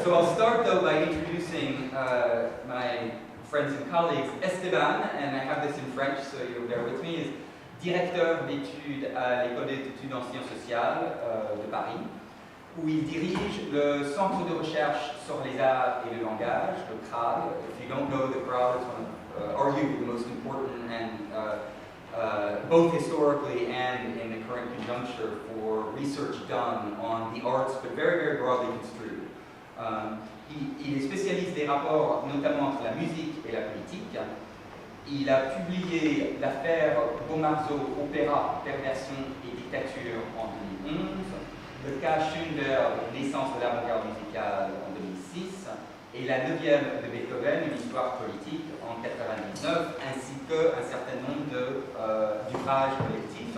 So I'll start though by introducing my friends and colleagues. Esteban, and I have this in French so you'll bear with me, is directeur d'études à l'École d'études en sciences sociales de Paris, où il dirige le centre de recherche sur les arts et le langage, le CRAD. If you don't know, the CRAD is one of, arguably the most important and both historically and in the current conjuncture for research done on the arts, but very, very broadly construed. Il est spécialiste des rapports notamment entre la musique et la politique. Il a publié l'affaire Beaumarzeau, opéra, perversion et dictature en 2011, le cas Schoenberg, naissance de l'avant-garde musicale en 2006, et la 9e de Beethoven, une histoire politique en 1999, ainsi qu'un certain nombre d'ouvrages collectifs.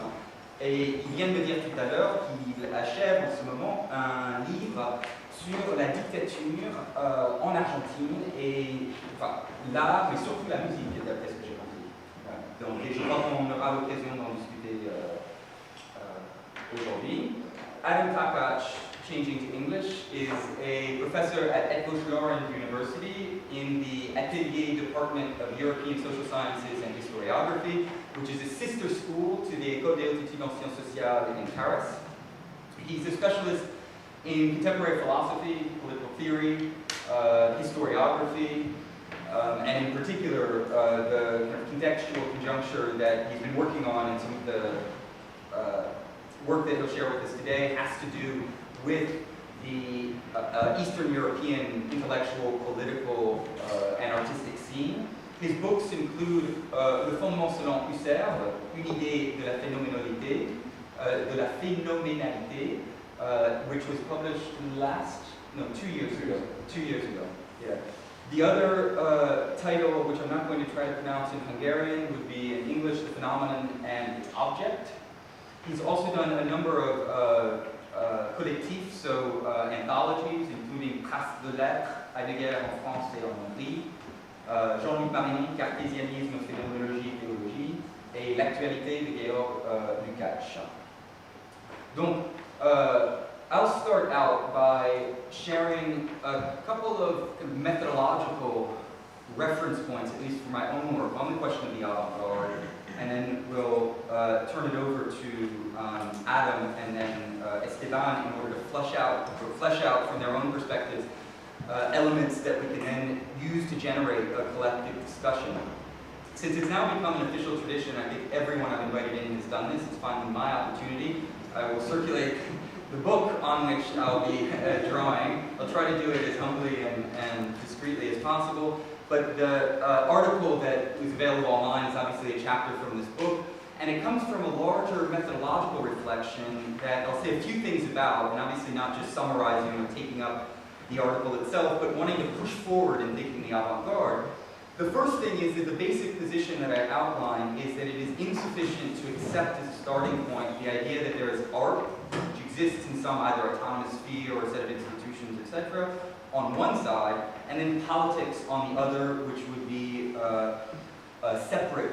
Et il vient de me dire tout à l'heure qu'il achève en ce moment un livre sur la dictature en Argentine et enfin, l'art, mais surtout la musique, d'après ce que j'ai compris. Donc, et je crois qu'on aura l'occasion d'en discuter aujourd'hui. Ádám Takács, changing to English, is a professor at Eötvös-Loránd University in the Atelier Department of European Social Sciences and Historiography, which is a sister school to the École d'études en sciences sociales in Paris. He's a specialist in contemporary philosophy, political theory, historiography, and in particular the kind of contextual conjuncture that he's been working on, and some of the work that he'll share with us today has to do with the Eastern European intellectual, political, and artistic scene. His books include Le Fondement selon Husserl, Une idée de la phénoménalité, which was published 2 years ago. 2 years ago, yeah. The other title, which I'm not going to try to pronounce in Hungarian, would be in English, The Phenomenon and Its Object. He's also done a number of collectifs, so anthologies, including Traces de l'être, Heidegger en France et en Hongrie, Jean-Luc Marinon, Cartésianisme, Phénoménologie, Théologie, et L'actualité de Georg Lukács. Donc, I'll start out by sharing a couple of methodological reference points, at least for my own work, on the question of the avant-garde, and then we'll turn it over to Ádám and then Esteban in order to flesh out from their own perspectives elements that we can then use to generate a collective discussion. Since it's now become an official tradition, I think everyone I've invited in has done this. It's finally my opportunity. I will circulate the book on which I'll be drawing. I'll try to do it as humbly and discreetly as possible. But the article that is available online is obviously a chapter from this book, and it comes from a larger methodological reflection that I'll say a few things about, and obviously not just summarizing or taking up the article itself, but wanting to push forward in thinking the avant-garde. The first thing is that the basic position that I outline is that it is insufficient to accept as a starting point the idea that there is art, which exists in some either autonomous sphere or set of institutions, etc., on one side, and then politics on the other, which would be a separate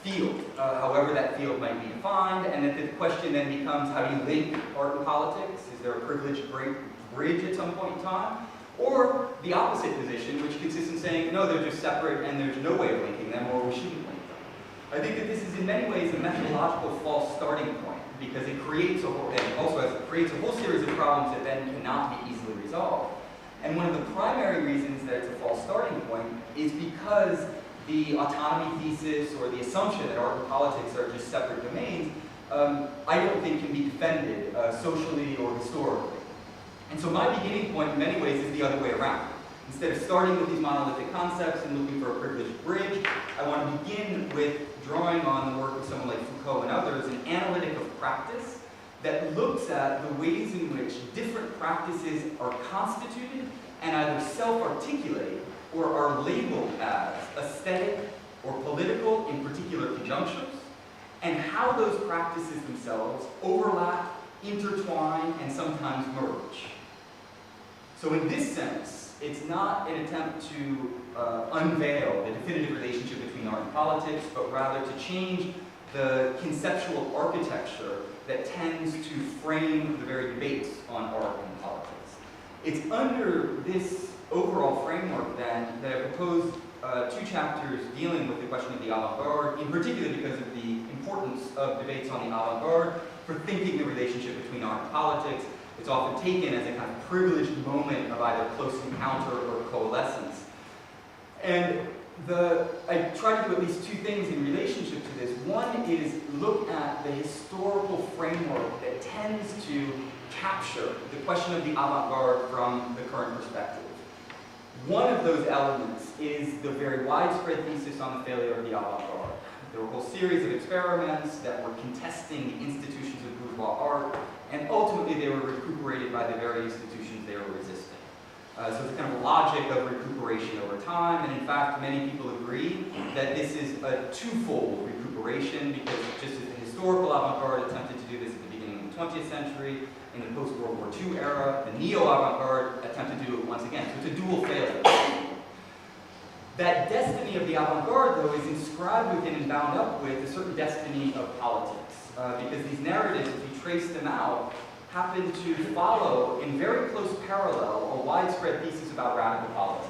field, however that field might be defined, and that the question then becomes, how do you link art and politics? Is there a privileged bridge at some point in time? Or the opposite position, which consists in saying, no, they're just separate and there's no way of linking them, or we shouldn't link them. I think that this is in many ways a methodological false starting point, because it creates creates a whole series of problems that then cannot be easily resolved. And one of the primary reasons that it's a false starting point is because the autonomy thesis or the assumption that art and politics are just separate domains, I don't think can be defended socially or historically. And so my beginning point in many ways is the other way around. Instead of starting with these monolithic concepts and looking for a privileged bridge, I want to begin with drawing on the work of someone like Foucault and others, an analytic of practice that looks at the ways in which different practices are constituted and either self-articulate or are labeled as aesthetic or political in particular conjunctures, and how those practices themselves overlap, intertwine, and sometimes merge. So in this sense, it's not an attempt to unveil the definitive relationship between art and politics, but rather to change the conceptual architecture that tends to frame the very debates on art and politics. It's under this overall framework then that I propose 2 chapters dealing with the question of the avant-garde, in particular because of the importance of debates on the avant-garde for thinking the relationship between art and politics. It's often taken as a kind of privileged moment of either close encounter or coalescence. And I try to do at least 2 things in relationship to this. One is look at the historical framework that tends to capture the question of the avant-garde from the current perspective. One of those elements is the very widespread thesis on the failure of the avant-garde. There were a whole series of experiments that were contesting the institutions of bourgeois art, and ultimately they were recuperated by the very institutions they were resisting. So it's a kind of logic of recuperation over time, and in fact many people agree that this is a twofold recuperation, because just as the historical avant-garde attempted to do this at the beginning of the 20th century, in the post-World War II era, the neo-avant-garde attempted to do it once again. So it's a dual failure. That destiny of the avant-garde, though, is inscribed within and bound up with a certain destiny of politics. Because these narratives, if you trace them out, happen to follow in very close parallel a widespread thesis about radical politics.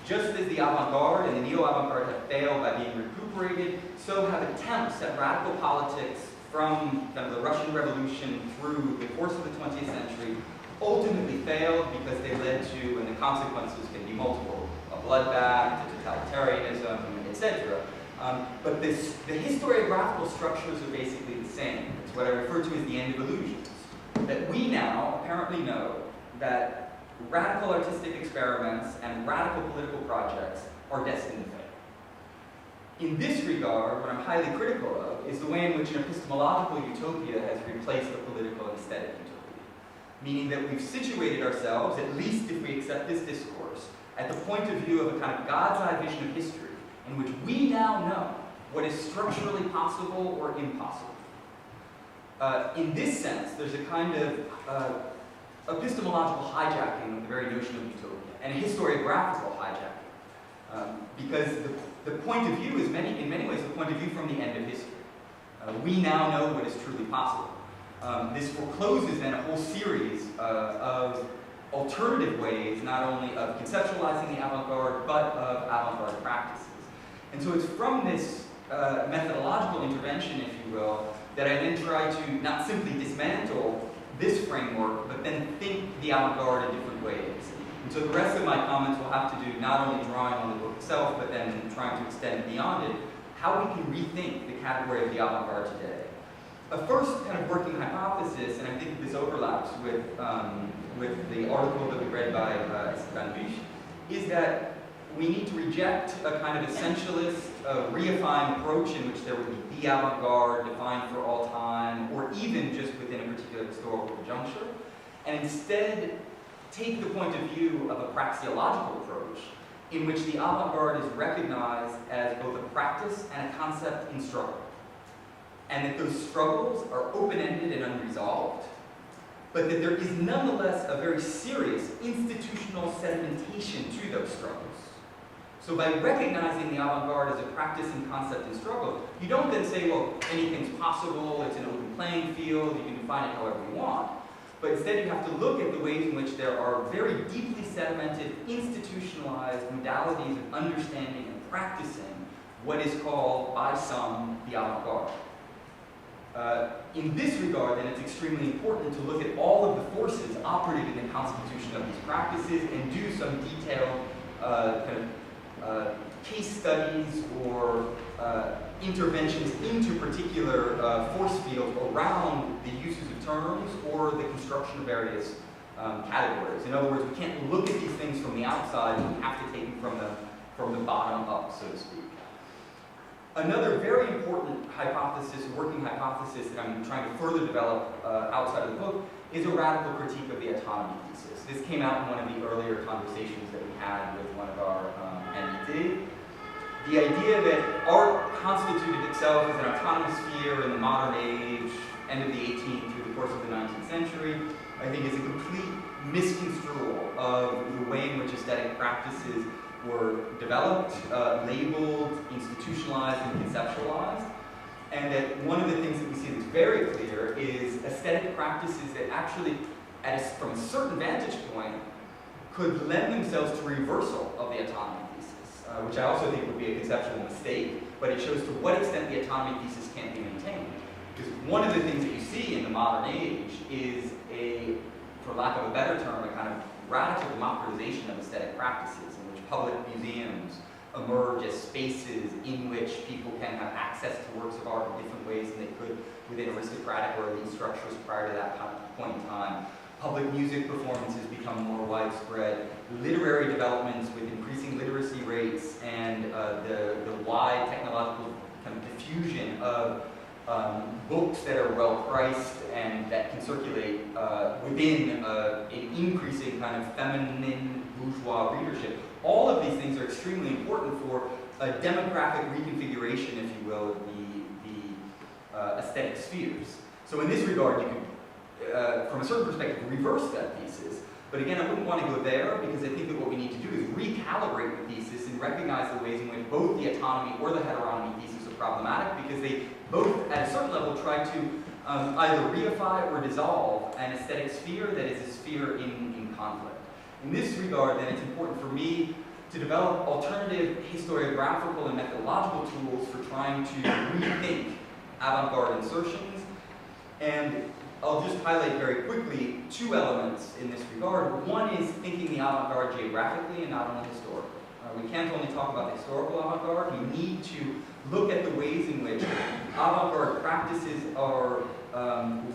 Just as the avant-garde and the neo-avant-garde have failed by being recuperated, so have attempts at radical politics from the Russian Revolution through the course of the 20th century ultimately failed because they led to, and the consequences can be multiple, a bloodbath, to totalitarianism, etc. But the historiographical structures are basically the same. It's what I refer to as the end of illusions. That we now apparently know that radical artistic experiments and radical political projects are destined to fail. In this regard, what I'm highly critical of is the way in which an epistemological utopia has replaced a political and aesthetic utopia. Meaning that we've situated ourselves, at least if we accept this discourse, at the point of view of a kind of God's eye vision of history, in which we now know what is structurally possible or impossible. In this sense, there's a kind of epistemological hijacking of the very notion of utopia, and a historiographical hijacking. Because the point of view is in many ways the point of view from the end of history. We now know what is truly possible. This forecloses then a whole series of alternative ways, not only of conceptualizing the avant-garde, but of avant-garde practices. And so it's from this methodological intervention, if you will, that I then try to not simply dismantle this framework, but then think the avant-garde in different ways. And so the rest of my comments will have to do not only drawing on the book itself, but then trying to extend beyond it, how we can rethink the category of the avant-garde today. A first kind of working hypothesis, and I think this overlaps with the article that we read by Esteban Buch, is that we need to reject a kind of essentialist, reifying approach in which there would be the avant-garde defined for all time, or even just within a particular historical juncture, and instead take the point of view of a praxeological approach in which the avant-garde is recognized as both a practice and a concept in struggle. And that those struggles are open-ended and unresolved, but that there is nonetheless a very serious institutional sedimentation to those struggles. So by recognizing the avant-garde as a practice and concept in struggle, you don't then say, well, anything's possible, it's an open playing field, you can define it however you want. But instead you have to look at the ways in which there are very deeply sedimented, institutionalized modalities of understanding and practicing what is called, by some, the avant-garde. In this regard, then, it's extremely important to look at all of the forces operative in the constitution of these practices and do some detailed case studies or interventions into particular force fields around the uses of terms or the construction of various categories. In other words, we can't look at these things from the outside, we have to take them from the bottom up, so to speak. Another very important hypothesis, working hypothesis that I'm trying to further develop outside of the book is a radical critique of the autonomy thesis. This came out in one of the earlier conversations that we had with one of our NED. The idea that art constituted itself as an autonomous sphere in the modern age, end of the 18th through the course of the 19th century, I think is a complete misconstrual of the way in which aesthetic practices were developed, labeled, institutionalized, and conceptualized. And that one of the things that we see that's very clear is aesthetic practices that actually, from a certain vantage point, could lend themselves to reversal of the autonomy thesis, which I also think would be a conceptual mistake, but it shows to what extent the autonomy thesis can't be maintained. Because one of the things that you see in the modern age is a, for lack of a better term, a kind of radical democratization of aesthetic practices in which public museums emerge as spaces in which people can have access to works of art in different ways than they could within aristocratic or elite structures prior to that point in time. Public music performances become more widespread. Literary developments with increasing literacy rates and the wide technological kind of diffusion of books that are well priced and that can circulate within an increasing kind of feminine bourgeois readership. All of these things are extremely important for a demographic reconfiguration, if you will, of the aesthetic spheres. So in this regard, you can, from a certain perspective, reverse that thesis. But again, I wouldn't want to go there because I think that what we need to do is recalibrate the thesis and recognize the ways in which both the autonomy or the heteronomy thesis are problematic, because they both, at a certain level, try to either reify or dissolve an aesthetic sphere that is a sphere in conflict. In this regard, then, it's important for me to develop alternative historiographical and methodological tools for trying to rethink avant-garde insertions. And I'll just highlight very quickly two elements in this regard. One is thinking the avant-garde geographically and not only historically. We can't only talk about the historical avant-garde, we need to look at the ways in which avant-garde practices are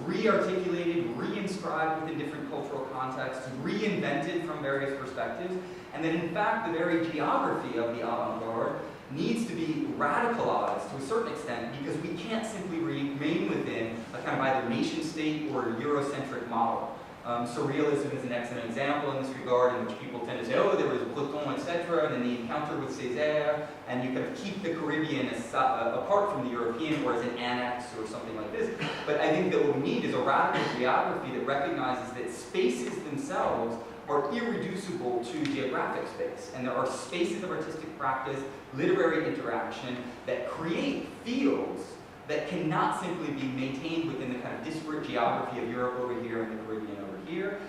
re-articulated, re-inscribed within different cultural contexts, reinvented from various perspectives, and that in fact the very geography of the avant-garde needs to be radicalized to a certain extent, because we can't simply remain within a kind of either nation state or Eurocentric model. Surrealism is an excellent example in this regard, in which people tend to say, oh, there was Breton, etc., and then the encounter with Césaire, and you kind of keep the Caribbean apart from the European, or as an annex or something like this. But I think that what we need is a radical geography that recognizes that spaces themselves are irreducible to geographic space, and there are spaces of artistic practice, literary interaction, that create fields that cannot simply be maintained within the kind of disparate geography of Europe over here and the Caribbean over here.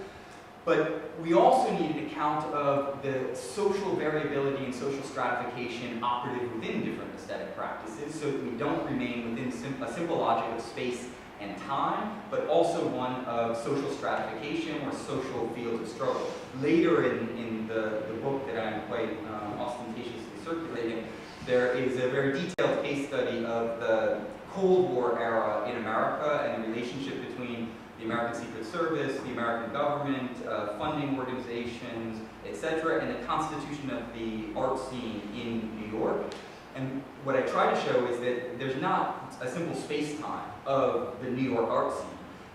But we also need an account of the social variability and social stratification operative within different aesthetic practices, so that we don't remain within a simple logic of space and time, but also one of social stratification or social fields of struggle. Later in the book that I'm quite ostentatiously circulating, there is a very detailed case study of the Cold War era in America and the relationship between the American Secret Service, the American government, funding organizations, etc., and the constitution of the art scene in New York. And what I try to show is that there's not a simple space-time of the New York art scene.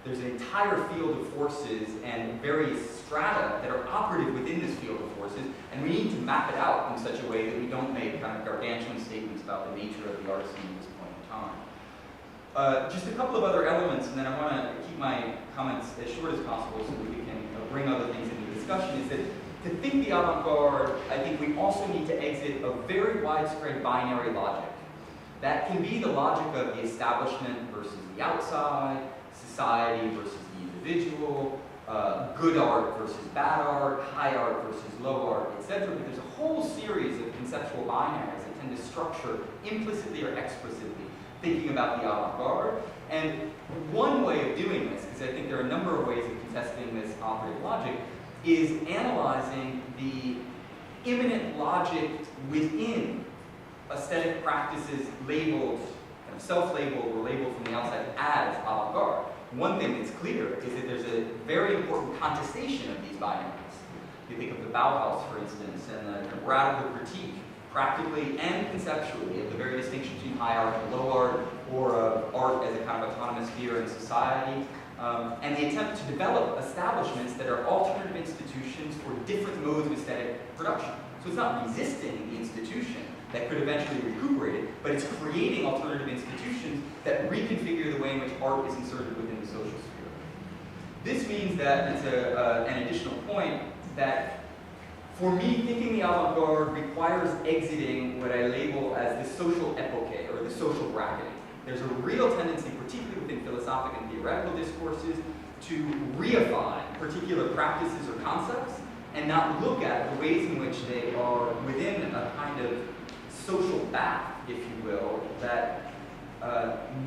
There's an entire field of forces and various strata that are operative within this field of forces, and we need to map it out in such a way that we don't make kind of gargantuan statements about the nature of the art scene at this point in time. Just a couple of other elements, and then I want to keep my comments as short as possible so that we can bring other things into the discussion, is that to think the avant-garde, I think we also need to exit a very widespread binary logic. That can be the logic of the establishment versus the outside, society versus the individual, good art versus bad art, high art versus low art, etc. But there's a whole series of conceptual binaries that tend to structure implicitly or explicitly thinking about the avant-garde. And one way of doing this, because I think there are a number of ways of contesting this operative logic, is analyzing the immanent logic within aesthetic practices labeled, kind of self-labeled or labeled from the outside as avant-garde. One thing that's clear is that there's a very important contestation of these binaries. You think of the Bauhaus, for instance, and the kind of radical critique, practically and conceptually, of the very distinction between high art and low art, or of art as a kind of autonomous sphere in society, and the attempt to develop establishments that are alternative institutions for different modes of aesthetic production. So it's not resisting the institution that could eventually recuperate it, but it's creating alternative institutions that reconfigure the way in which art is inserted within the social sphere. This means that, it's an additional point, that for me, thinking the avant-garde requires exiting what I label as the social epoche, or the social bracketing. There's a real tendency, particularly within philosophic and theoretical discourses, to reify particular practices or concepts and not look at the ways in which they are within a kind of social bath, if you will, that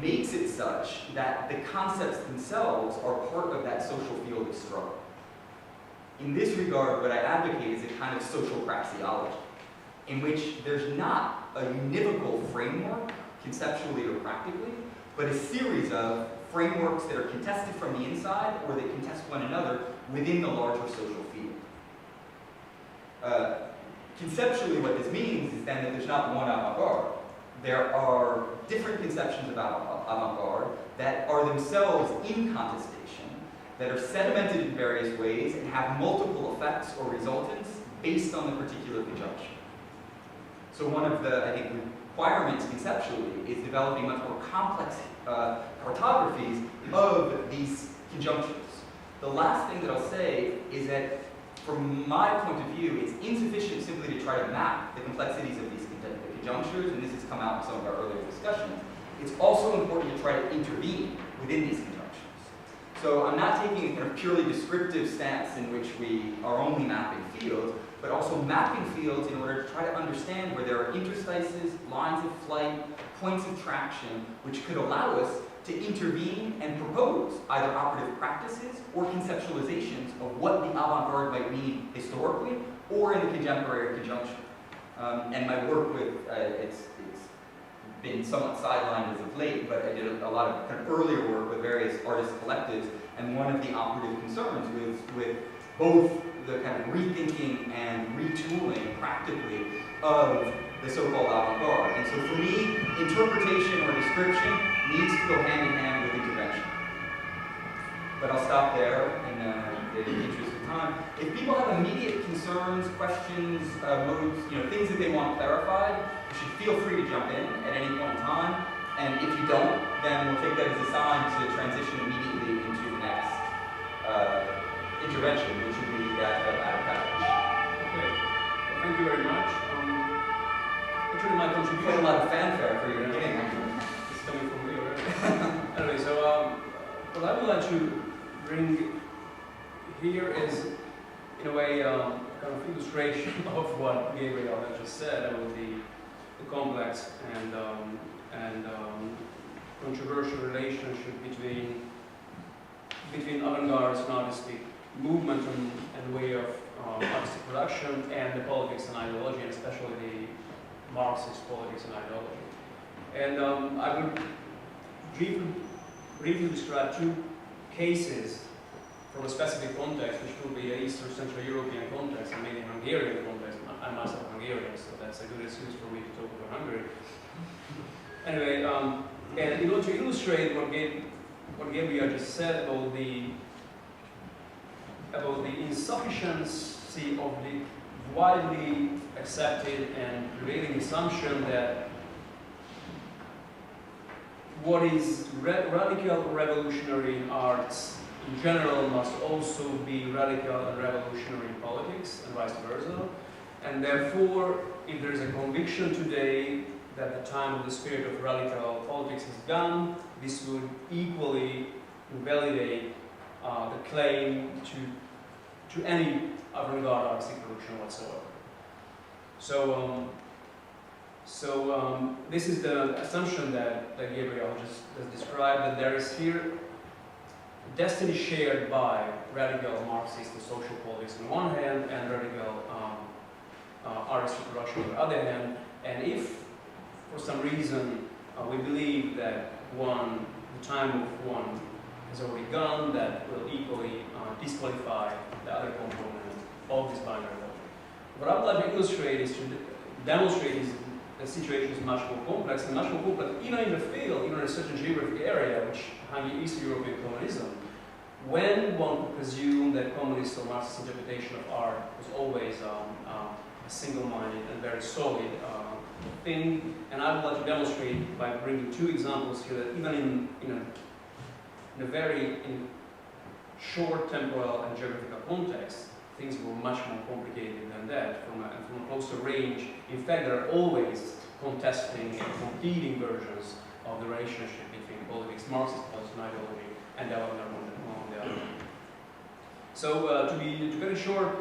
makes it such that the concepts themselves are part of that social field of struggle. In this regard, what I advocate is a kind of social praxeology, in which there's not a univocal framework, conceptually or practically, but a series of frameworks that are contested from the inside or that contest one another within the larger social field. Conceptually, what this means is then that there's not one avant-garde. There are different conceptions about avant-garde that are themselves in contestation, that are sedimented in various ways and have multiple effects or resultants based on the particular conjunction. So one of the, I think, requirements conceptually is developing much more complex cartographies of these conjunctions. The last thing that I'll say is that from my point of view, it's insufficient simply to try to map the complexities of these conjunctures, and this has come out in some of our earlier discussions. It's also important to try to intervene within these conjunctions. So I'm not taking a kind of purely descriptive stance in which we are only mapping fields, but also mapping fields in order to try to understand where there are interstices, lines of flight, points of traction, which could allow us to intervene and propose either operative practices or conceptualizations of what the avant-garde might mean historically or in the contemporary conjunction. And my work with, it's been somewhat sidelined as of late, but I did a lot of kind of earlier work with various artist collectives, and one of the operative concerns with both the kind of rethinking and retooling practically of the so-called avant-garde. And so for me, interpretation or description needs to go hand in hand with intervention. But I'll stop there in the interest of time. If people have immediate concerns, questions, modes, things that they want clarified, you should feel free to jump in at any point in time. And if you don't, then we'll take that as a sign to transition immediately into the next intervention, which would be that of Takács. Okay, well, thank you very much. Actually, my contribution. Quite a lot of fanfare for your beginning. It's coming from me already. Anyway, so what I would like to bring here is, in a way, kind of illustration of what Gabriel had just said about the complex and controversial relationship between avant-garde and artistic movement and way of artistic production and the politics and ideology, and especially the Marxist politics and ideology. And I would briefly describe two cases from a specific context, which will be an Eastern Central European context and maybe Hungarian context. I'm myself Hungarian, so that's a good excuse for me to talk about Hungary. Anyway, and in order to illustrate what Gabriel just said about the insufficiency of the widely accepted and prevailing assumption that what is radical or revolutionary in arts in general must also be radical and revolutionary in politics, and vice versa. And therefore, if there is a conviction today that the time of the spirit of radical politics is gone, this would equally invalidate the claim to any avant-garde artistic production whatsoever. So, this is the assumption that Gabriel just described, that there is here destiny shared by radical Marxist and social politics on one hand, and radical artistic production on the other hand. And if, for some reason, we believe that the time of one has already gone, that will equally disqualify the other component of this binary logic. What I would like to illustrate is to demonstrate is the situation is much more complex, and much more complex even in the field, even in a certain geographic area, which Eastern European communism. When one could presume that communist or Marxist interpretation of art was always a single-minded and very solid thing, and I would like to demonstrate by bringing two examples here that even in a very short temporal and geographical context, things were much more complicated than that from a closer range. In fact, there are always contesting and competing versions of the relationship between politics, Marxist politics and ideology, and the avant-garde on the other hand. So to cut it short,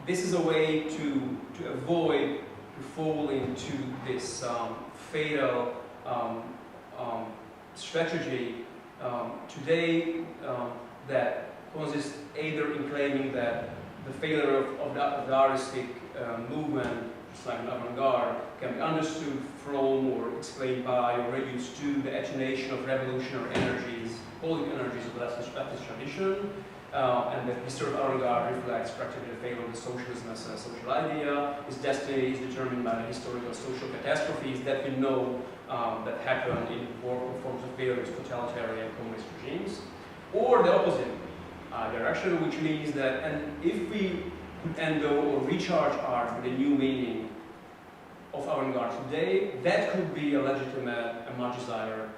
this is a way to avoid falling into this fatal strategy today that consists either in claiming that the failure of the artistic movement, just like an avant-garde, can be understood from or explained by or reduced to the attenuation of revolutionary energies, political energies of the leftist tradition, and the history of avant-garde reflects practically the failure of the socialism as a social idea. Its destiny is determined by the historical social catastrophes that we know that happen in forms of various totalitarian communist regimes, or the opposite direction, which means that, and if we could endo or recharge art with a new meaning of avant-garde today, that could be a legitimate and much desired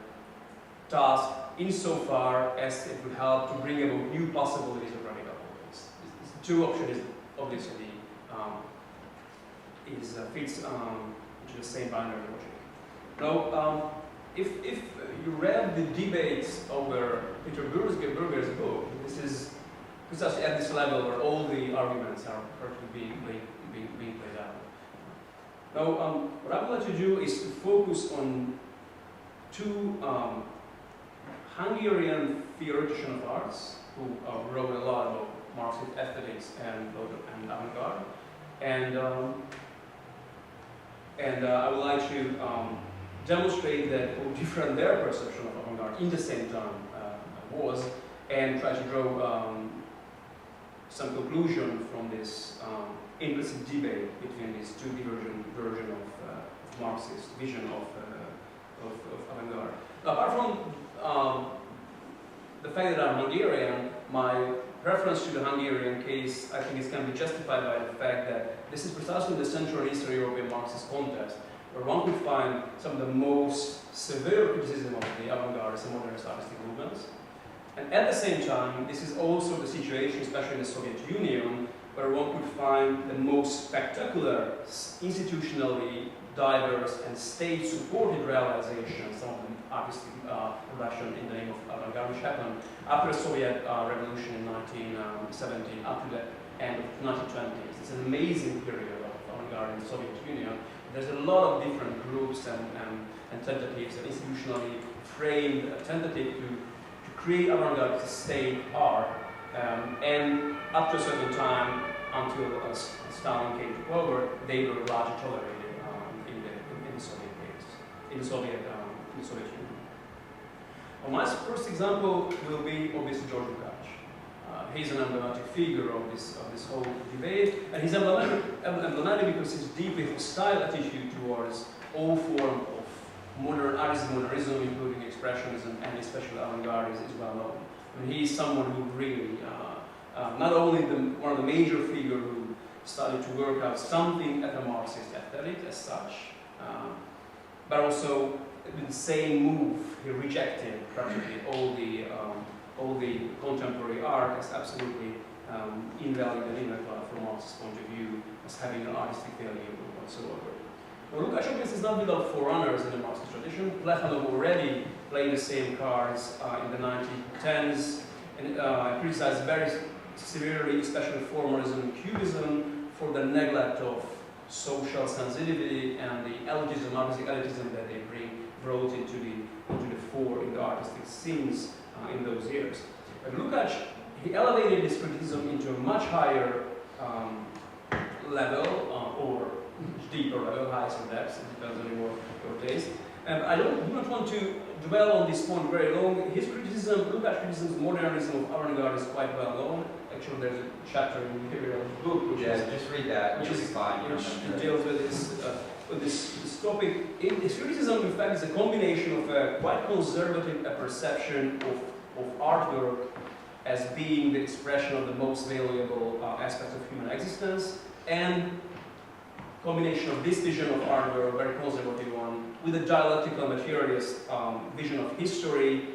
task insofar as it would help to bring about new possibilities of radical politics. The two options obviously fits into the same binary logic. Now, if you read the debates over Peter Berger's book, this is precisely at this level where all the arguments are currently being played out. Now, what I would like to do is to focus on two Hungarian theoreticians of arts who wrote a lot about Marxist aesthetics and avant-garde, and I would like to demonstrate that how different their perception of avant-garde in the same time was, and try to draw some conclusion from this implicit debate between these two divergent versions of Marxist vision of avant-garde. Apart from the fact that I'm Hungarian, my reference to the Hungarian case, I think, can be justified by the fact that this is precisely the Central and Eastern European Marxist context, where one could find some of the most severe criticism of the avant-garde and modernist artistic movements. And at the same time, this is also the situation, especially in the Soviet Union, where one could find the most spectacular, institutionally diverse and state-supported realizations, some of them artistic production in the name of avant-garde, which happened after the Soviet Revolution in 1917 up to the end of the 1920s. It's an amazing period of avant-garde in the Soviet Union. There's a lot of different groups and tentatives and institutionally framed tentative to create avant-garde as a state art, and up to a certain time, until Stalin came to power, they were largely tolerated in the Soviet Union. Well, my first example will be obviously George Takács. He's an emblematic figure of this whole debate, and he's emblematic because his deeply hostile attitude towards all form of modern artism, modernism, including expressionism, and especially avant-garde is well known. I mean, he's someone who really, not only one of the major figures who started to work out something at the Marxist aesthetic as such, but also in the same move, he rejected practically all the contemporary art as absolutely invalid and inadequate from Marx's point of view, as having an artistic value whatsoever. Now, Lukács is not without forerunners in the Marxist tradition. Plekhanov already played the same cards in the 1910s and criticized very severely, especially formalism and cubism, for the neglect of social sensitivity and the elitism, artistic elitism that they brought into the fore in the artistic scenes in those years. But Lukács, he elevated this criticism into a much higher level, or deeper level, heights or depths, it depends on your taste. And I do not want to dwell on this point very long. His criticism, Lukács' criticism of modernism of avant-garde is quite well known. Actually, there's a chapter in Gabriel's book, which just read that, which is fine. Which deals with this topic. His criticism, in fact, is a combination of a quite conservative perception of artwork as being the expression of the most valuable aspects of human existence, and combination of this vision of artwork, a very conservative one, with a dialectical materialist vision of history,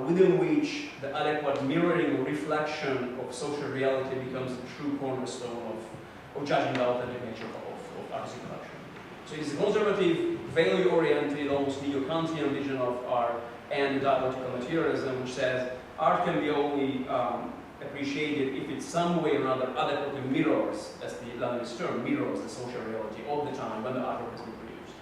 within which the adequate mirroring or reflection of social reality becomes the true cornerstone of judging the authentic nature of artistic production. So it's a conservative, value-oriented, almost neo-Kantian vision of art and dialectical materialism, which says art can be only appreciated if it some way or another adequately mirrors, that's the Leninist term, mirrors the social reality all the time when the artwork has been produced.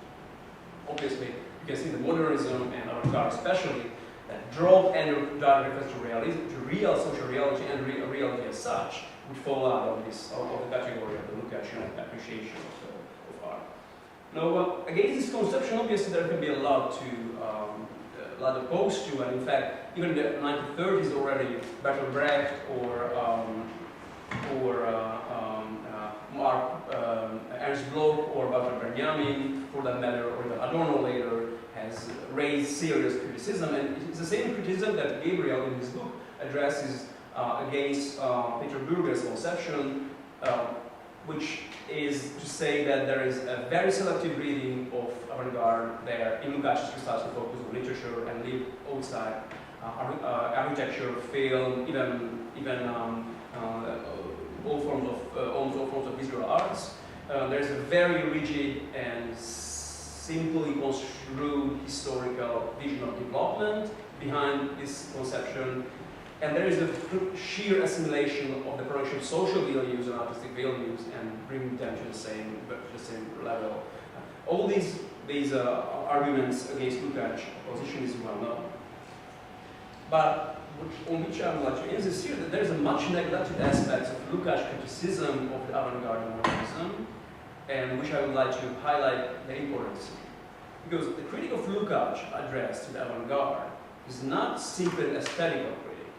Obviously, you can see the modernism and avant-garde especially that drop any direct reference to real social reality and reality as such would fall out of this of the category of the Lukácsian appreciation of art. Now, against this conception, obviously there can be a lot opposed to, and in fact, even in the 1930s already, Bertolt Brecht or Ernst Bloch or Walter Benjamin, for that matter, or even Adorno later, has raised serious criticism, and it's the same criticism that Gabriel in his book addresses against Peter Bürger's conception, which is to say that there is a very selective reading of avant-garde there in Lukács' precisely focus on literature and leave outside architecture, film, even almost all forms of visual arts. There's a very rigid and simply construed historical vision of development behind this conception, and there is a sheer assimilation of the production of social values and artistic values and bringing them to the same level. All these arguments against Lukács' position is well known. But on which I would like to insist here that there is a much neglected aspect of Lukács' criticism of the avant-garde modernism, and which I would like to highlight the importance. Because the critic of Lukács addressed to the avant-garde is not simply an aesthetical critic.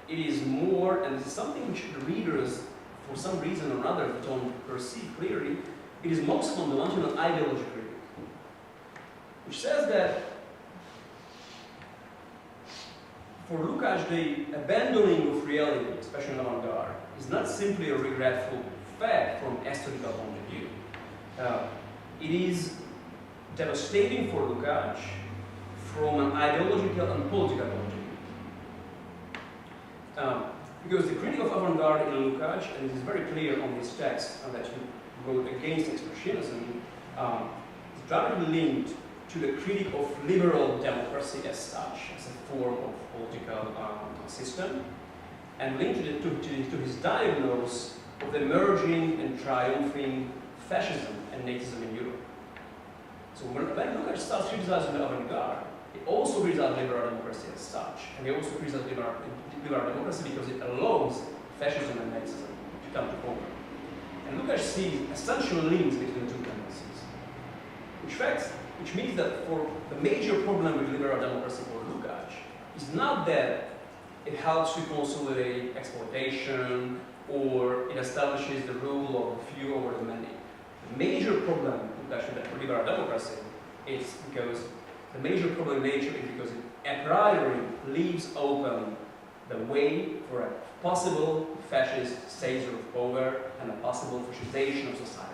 It is more, and this is something which the readers, for some reason or another, don't perceive clearly, it is most fundamentally an ideology critic, which says that for Lukács, the abandoning of reality, especially in avant-garde, is not simply a regretful fact from an aesthetical point of view. It is devastating for Lukács from an ideological and political point of view. Because the critic of avant-garde in Lukács, and it is very clear on this text that he wrote against expressionism, is directly linked to the critic of liberal democracy as such, as a form of political system, and linked to his diagnosis of the emerging and triumphing fascism and Nazism in Europe. So when Lukács starts criticizing the avant-garde, he also criticizes liberal democracy as such, and he also criticizes liberal democracy because it allows fascism and Nazism to come to power. And Lukács sees essential links between the two tendencies, which means that for the major problem with liberal democracy for Lukács is not that it helps to consolidate exploitation or it establishes the rule of the few over the many. The major problem with liberal democracy is because the major problem in nature is because it a priori leaves open the way for a possible fascist seizure of power and a possible fascization of society.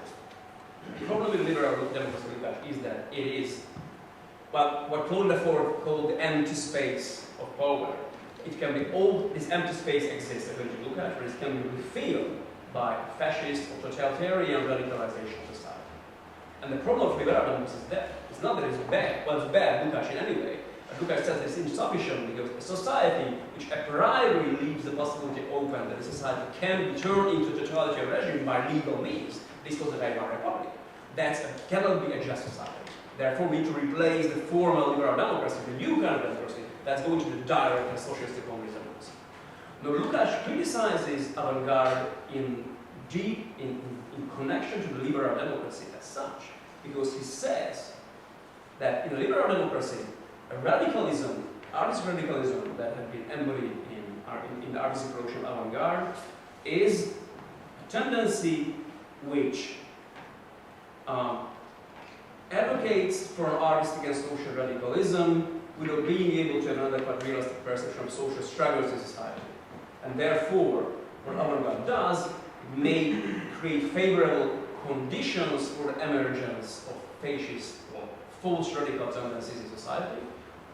The problem with liberal democracy is that it is what Claude Lefort called the empty space of power. It can be all this empty space exists according to Lukács, but it can be refilled by fascist or totalitarian radicalization of society. And the problem of liberal democracy is that it's not that it's bad. Well, it's bad, Lukács in any way. But Lukács says it's insufficient because a society which a priori leaves the possibility open that a society can be turned into a totalitarian regime by legal means. This was the Weimar Republic. That cannot be a just society. Therefore, we need to replace the formal liberal democracy with a new kind of democracy that's going to be direct and socialistic communist democracy. Now, Lukács criticizes avant-garde in connection to the liberal democracy as such, because he says that in a liberal democracy, a radicalism, artist radicalism that had been embodied in the artist approach of avant-garde is a tendency which advocates for an artist against social radicalism without being able to have an adequate realistic perception of social struggles in society. And therefore, what avant-garde does, it may create favorable conditions for the emergence of fascist or false radical tendencies in society,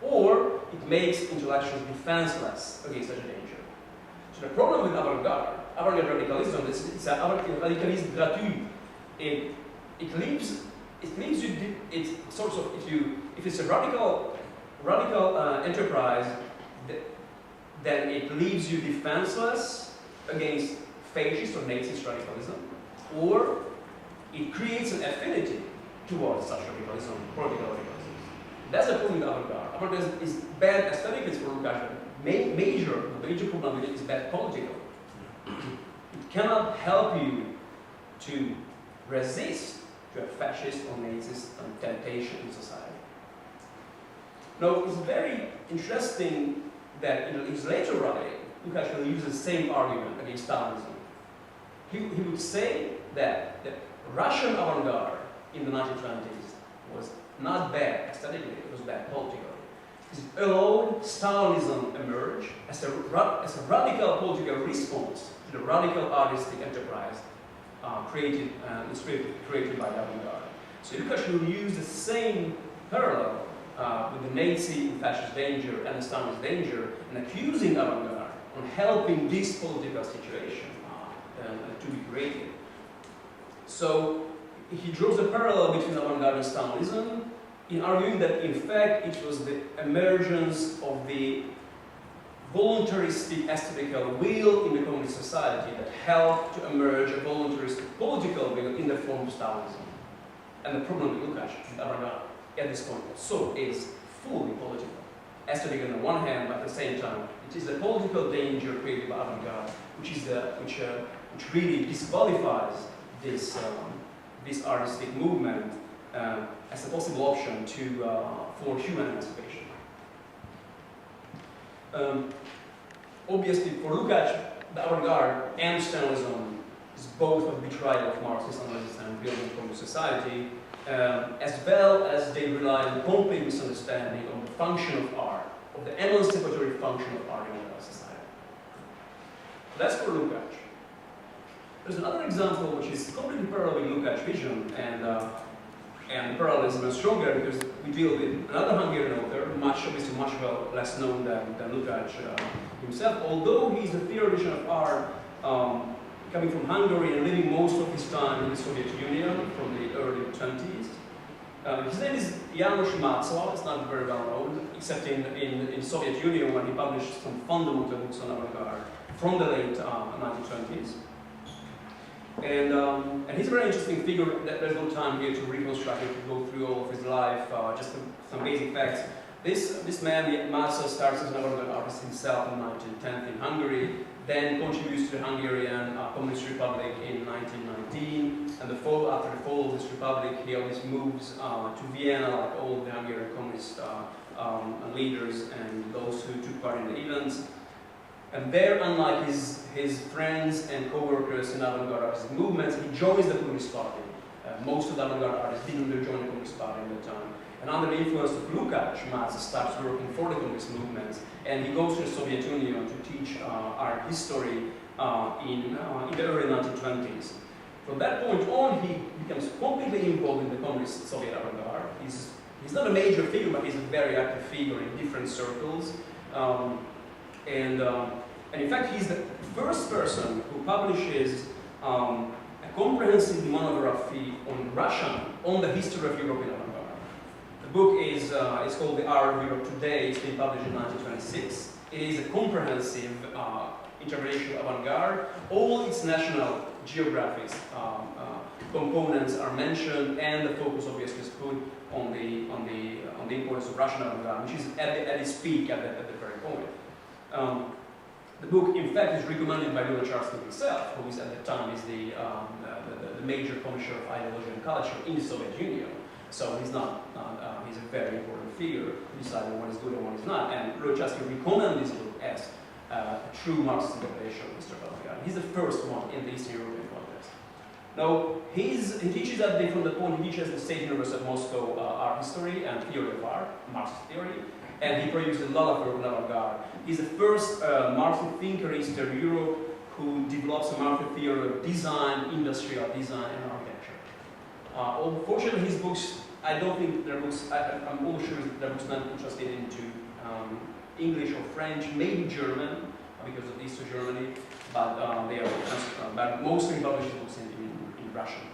or it makes intellectuals defenseless against such a danger. So the problem with avant-garde radicalism is it's an radicalisme gratuit. It leaves you, it's sort of, if it's a radical enterprise, then it leaves you defenseless against fascist or Nazist radicalism, or it creates an affinity towards such radicalism, political radicalism. That's the problem with avant-garde. Avant-garde is bad aesthetically for Lukács. The major problem with it is bad political. It cannot help you to resist to a fascist or Nazist temptation in society. Now, it's very interesting that in his later writing, Lukács will use the same argument against Stalinism. He would say that the Russian avant-garde in the 1920s was not bad aesthetically, it was bad politically. It allowed Stalinism emerge as a radical political response to the radical artistic enterprise created by the avant-garde. So Lukács will use the same parallel with the Nazi and fascist danger and the Stalinist danger, and accusing avant-garde on helping this political situation to be created. So he draws a parallel between avant-garde and Stalinism in arguing that in fact it was the emergence of the voluntaristic aesthetical will in the communist society that helped to emerge a voluntaristic political will in the form of Stalinism. And the problem with Lukács and avant-garde at this point also is fully political. Aesthetic on the one hand, but at the same time, it is the political danger created by avant-garde which really disqualifies this artistic movement as a possible option for human emancipation. Obviously, for Lukács, the avant-garde and Stalinism is both a betrayal of Marxist analysis and building communist society, as well as they rely on complete misunderstanding of the function of art, of the emancipatory function of art in our society. That's for Lukács. There's another example which is completely parallel with Lukács' vision, and the parallelism is stronger because we deal with another Hungarian author, obviously much less known than Lukács himself, although he's a theoretician of art coming from Hungary and living most of his time in the Soviet Union from the early 20s. His name is János Mácol. It's not very well known, except in Soviet Union when he published some fundamental books on avant-garde from the late 1920s. And he's a very interesting figure. There's no time here to reconstruct it, to go through all of his life, just some basic facts. This man, Mácol, starts as an avant-garde artist himself in 1910 in Hungary, then contributes to the Hungarian Communist Republic in 1919, and after the fall of this republic, he always moves to Vienna, like all the Hungarian communist leaders and those who took part in the events. And there, unlike his friends and co-workers in avant-garde artistic movements, he joins the Communist Party. Most of the avant-garde artists didn't join the Communist Party at that time. And under the influence of Lukács, Mácol starts working for the communist movements, and he goes to the Soviet Union to teach art history in the early 1920s. From that point on, he becomes completely involved in the communist Soviet avant-garde. He's not a major figure, but he's a very active figure in different circles. And in fact, he's the first person who publishes a comprehensive monography on Russian, on the history of European avant-garde. The book is called The Art of Europe Today. It's been published in 1926. It is a comprehensive interpretation of avant-garde. All its national geographies components are mentioned, and the focus obviously is put on the importance of Russian avant-garde, which is at its peak at the very point. The book, in fact, is recommended by Lukács himself, who is at the time is the major publisher of ideology and culture in the Soviet Union. So he's a very important figure to decide what is good and what is not. And Lukács recommend this book as a true Marxist interpretation of history of avant-garde. He's the first one in the Eastern European context. Now, he teaches that from the point he teaches the State University of Moscow art history and theory of art, Marxist theory, and he produced a lot of work on avant-garde. He's the first Marxist thinker in Eastern Europe who develops a Marxist theory of design, industrial design, and architecture. Unfortunately, his books, I don't think they're books, I'm almost sure they're books not interested into English or French, maybe German, because of Eastern Germany, but they are but mostly published books in Russian.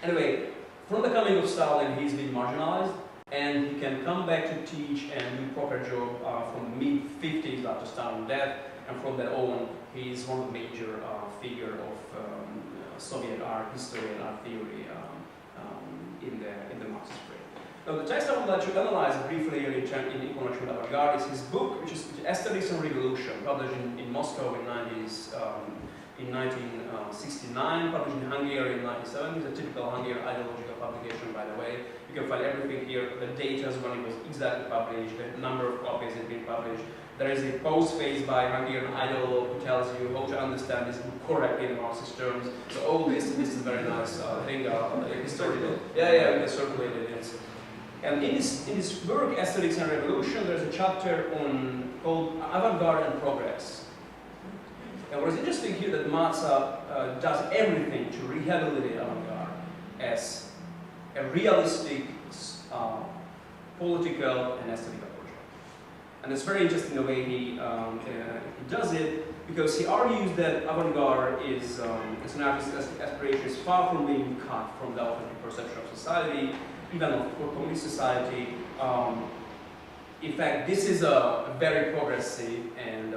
Anyway, from the coming of Stalin, he's been marginalized, and he can come back to teach and do proper job from the mid-50s after Stalin's death, and from then on he is one of the major figure of Soviet art history and art theory in the Marxist period. Now the text I would like to analyze briefly in connection with Avant-Garde is his book, which is Aesthetics and Revolution, published in Moscow in 1969, published in Hungary in 1997. It's a typical Hungarian ideological publication, by the way. You can find everything here, the data when it was exactly published, the number of copies that have been published. There is a postface by Hungarian ideologue who tells you how to understand this book correctly in Marxist terms. So all this is very nice thing, historical. Yeah, we can circulate it. And in this work, Aesthetics and Revolution, there's a chapter called Avant-Garde and Progress. And what is interesting here that Mazza does everything to rehabilitate avant-garde as a realistic, political, and aesthetical project. And it's very interesting the way he does it, because he argues that avant-garde is an artist's aspiration is far from being cut from the authentic perception of society, even of communist society. In fact, this is a very progressive and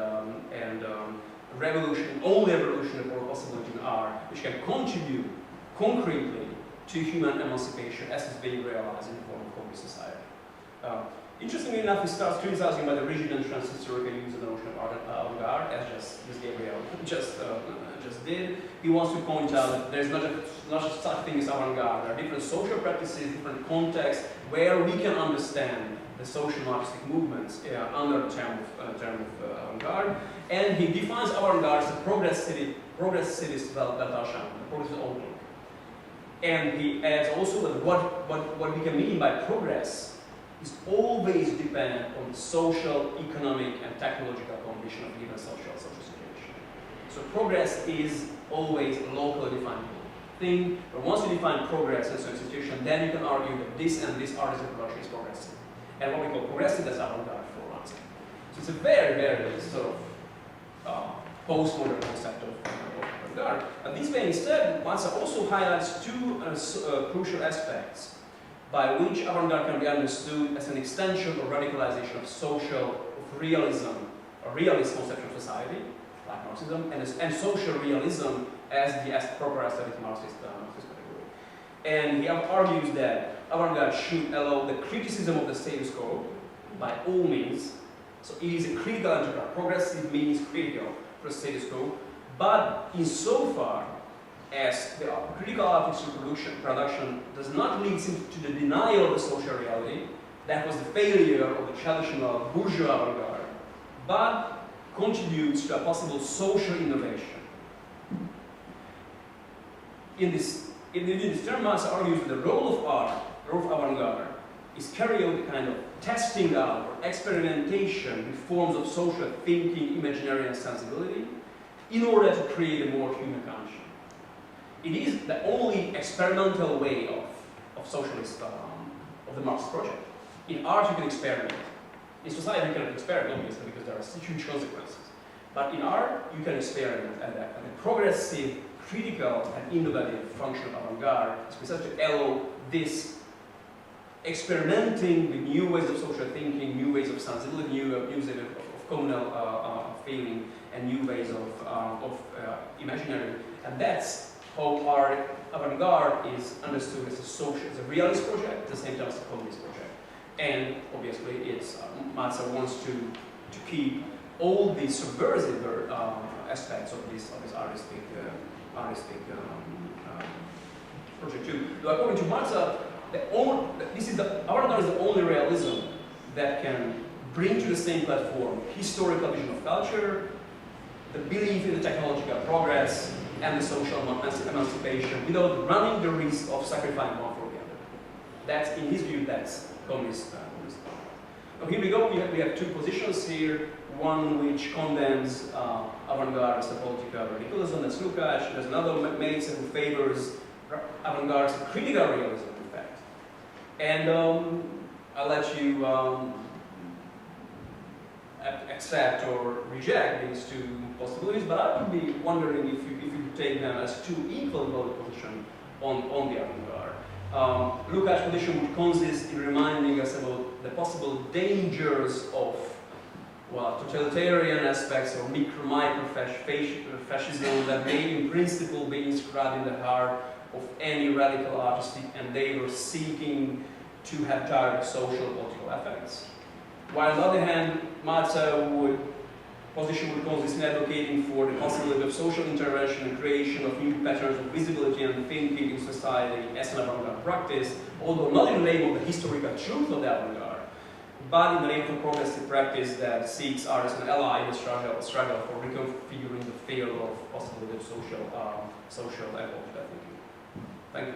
only revolutionary possibility in art, which can contribute concretely to human emancipation as it's being realized in the form of communist society. Interestingly enough, he starts criticizing by the rigid and transhistorical use of the notion of avant-garde, as Gabriel just did. He wants to point out that there's not just such thing as avant-garde. There are different social practices, different contexts where we can understand the social Marxistic movements under the term of avant-garde. And he defines avant-garde as a progressivist Weltanschauung, the progressive outlook. And he adds also that what we can mean by progress is always dependent on the social, economic, and technological condition of a given social situation. So progress is always a locally definable thing, but once you define progress in a certain situation, then you can argue that this and this artistic production is progressive. And what we call progressive, that's avant-garde for us. So it's a very, very sort of postmodern concept of avant-garde. And this being said, Mazza also highlights two crucial aspects by which avant-garde can be understood as an extension or radicalization of realism, a realist conception of society, like Marxism, and social realism as the proper aesthetic Marxist category. And he argues that avant-garde should allow the criticism of the status quo by all means. So it is a critical enterprise. Progressive means critical for the status quo, but insofar as the critical artistic production does not lead to the denial of the social reality, that was the failure of the traditional bourgeois avant-garde, but contributes to a possible social innovation. In this term, Mazza argues that the role of art, the role of avant-garde, is carry out a kind of testing out or experimentation with forms of social thinking, imaginary, and sensibility in order to create a more human conscience. It is the only experimental way of socialist, of the Marxist project. In art, you can experiment. In society, you cannot experiment, obviously, because there are huge consequences. But in art, you can experiment, and the progressive, critical, and innovative function of avant-garde is precisely to allow this experimenting with new ways of social thinking, new ways of sensibility, new ways of communal feeling, and new ways of imaginary. And that's how art avant-garde is understood as a realist project, at the same time as a communist project. And obviously, it's Mazza wants to keep all the subversive aspects of this artistic project too. Though according to Mazza, avant-garde is the only realism that can bring to the same platform historical vision of culture, the belief in the technological progress, and the social emancipation without running the risk of sacrificing one for the other. That's, in his view, that's communist. Now here we go, we have two positions here. One which condemns avant-garde as a political radicalism, that's Takács. There's another Mazza who favors avant-garde as a critical realism, in fact. And I'll let you accept or reject these two possibilities, but I would be wondering if you take them as two equal vote positions on the avant-garde. Lukács' position would consist in reminding us about the possible dangers of totalitarian aspects or micro-fascism that may in principle be inscribed in the heart of any radical artistic endeavor seeking to have direct social political effects. While on the other hand, Malta's position would consist in advocating for the possibility of social intervention and creation of new patterns of visibility and thinking in society as an avant-garde practice, although not in the name of the historical truth of the avant-garde, but in the name of a progressive practice that seeks art as an ally in the struggle for reconfiguring the field of possibility of social and political thinking. Thank you.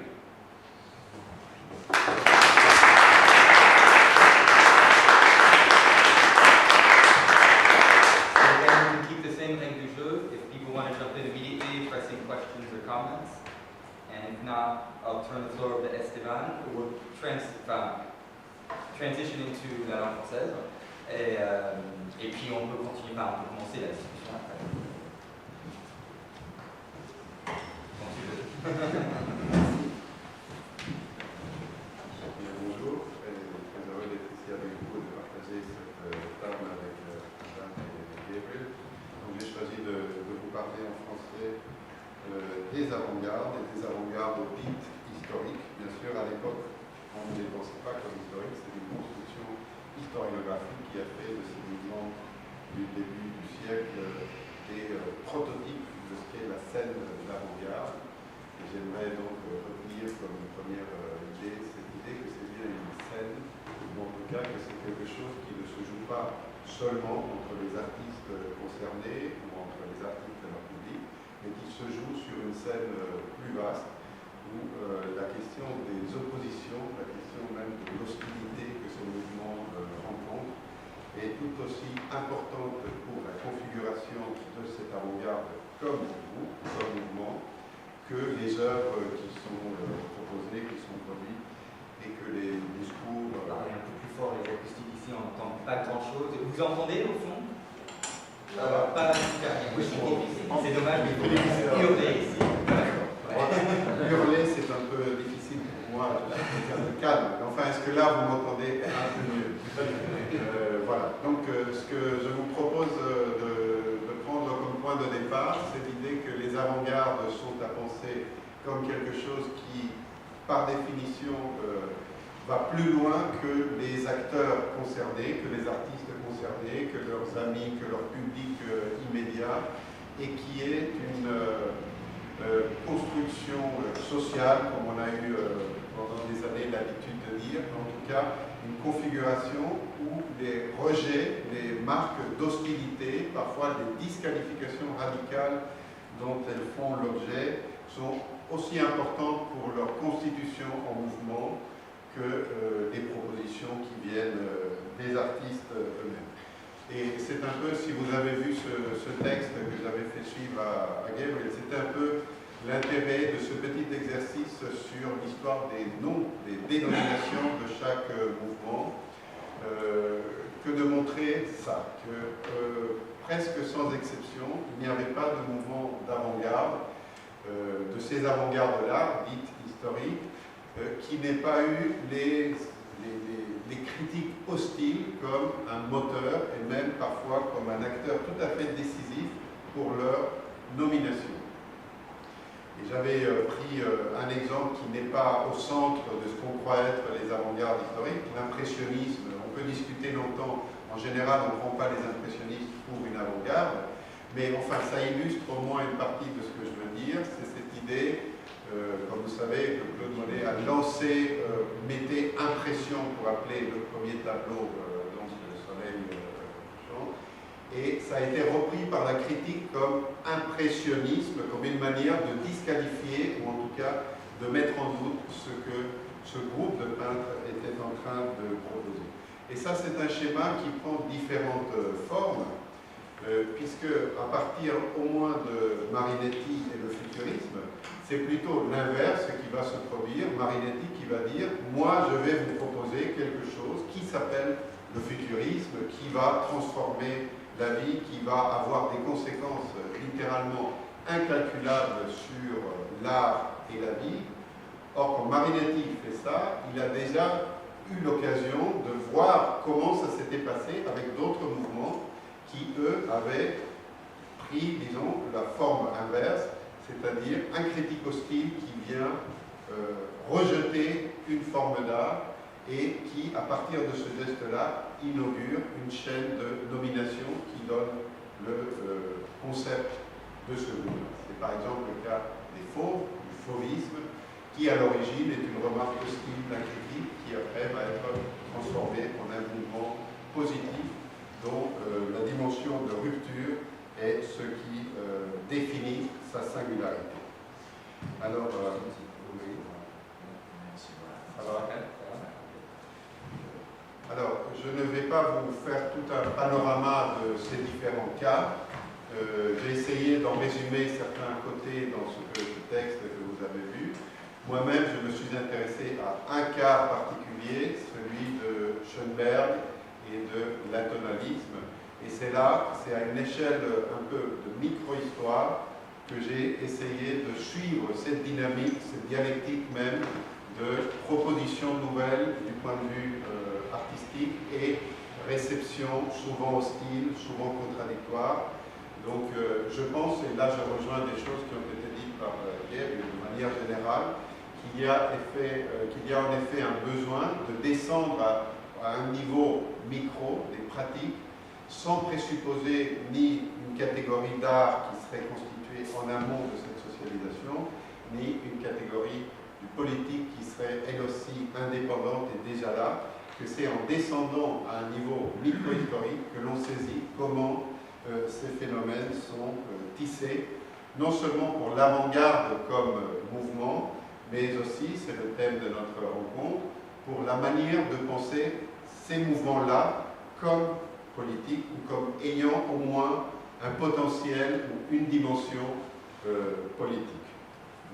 Règle du jeu. If people want to jump in immediately, pressing questions or comments, and if not, I'll turn the floor over to Esteban, who will transition into la langue française, et puis on peut continuer on peut commencer la discussion après. Quand tu veux. Bonjour, très heureux d'être ici avec vous et de partager cette table avec Ádám et Gabriel. J'ai choisi de vous parler en français des avant-gardes et des avant-gardes dites historiques. Bien sûr, à l'époque, on ne les pensait pas comme historiques, c'est une construction historiographique qui a fait de ces mouvements du début du siècle des prototypes de ce qu'est la scène de l'avant-garde. Et j'aimerais donc retenir comme une première idée cette idée que c'est bien une scène, ou en tout cas que c'est quelque chose qui ne se joue pas seulement entre les artistes concernés ou entre les artistes et leur public, mais qui se joue sur une scène plus vaste où la question des oppositions, la question même de l'hostilité que ce mouvement rencontre est tout aussi importante pour la configuration de cette avant-garde comme mouvement que les œuvres qui sont proposées, qui sont produites et que les discours... Parlez un peu plus fort, les acoustiques ici, on n'entend pas grand-chose. Vous entendez au fond? Pas super bien. C'est dommage, mais il faut hurler ici. Hurler, c'est un peu difficile pour moi, quelqu'un de calme. Enfin, est-ce que là, vous m'entendez un peu mieux? Voilà. Donc, ce que je vous propose de prendre comme point de départ, c'est l'idée que les avant-gardes sont à penser comme quelque chose qui, par définition, va plus loin que les acteurs concernés, que les artistes concernés, que leurs amis, que leur public immédiat, et qui est une construction sociale, comme on a eu pendant des années l'habitude de dire, en tout cas une configuration où les rejets, les marques d'hostilité, parfois des disqualifications radicales dont elles font l'objet, sont aussi importantes pour leur constitution en mouvement que les propositions qui viennent des artistes eux-mêmes. Et c'est un peu, si vous avez vu ce texte que j'avais fait suivre à Gabriel, c'est un peu l'intérêt de ce petit exercice sur l'histoire des noms, des dénominations de chaque mouvement, que de montrer ça, que presque sans exception, il n'y avait pas de mouvement d'avant-garde, de ces avant-gardes-là, dites historiques, qui n'ait pas eu les critiques hostiles comme un moteur et même parfois comme un acteur tout à fait décisif pour leur nomination. Et j'avais pris un exemple qui n'est pas au centre de ce qu'on croit être les avant-gardes historiques, l'impressionnisme. On peut discuter longtemps, en général on ne prend pas les impressionnistes pour une avant-garde, mais enfin ça illustre au moins une partie de ce que je veux dire, c'est cette idée. Comme vous savez, que Claude Monet a lancé mettez impression pour appeler le premier tableau donc le soleil chante, et ça a été repris par la critique comme impressionnisme, comme une manière de disqualifier, ou en tout cas de mettre en doute ce que ce groupe de peintres était en train de proposer. Et ça, c'est un schéma qui prend différentes formes, puisque à partir au moins de Marinetti et le futurisme, c'est plutôt l'inverse qui va se produire. Marinetti qui va dire « Moi, je vais vous proposer quelque chose qui s'appelle le futurisme, qui va transformer la vie, qui va avoir des conséquences littéralement incalculables sur l'art et la vie. Or, quand Marinetti fait ça, il a déjà eu l'occasion de voir comment ça s'était passé avec d'autres mouvements qui, eux, avaient pris, disons, la forme inverse, c'est-à-dire un critique hostile qui vient rejeter une forme d'art et qui, à partir de ce geste-là, inaugure une chaîne de nomination qui donne le concept de ce mouvement. C'est par exemple le cas des fauves, du fauvisme, qui à l'origine est une remarque hostile d'un critique qui après va être transformée en un mouvement positif dont la dimension de rupture est ce qui définit sa singularité. Alors, je ne vais pas vous faire tout un panorama de ces différents cas. J'ai essayé d'en résumer certains côtés dans ce texte que vous avez vu. Moi-même, je me suis intéressé à un cas particulier, celui de Schoenberg et de l'atonalisme. Et c'est là, c'est à une échelle un peu de micro-histoire que j'ai essayé de suivre cette dynamique, cette dialectique même de propositions nouvelles du point de vue artistique et réception souvent hostile, souvent contradictoire. Donc je pense, et là je rejoins des choses qui ont été dites par Gabriel de manière générale, qu'il y a en effet un besoin de descendre à un niveau micro des pratiques sans présupposer ni une catégorie d'art qui serait constituée en amont de cette socialisation, ni une catégorie du politique qui serait elle aussi indépendante et déjà là, que c'est en descendant à un niveau micro-historique que l'on saisit comment ces phénomènes sont tissés, non seulement pour l'avant-garde comme mouvement, mais aussi, c'est le thème de notre rencontre, pour la manière de penser ces mouvements-là comme politiques ou comme ayant au moins un potentiel ou une dimension politique.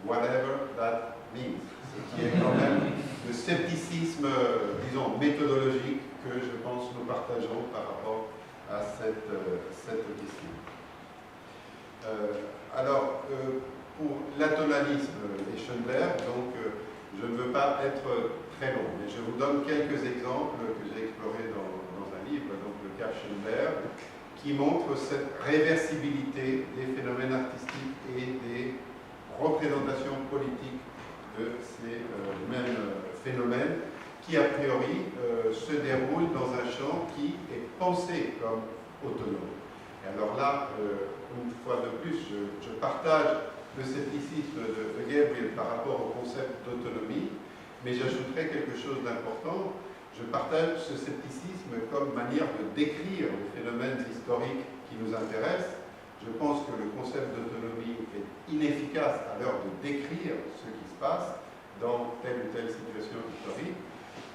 Whatever that means. Ce qui est quand même le scepticisme, disons, méthodologique que je pense nous partageons par rapport à cette question. Pour l'atonalisme et Schoenberg, donc, je ne veux pas être très long, mais je vous donne quelques exemples que j'ai explorés dans un livre, donc le cas Schoenberg, qui montre cette réversibilité des phénomènes artistiques et des représentations politiques de ces mêmes phénomènes qui, a priori, se déroulent dans un champ qui est pensé comme autonome. Et alors là, une fois de plus, je partage le scepticisme de Gabriel par rapport au concept d'autonomie, mais j'ajouterai quelque chose d'important. Je partage ce scepticisme comme manière de décrire les phénomènes historiques qui nous intéressent. Je pense que le concept d'autonomie est inefficace à l'heure de décrire ce qui se passe dans telle ou telle situation historique.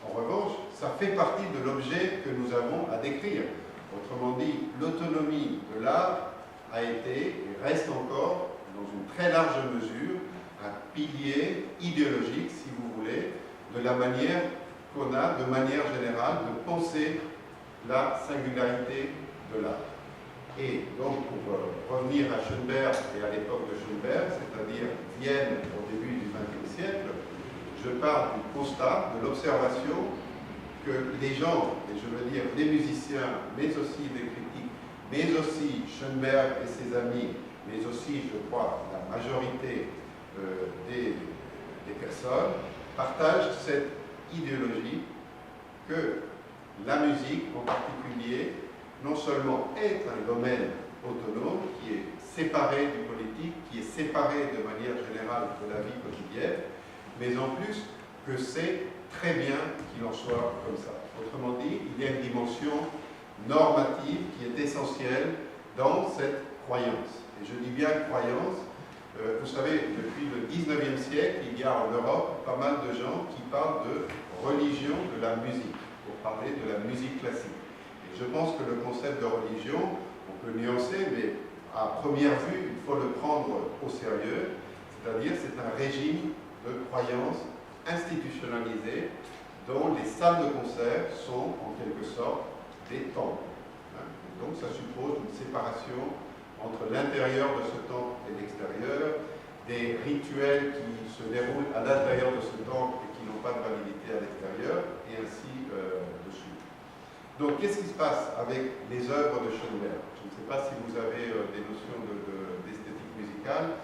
En revanche, ça fait partie de l'objet que nous avons à décrire. Autrement dit, l'autonomie de l'art a été et reste encore, dans une très large mesure, un pilier idéologique, si vous voulez, de la manière qu'on a, de manière générale, de penser la singularité de l'art. Et donc, pour revenir à Schoenberg et à l'époque de Schoenberg, c'est-à-dire Vienne au début du XXe siècle, je parle du constat, de l'observation que les gens, et je veux dire les musiciens, mais aussi les critiques, mais aussi Schoenberg et ses amis, mais aussi, je crois, la majorité des personnes, partagent cette idéologie que la musique, en particulier, non seulement est un domaine autonome, qui est séparé du politique, qui est séparé de manière générale de la vie quotidienne, mais en plus que c'est très bien qu'il en soit comme ça. Autrement dit, il y a une dimension normative qui est essentielle dans cette croyance. Et je dis bien croyance, vous savez, depuis le 19e siècle, il y a en Europe pas mal de gens qui parlent de religion de la musique, pour parler de la musique classique. Et je pense que le concept de religion, on peut nuancer, mais à première vue, il faut le prendre au sérieux, c'est-à-dire c'est un régime de croyance institutionnalisé dont les salles de concert sont en quelque sorte des temples. Donc ça suppose une séparation entre l'intérieur de ce temple et l'extérieur, des rituels qui se déroulent à l'intérieur de ce temple et qui n'ont pas de validité à l'extérieur, et ainsi de suite. Donc, qu'est-ce qui se passe avec les œuvres de Schoenberg? Je ne sais pas si vous avez des notions d'esthétique musicale.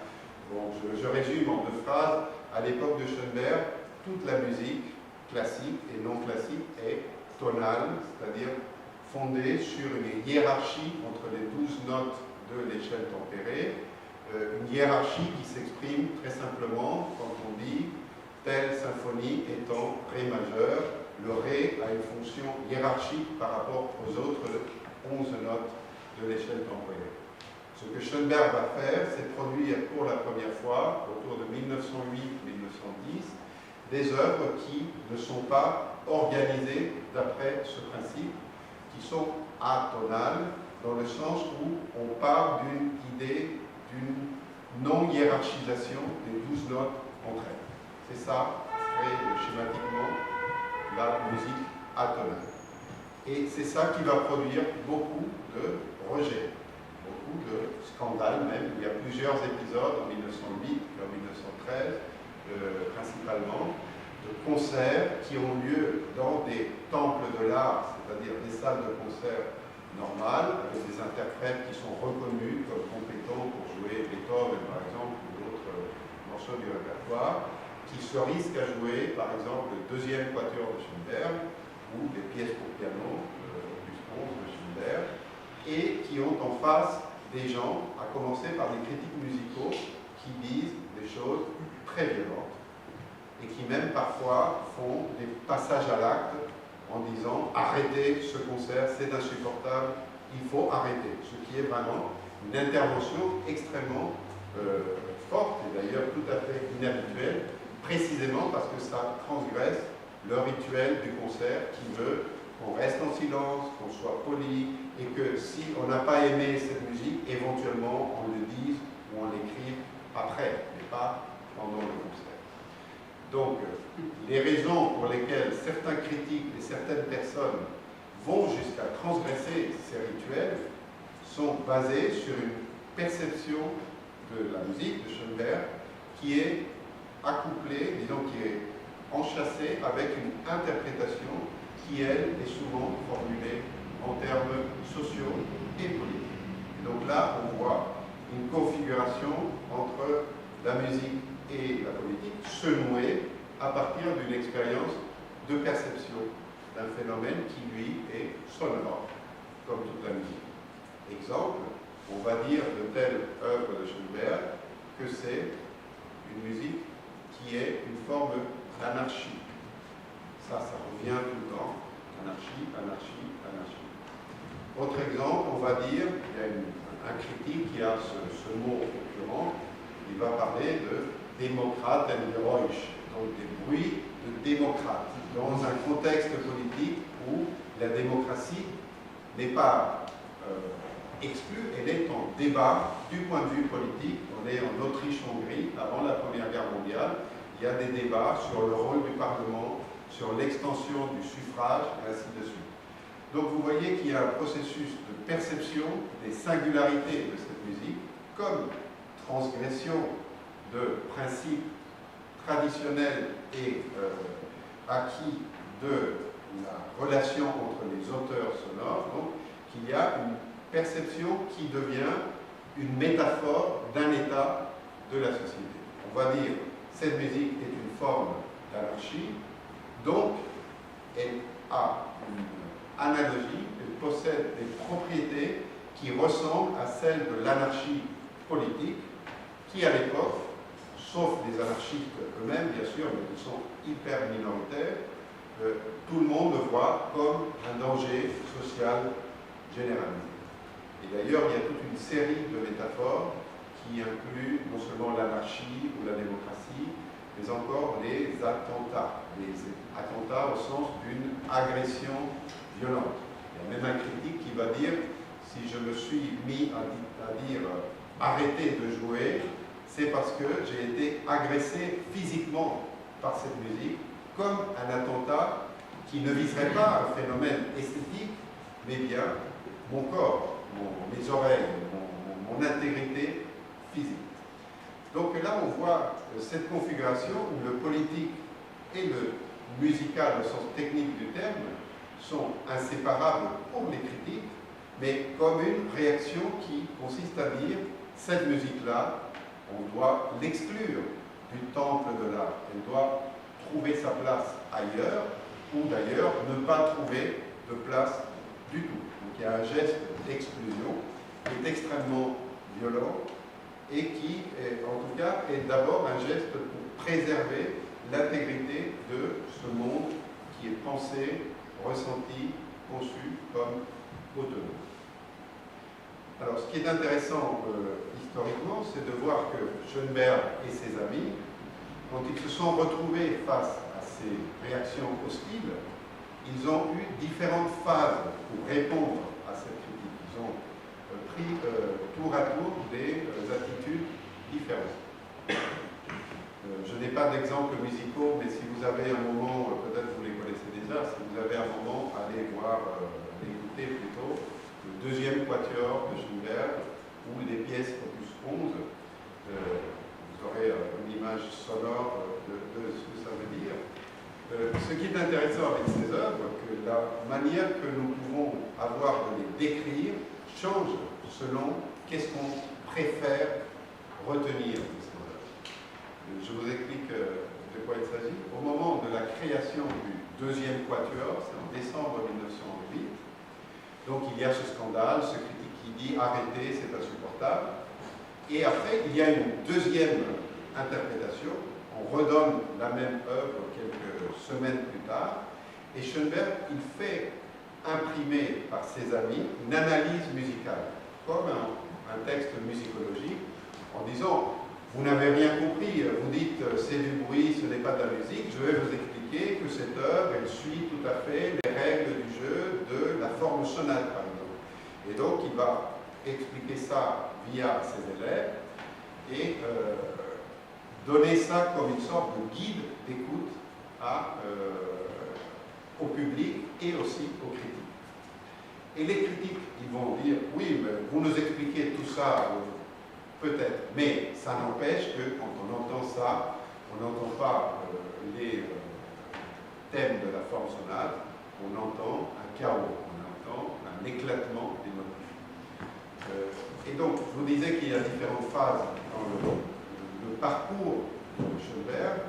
Bon, je résume en 2 phrases. À l'époque de Schoenberg, toute la musique classique et non classique est tonale, c'est-à-dire fondée sur une hiérarchie entre les 12 notes de l'échelle tempérée, une hiérarchie qui s'exprime très simplement quand on dit telle symphonie étant Ré majeur, le Ré a une fonction hiérarchique par rapport aux autres 11 notes de l'échelle tempérée. Ce que Schoenberg va faire, c'est produire pour la première fois, autour de 1908-1910, des œuvres qui ne sont pas organisées d'après ce principe, qui sont atonales, dans le sens où on part d'une idée d'une non-hiérarchisation des 12 notes entre elles. C'est ça, très schématiquement, la musique atonale. Et c'est ça qui va produire beaucoup de rejets, beaucoup de scandales même. Il y a plusieurs épisodes en 1908 et en 1913, principalement, de concerts qui ont lieu dans des temples de l'art, c'est-à-dire des salles de concert normales, avec des interprètes qui sont reconnus comme compétents pour jouer Beethoven, par exemple, ou d'autres morceaux du répertoire, qui se risquent à jouer, par exemple, le 2e quatuor de Schoenberg, ou des pièces pour piano, opus 11 de Schoenberg, et qui ont en face des gens, à commencer par des critiques musicaux, qui disent des choses très violentes, et qui même parfois font des passages à l'acte en disant « arrêtez ce concert, c'est insupportable, il faut arrêter », ce qui est vraiment une intervention extrêmement forte, et d'ailleurs tout à fait inhabituelle, précisément parce que ça transgresse le rituel du concert qui veut qu'on reste en silence, qu'on soit poli, et que si on n'a pas aimé cette musique, éventuellement on le dise ou on l'écrive après, mais pas pendant le concert. Donc, les raisons pour lesquelles certains critiques et certaines personnes vont jusqu'à transgresser ces rituels sont basées sur une perception de la musique de Schoenberg qui est accouplée, disons, qui est enchâssée avec une interprétation qui, elle, est souvent formulée en termes sociaux et politiques. Et donc là, on voit une configuration entre la musique et la politique se nouer à partir d'une expérience de perception d'un phénomène qui, lui, est sonore, comme toute la musique. Exemple, on va dire de telle œuvre de Schoenberg que c'est une musique qui est une forme d'anarchie. Ça revient tout le temps. Anarchie, anarchie, anarchie. Autre exemple, on va dire, il y a un critique qui a ce mot occurrent, il va parler de démocrate and Geräusch, donc des bruits de démocrates, dans un contexte politique où la démocratie n'est pas exclue, elle est en débat du point de vue politique. On est en Autriche-Hongrie, avant la Première Guerre mondiale, il y a des débats sur le rôle du Parlement, sur l'extension du suffrage, et ainsi de suite. Donc vous voyez qu'il y a un processus de perception des singularités de cette musique, comme transgression de principes traditionnels et acquis de la relation entre les auteurs sonores, donc qu'il y a une perception qui devient une métaphore d'un état de la société. On va dire cette musique est une forme d'anarchie, donc elle a une analogie, elle possède des propriétés qui ressemblent à celles de l'anarchie politique, qui à l'époque, sauf les anarchistes eux-mêmes bien sûr, mais qui sont hyper minoritaires, tout le monde le voit comme un danger social généralisé. Et d'ailleurs, il y a toute une série de métaphores qui incluent non seulement l'anarchie ou la démocratie, mais encore les attentats au sens d'une agression violente. Il y a même un critique qui va dire, si je me suis mis à dire arrêtez de jouer, c'est parce que j'ai été agressé physiquement par cette musique, comme un attentat qui ne viserait pas un phénomène esthétique, mais bien mon corps, mes oreilles, mon intégrité physique. Donc là, on voit cette configuration où le politique et le musical, au sens technique du terme, sont inséparables pour les critiques, mais comme une réaction qui consiste à dire cette musique-là, on doit l'exclure du temple de l'art. Elle doit trouver sa place ailleurs, ou d'ailleurs ne pas trouver de place du tout. Donc il y a un geste d'exclusion qui est extrêmement violent et qui, en tout cas, est d'abord un geste pour préserver l'intégrité de ce monde qui est pensé, ressenti, conçu comme autonome. Alors, ce qui est intéressant historiquement, c'est de voir que Schoenberg et ses amis, quand ils se sont retrouvés face à ces réactions hostiles, ils ont eu différentes phases pour répondre à cette critique. Ils ont pris tour à tour des attitudes différentes. Je n'ai pas d'exemples musicaux, mais si vous avez un moment, peut-être vous les connaissez déjà, si vous avez un moment, allez voir, allez écouter plutôt le deuxième quatuor de Schoenberg ou les pièces opus 11. Vous aurez une image sonore de ce que ça veut dire. Ce qui est intéressant avec ces œuvres, que la manière que nous pouvons avoir de les décrire change selon qu'est-ce qu'on préfère retenir de ces œuvres. Je vous explique de quoi il s'agit. Au moment de la création du deuxième quatuor, c'est en décembre 1908, donc il y a ce scandale, ce critique qui dit arrêtez, c'est insupportable. Et après, il y a une deuxième interprétation. On redonne la même œuvre quelques semaines plus tard. Et Schoenberg, il fait imprimer par ses amis une analyse musicale, comme un texte musicologique, en disant vous n'avez rien compris, vous dites c'est du bruit, ce n'est pas de la musique, je vais vous expliquer que cette œuvre, elle suit tout à fait les règles du jeu de la forme sonate, par exemple. Et donc, il va expliquer ça via ses élèves et donner ça comme une sorte de guide d'écoute au public et aussi aux critiques. Et les critiques, ils vont dire, oui, mais vous nous expliquez tout ça, peut-être, mais ça n'empêche que quand on entend ça, on n'entend pas les thèmes de la forme sonate, on entend un chaos, on entend un éclatement des motifs. Et donc, je vous disais qu'il y a différentes phases dans le parcours de Schoenberg.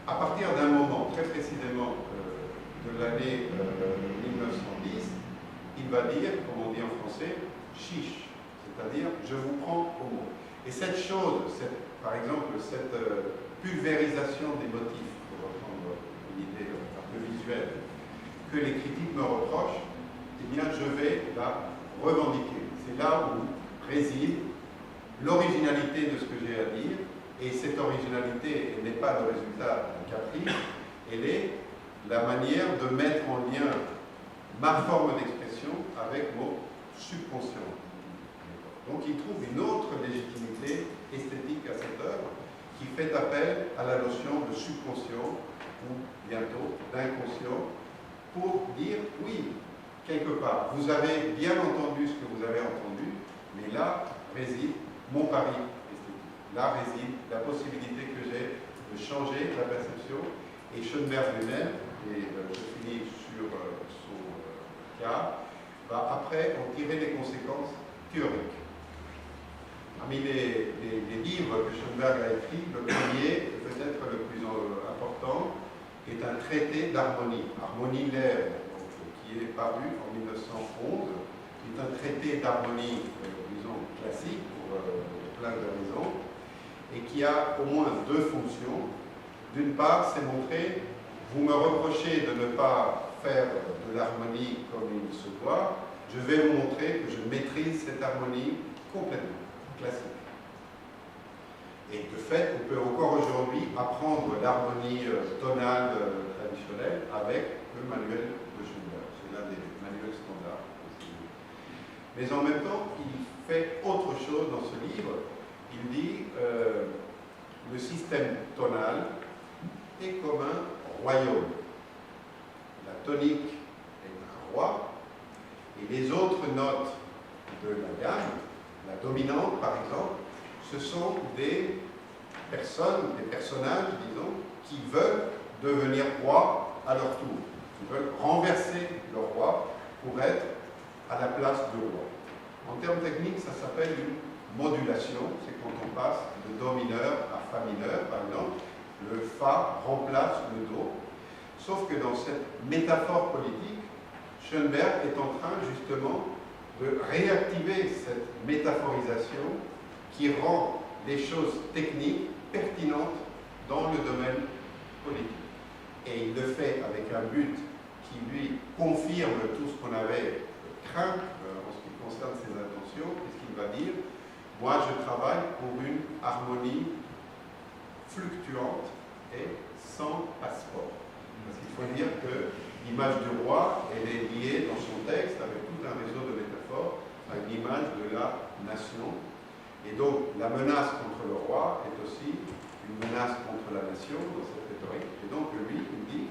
À partir d'un moment, très précisément de l'année 1910, il va dire, comme on dit en français, chiche, c'est-à-dire je vous prends au mot. Et cette chose, par exemple, cette pulvérisation des motifs, pour reprendre une idée un peu visuelle, que les critiques me reprochent, eh bien je vais la revendiquer. C'est là où réside l'originalité de ce que j'ai à dire, et cette originalité n'est pas le résultat d'un caprice, elle est la manière de mettre en lien ma forme d'expression avec mon subconscient. Donc il trouve une autre légitimité esthétique à cette œuvre qui fait appel à la notion de subconscient ou bientôt d'inconscient pour dire oui, quelque part, vous avez bien entendu ce que vous avez entendu, mais là réside mon pari esthétique. Là réside la possibilité que j'ai de changer la perception. Et Schoenberg lui-même, et je finis sur son cas, va après en tirer les conséquences théoriques. Parmi les livres que Schoenberg a écrits, le premier, peut-être le plus important, est un traité d'harmonie, Harmonie lèvre, qui est paru en 1911, qui est un traité d'harmonie, disons, classique, pour plein de raisons, et qui a au moins deux fonctions. D'une part, c'est montrer, vous me reprochez de ne pas faire de l'harmonie comme il se doit, je vais vous montrer que je maîtrise cette harmonie complètement, classique. Et de fait, on peut encore aujourd'hui apprendre l'harmonie tonale traditionnelle avec le manuel de Schoenberg. C'est l'un des manuels standards. Mais en même temps, il fait autre chose dans ce livre. Il dit le système tonal est comme un royaume. La tonique est un roi, et les autres notes de la gamme, la dominante par exemple, ce sont des personnes, des personnages, disons, qui veulent devenir rois à leur tour, qui veulent renverser le roi pour être à la place du roi. En termes techniques, ça s'appelle une modulation, c'est quand on passe de Do mineur à Fa mineur, par exemple, le Fa remplace le Do, sauf que dans cette métaphore politique, Schoenberg est en train justement de réactiver cette métaphorisation qui rend les choses techniques pertinentes dans le domaine politique. Et il le fait avec un but qui lui confirme tout ce qu'on avait craint en ce qui concerne ses intentions. Qu'est-ce qu'il va dire? Moi, je travaille pour une harmonie fluctuante et sans passeport. Parce qu'il faut dire que l'image du roi, elle est liée dans son texte avec tout un réseau de métaphores à l'image de la nation. Et donc, la menace contre le roi est aussi une menace contre la nation dans cette rhétorique. Et donc, lui, il dit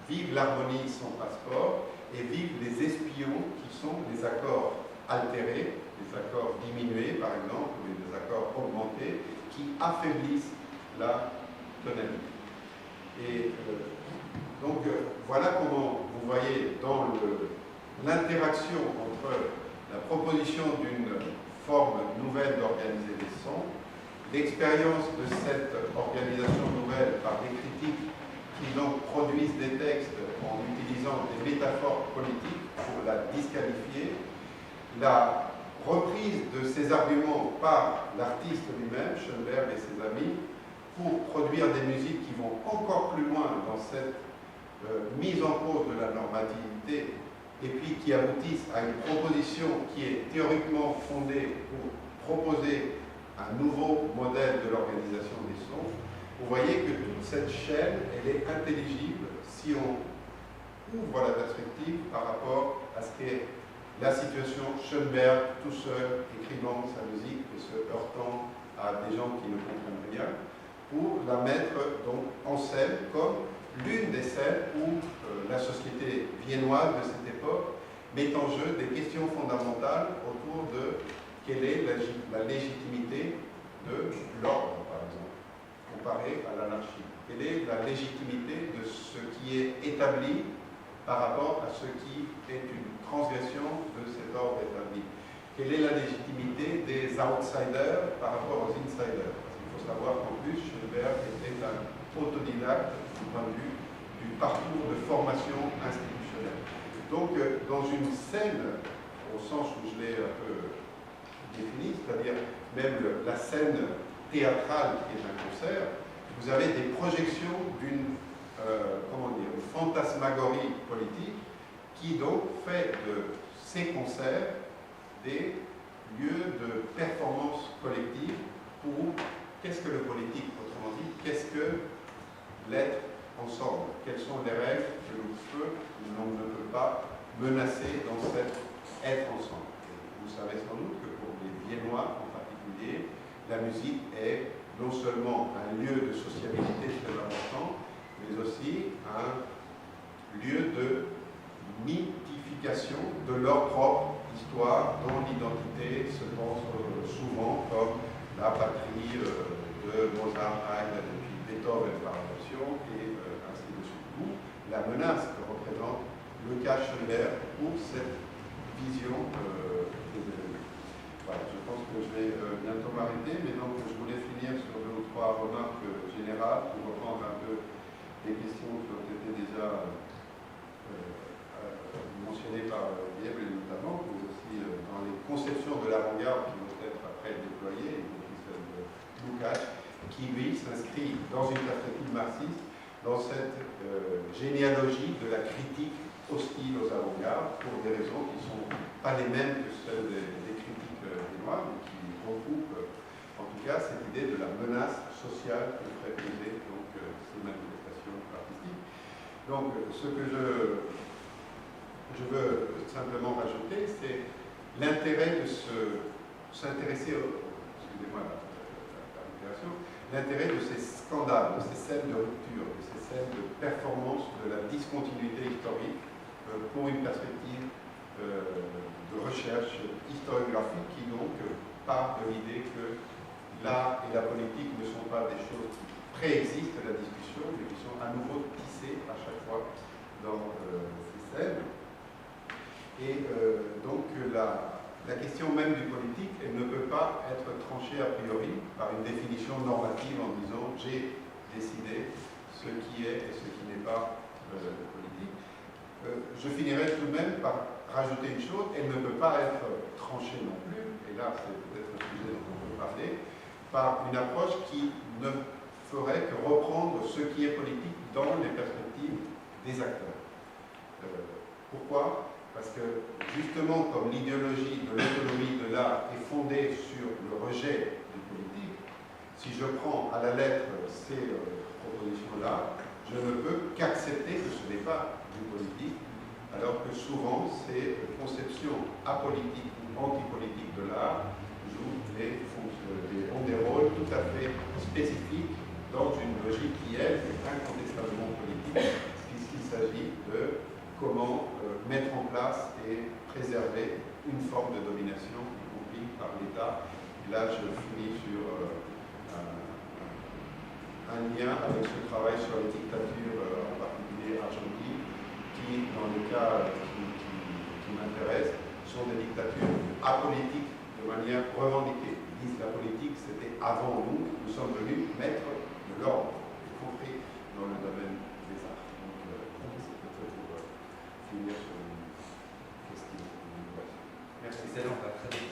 vive l'harmonie sans passeport et vive les espions qui sont des accords altérés, des accords diminués, par exemple, ou des accords augmentés, qui affaiblissent la tonalité. Et donc, voilà comment vous voyez dans l'interaction entre la proposition d'une forme nouvelle d'organiser les sons, l'expérience de cette organisation nouvelle par des critiques qui donc produisent des textes en utilisant des métaphores politiques pour la disqualifier, la reprise de ces arguments par l'artiste lui-même, Schoenberg et ses amis, pour produire des musiques qui vont encore plus loin dans cette mise en cause de la normativité et puis qui aboutissent à une proposition qui est théoriquement fondée pour proposer un nouveau modèle de l'organisation des sons. Vous voyez que toute cette chaîne, elle est intelligible si on ouvre la perspective par rapport à ce qu'est la situation Schoenberg tout seul, écrivant sa musique et se heurtant à des gens qui ne comprennent rien, pour la mettre donc en scène comme l'une des scènes où la société viennoise de cette époque met en jeu des questions fondamentales autour de quelle est la légitimité de l'ordre, par exemple, comparé à l'anarchie. Quelle est la légitimité de ce qui est établi par rapport à ce qui est une transgression de cet ordre établi? Quelle est la légitimité des outsiders par rapport aux insiders? Il faut savoir qu'en plus, Schoenberg était un autodidacte du point de vue du parcours de formation institutionnelle. Donc, dans une scène, au sens où je l'ai un peu défini, c'est-à-dire même la scène théâtrale qui est un concert, vous avez des projections d'une une fantasmagorie politique qui donc fait de ces concerts des lieux de performance collective pour qu'est-ce que le politique, autrement dit, qu'est-ce que l'être ensemble, quelles sont les règles que l'on ne peut pas menacer dans cet être ensemble. Et vous savez sans doute que pour les Viennois en particulier, la musique est non seulement un lieu de sociabilité très important, mais aussi un lieu de mythification de leur propre histoire, dont l'identité se pense souvent comme la patrie de Mozart, Haydn, et puis Beethoven par adoption, et ainsi de suite. D'où la menace que représente le cas Schoenberg pour cette vision des événements. Voilà, je pense que je vais bientôt m'arrêter, mais donc je voulais finir sur 2 ou 3 remarques générales pour reprendre un peu les questions qui ont été déjà mentionnées par Gabriel notamment, mais aussi dans les conceptions de l'avant-garde qui vont être après déployées, y compris celle de Takács, qui lui s'inscrit dans une perspective marxiste, dans cette généalogie de la critique hostile aux avant-gardes, pour des raisons qui ne sont pas les mêmes que celles des critiques viennoises, mais qui regroupent en tout cas cette idée de la menace sociale que ferait peser donc ces manifestations artistiques. Donc ce que je veux simplement rajouter, c'est l'intérêt de s'intéresser, excusez-moi l'altération, l'intérêt de ces scandales, de ces scènes de rupture, de ces scènes de performance de la discontinuité historique pour une perspective de recherche historiographique qui donc part de l'idée que l'art et la politique ne sont pas des choses qui préexistent la discussion, mais qui sont à nouveau tissées à chaque fois dans ces scènes. Et donc la question même du politique, elle ne peut pas être tranchée a priori par une définition normative en disant j'ai décidé ce qui est et ce qui n'est pas politique. Je finirai tout de même par rajouter une chose, elle ne peut pas être tranchée non plus, et là c'est peut-être un sujet dont on peut parler, par une approche qui ne ferait que reprendre ce qui est politique dans les perspectives des acteurs. Pourquoi ? Parce que justement, comme l'idéologie de l'autonomie de l'art est fondée sur le rejet du politique, si je prends à la lettre ces propositions-là, je ne peux qu'accepter que ce n'est pas du politique, alors que souvent ces conceptions apolitiques ou antipolitiques de l'art ont des rôles tout à fait spécifiques dans une logique qui, elle, est incontestablement politique, puisqu'il s'agit de comment mettre en place et préserver une forme de domination, y compris par l'État. Et là, je finis sur un lien avec ce travail sur les dictatures, en particulier argentines, qui, dans le cas qui m'intéresse, sont des dictatures apolitiques de manière revendiquée. Ils disent que la politique, c'était avant nous, nous sommes venus mettre de l'ordre, y compris dans le domaine des arts. Donc, c'est peut-être pour finir sur une question. Merci. Excellent, très bien.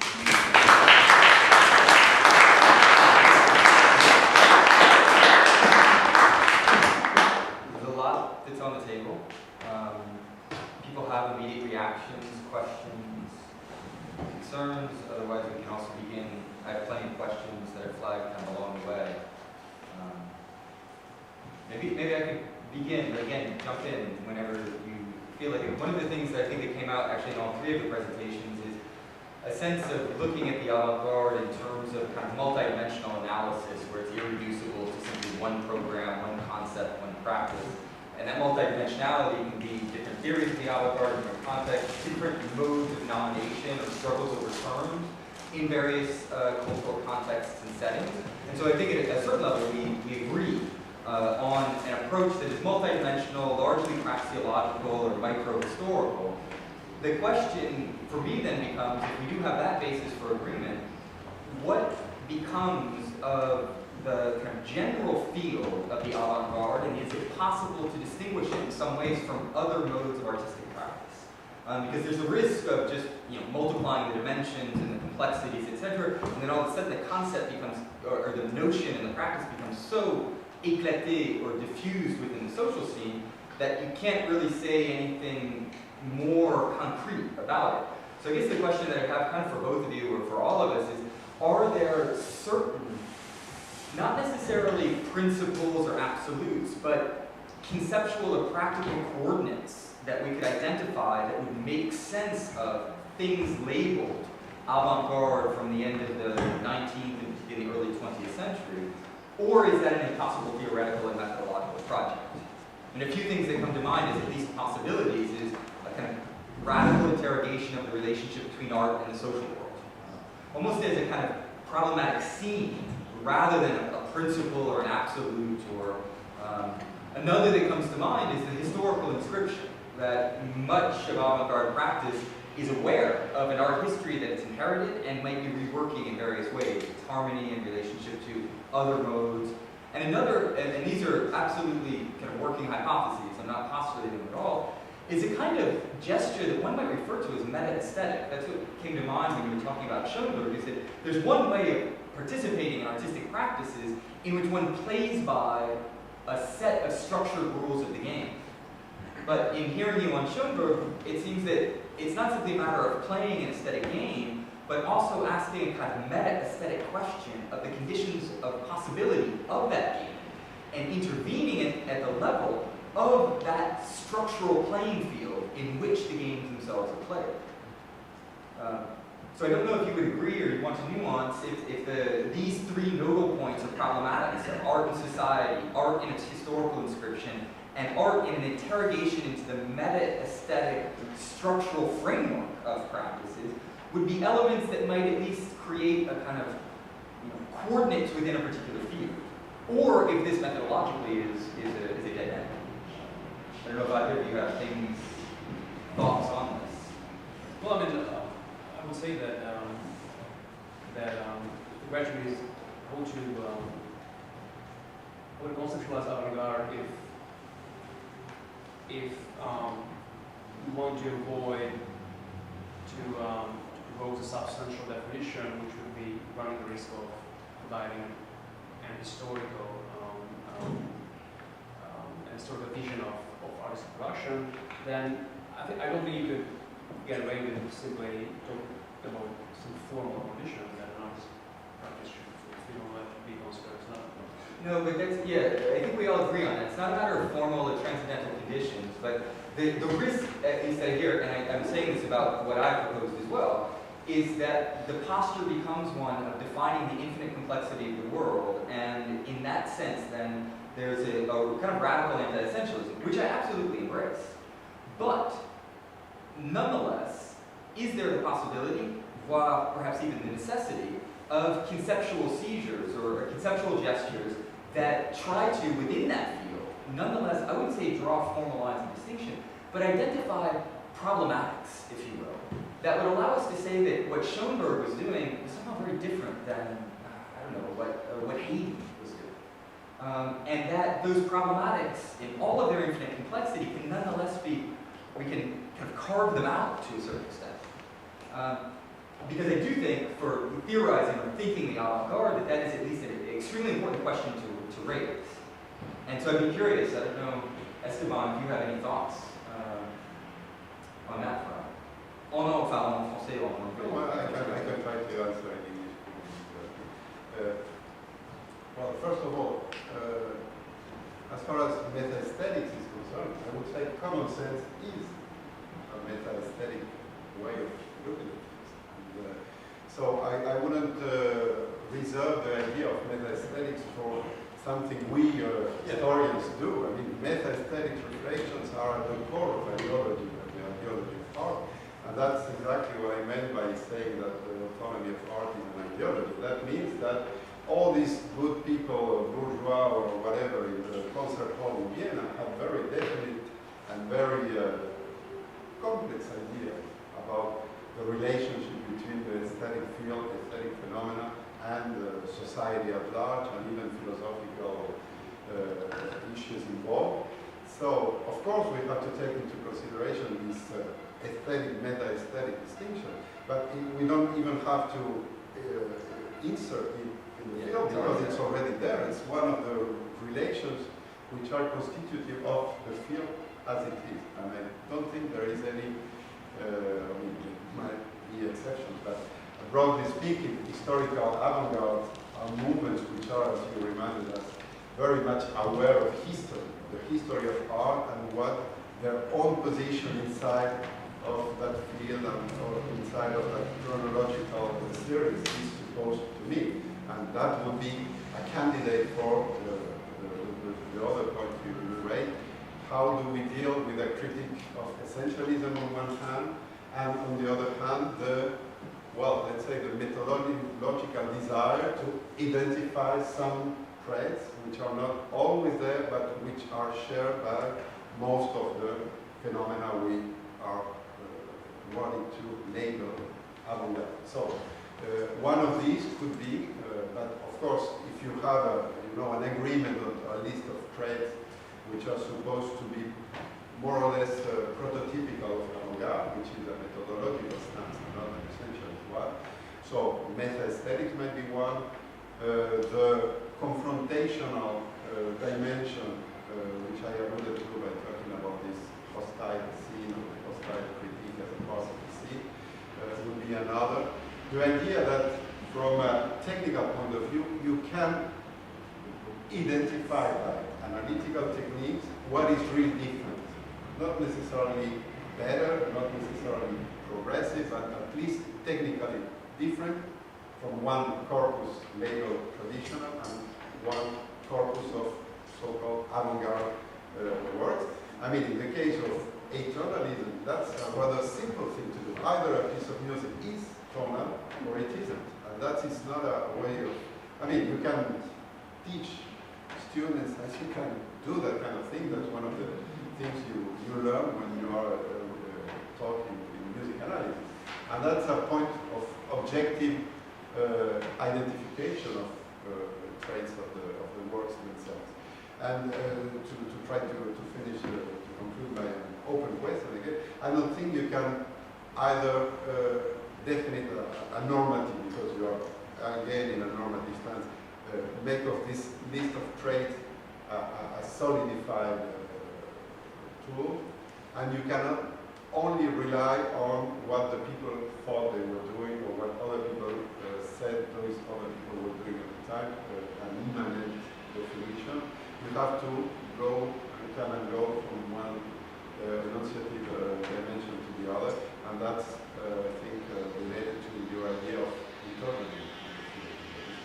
There's a lot that's on the table. People have immediate reactions, questions, concerns. Otherwise, we can also begin. I have plenty of questions that are flagged kind of along the way. Maybe I could begin, but again, jump in whenever you feel like it. One of the things that I think that came out actually in all three of the presentations is a sense of looking at the avant-garde in terms of kind of multidimensional analysis, where it's irreducible to simply one program, one concept, one practice. And that multidimensionality can be different theories of the avant-garde, different contexts, different modes of nomination or struggles over terms in various cultural contexts and settings. And so I think at a certain level we agree on an approach that is multidimensional, largely praxeological or micro-historical. The question for me then becomes, if we do have that basis for agreement, what becomes of the kind of general field of the avant-garde, and is it possible to distinguish it in some ways from other modes of artistic practice? Because there's a risk of just multiplying the dimensions and the complexities, etc., and then all of a sudden the concept becomes, or the notion and the practice becomes so éclaté or diffused within the social scene that you can't really say anything more concrete about it. So I guess the question that I have kind of for both of you or for all of us is, are there certain, not necessarily principles or absolutes, but conceptual or practical coordinates that we could identify that would make sense of things labeled avant-garde from the end of the 19th and in the early 20th century? Or is that an impossible theoretical and methodological project? And a few things that come to mind as at least possibilities is a kind of radical interrogation of the relationship between art and the social world. Almost as a kind of problematic scene, rather than a principle or an absolute, or another that comes to mind is the historical inscription, that much of avant-garde practice is aware of an art history that it's inherited and might be reworking in various ways, its harmony in relationship to other modes. And another, and these are absolutely kind of working hypotheses, I'm not postulating them at all, is a kind of gesture that one might refer to as meta-aesthetic. That's what came to mind when you were talking about Schoenberg, is that there's one way of participating in artistic practices in which one plays by a set of structured rules of the game. But in hearing you on Schoenberg, it seems that it's not simply a matter of playing an aesthetic game, but also asking a kind of meta-aesthetic question of the conditions of possibility of that game, and intervening at the level of that structural playing field in which the games themselves are played. So I don't know if you would agree or you want to nuance if these three nodal points are problematic, so art and society, art in its historical inscription, and art in an interrogation into the meta-aesthetic structural framework of practices would be elements that might at least create a kind of coordinates within a particular field, or if this methodologically is a dead end. I don't know if either of you have thoughts on this. Well, I mean, I would say that the question is how to conceptualize avant-garde if we want to avoid to propose a substantial definition, which would be running the risk of providing an historical vision of artistic production. Then I don't think you could get away with simply talking about some formal conditions that an artist practice should fulfill that be considered as not. No, but that's, yeah, I think we all agree on that. It's not a matter of formal or transcendental conditions, but the risk, at least I hear, and I'm saying this about what I proposed as well, is that the posture becomes one of defining the infinite complexity of the world, and in that sense, then, there's a kind of radical anti-essentialism, which I absolutely embrace. But, nonetheless, is there the possibility, voire perhaps even the necessity, of conceptual seizures or conceptual gestures that try to, within that field, nonetheless, I wouldn't say draw formal lines of distinction, but identify problematics, if you will, that would allow us to say that what Schoenberg was doing was somehow very different than, I don't know, what Haydn was doing. And that those problematics, in all of their infinite complexity, can nonetheless be, we can kind of carve them out to a certain extent. Because I do think, for theorizing or thinking the avant-garde, that is at least an extremely important question to raise. And so I'd be curious, I don't know, Esteban, if you have any thoughts on that front. En français, en anglais. Well, I can try to answer in English. Well, first of all, as far as meta-aesthetics is concerned, I would say common sense is a meta-aesthetic way of looking at things. So I wouldn't reserve the idea of meta-aesthetics for something we historians do. I mean, meta-aesthetic reflections are at the core of ideology, the ideology of art. And that's exactly what I meant by saying that the autonomy of art is an ideology. That means that all these good people, bourgeois or whatever, in the concert hall in Vienna have very definite and very complex ideas about the relationship between the aesthetic field, aesthetic phenomena, and society at large, and even philosophical issues involved. So, of course, we have to take into consideration this aesthetic, meta-aesthetic distinction, but we don't even have to insert it in the field because it's already there. It's one of the relations which are constitutive of the field as it is. And I don't think there is any, I mean, there might be exceptions, but broadly speaking, historical avant-garde are movements which are, as you reminded us, very much aware of history, the history of art and what their own position inside of that field and or inside of that chronological series is supposed to mean. And that would be a candidate for the other point you raised. How do we deal with a critique of essentialism on one hand, and on the other hand, well, let's say the methodological desire to identify some traits which are not always there, but which are shared by most of the phenomena we are wanting to label avant-garde. So, one of these could be, but of course, if you have an agreement on a list of traits which are supposed to be more or less prototypical of avant-garde, which is a methodological stance, not an essentialist one. So, meta-aesthetics might be one. The confrontational dimension, which I alluded to by talking about this hostile scene or the hostile critique as a positive scene, would be another. The idea that from a technical point of view, you can identify by analytical techniques what is really different. Not necessarily better, not necessarily progressive, but at least technically different from one corpus labeled traditional and one corpus of so-called avant-garde works. I mean, in the case of atonalism, that's a rather simple thing to do. Either a piece of music is tonal or it isn't. And that is not a way of I mean, you can teach students as you can do that kind of thing. That's one of the things you learn when you are talking in music analysis. And that's a point of objective identification of traits of the works themselves. And to try to finish, to conclude my open question again, I don't think you can either definite a normative, because you are again in a normative stance, make of this list of traits a solidified tool, and you cannot only rely on what the people thought they were doing or what other people said those other people were doing at the time, an immanent definition. You have to go and come and go from one enunciative dimension to the other, and that's, I think, related to your idea of eternity.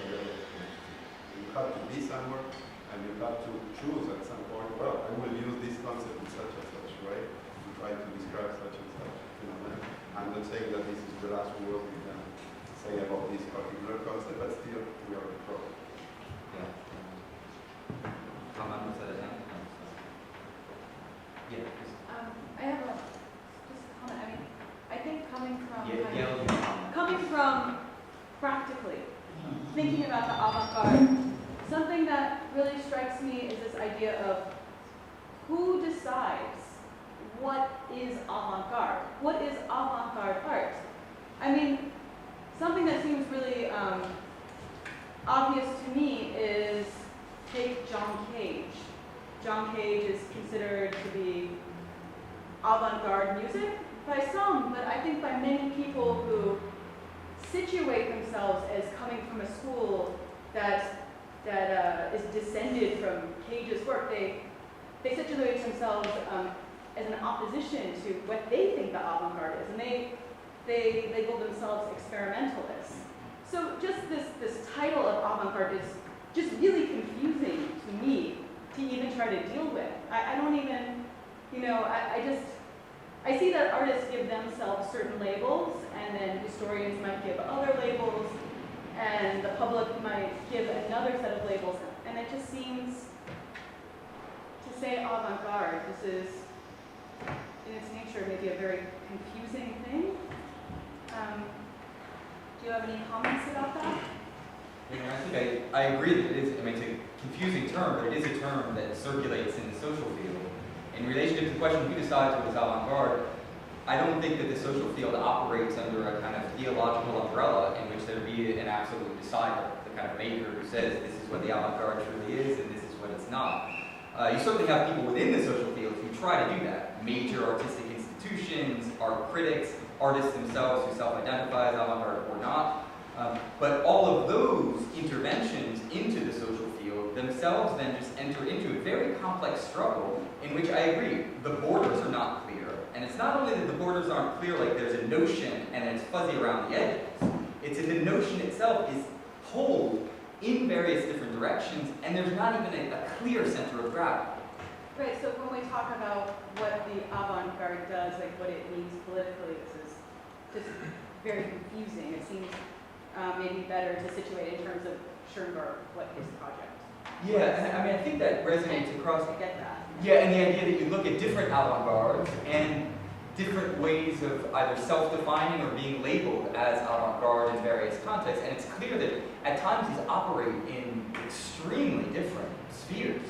You have to be somewhere, and you have to choose at some point, well, I will use this concept in such and such way to try to describe such and such phenomenon. I'm not saying that this is the last word we can say about this particular concept, but still we are in progress. Yeah. Comment at the end. Yeah. I have just a comment. I mean, I think coming Yeah. from practically thinking about the avant-garde, something that really strikes me is this idea of who decides what is avant-garde? What is avant-garde art? I mean, something that seems really obvious to me is take John Cage. John Cage is considered to be avant-garde music by some, but I think by many people who situate themselves as coming from a school that is descended from Cage's work, they situate themselves as an opposition to what they think the avant-garde is, and they label themselves experimentalists. So just this title of avant-garde is just really confusing to me to even try to deal with. I don't even, I see that artists give themselves certain labels, and then historians might give other labels, and the public might give another set of labels, and it just seems to say avant-garde, this is, in its nature, maybe a very confusing thing. Do you have any comments about that? I think I agree that it is, it's a confusing term, but it is a term that circulates in the social field. In relationship to the question who decides what is avant-garde, I don't think that the social field operates under a kind of theological umbrella in which there be an absolute decider, the kind of maker who says this is what the avant-garde truly is and this is what it's not. You certainly have people within the social field who try to do that. Major artistic institutions, art critics, artists themselves who self-identify as avant-garde or not. But all of those interventions into the social field themselves then just enter into a very complex struggle in which I agree, the borders are not clear. And it's not only that the borders aren't clear, like there's a notion and it's fuzzy around the edges. It's that the notion itself is pulled in various different directions, and there's not even a clear center of gravity. Right, so when we talk about what the avant-garde does, like what it means politically, this is just very confusing. It seems maybe better to situate in terms of Schoenberg, what his project was. Yeah, and I think that resonates across. I get that. Yeah, and the idea that you look at different avant-gardes and different ways of either self-defining or being labeled as avant-garde in various contexts, and it's clear that at times these operate in extremely different spheres.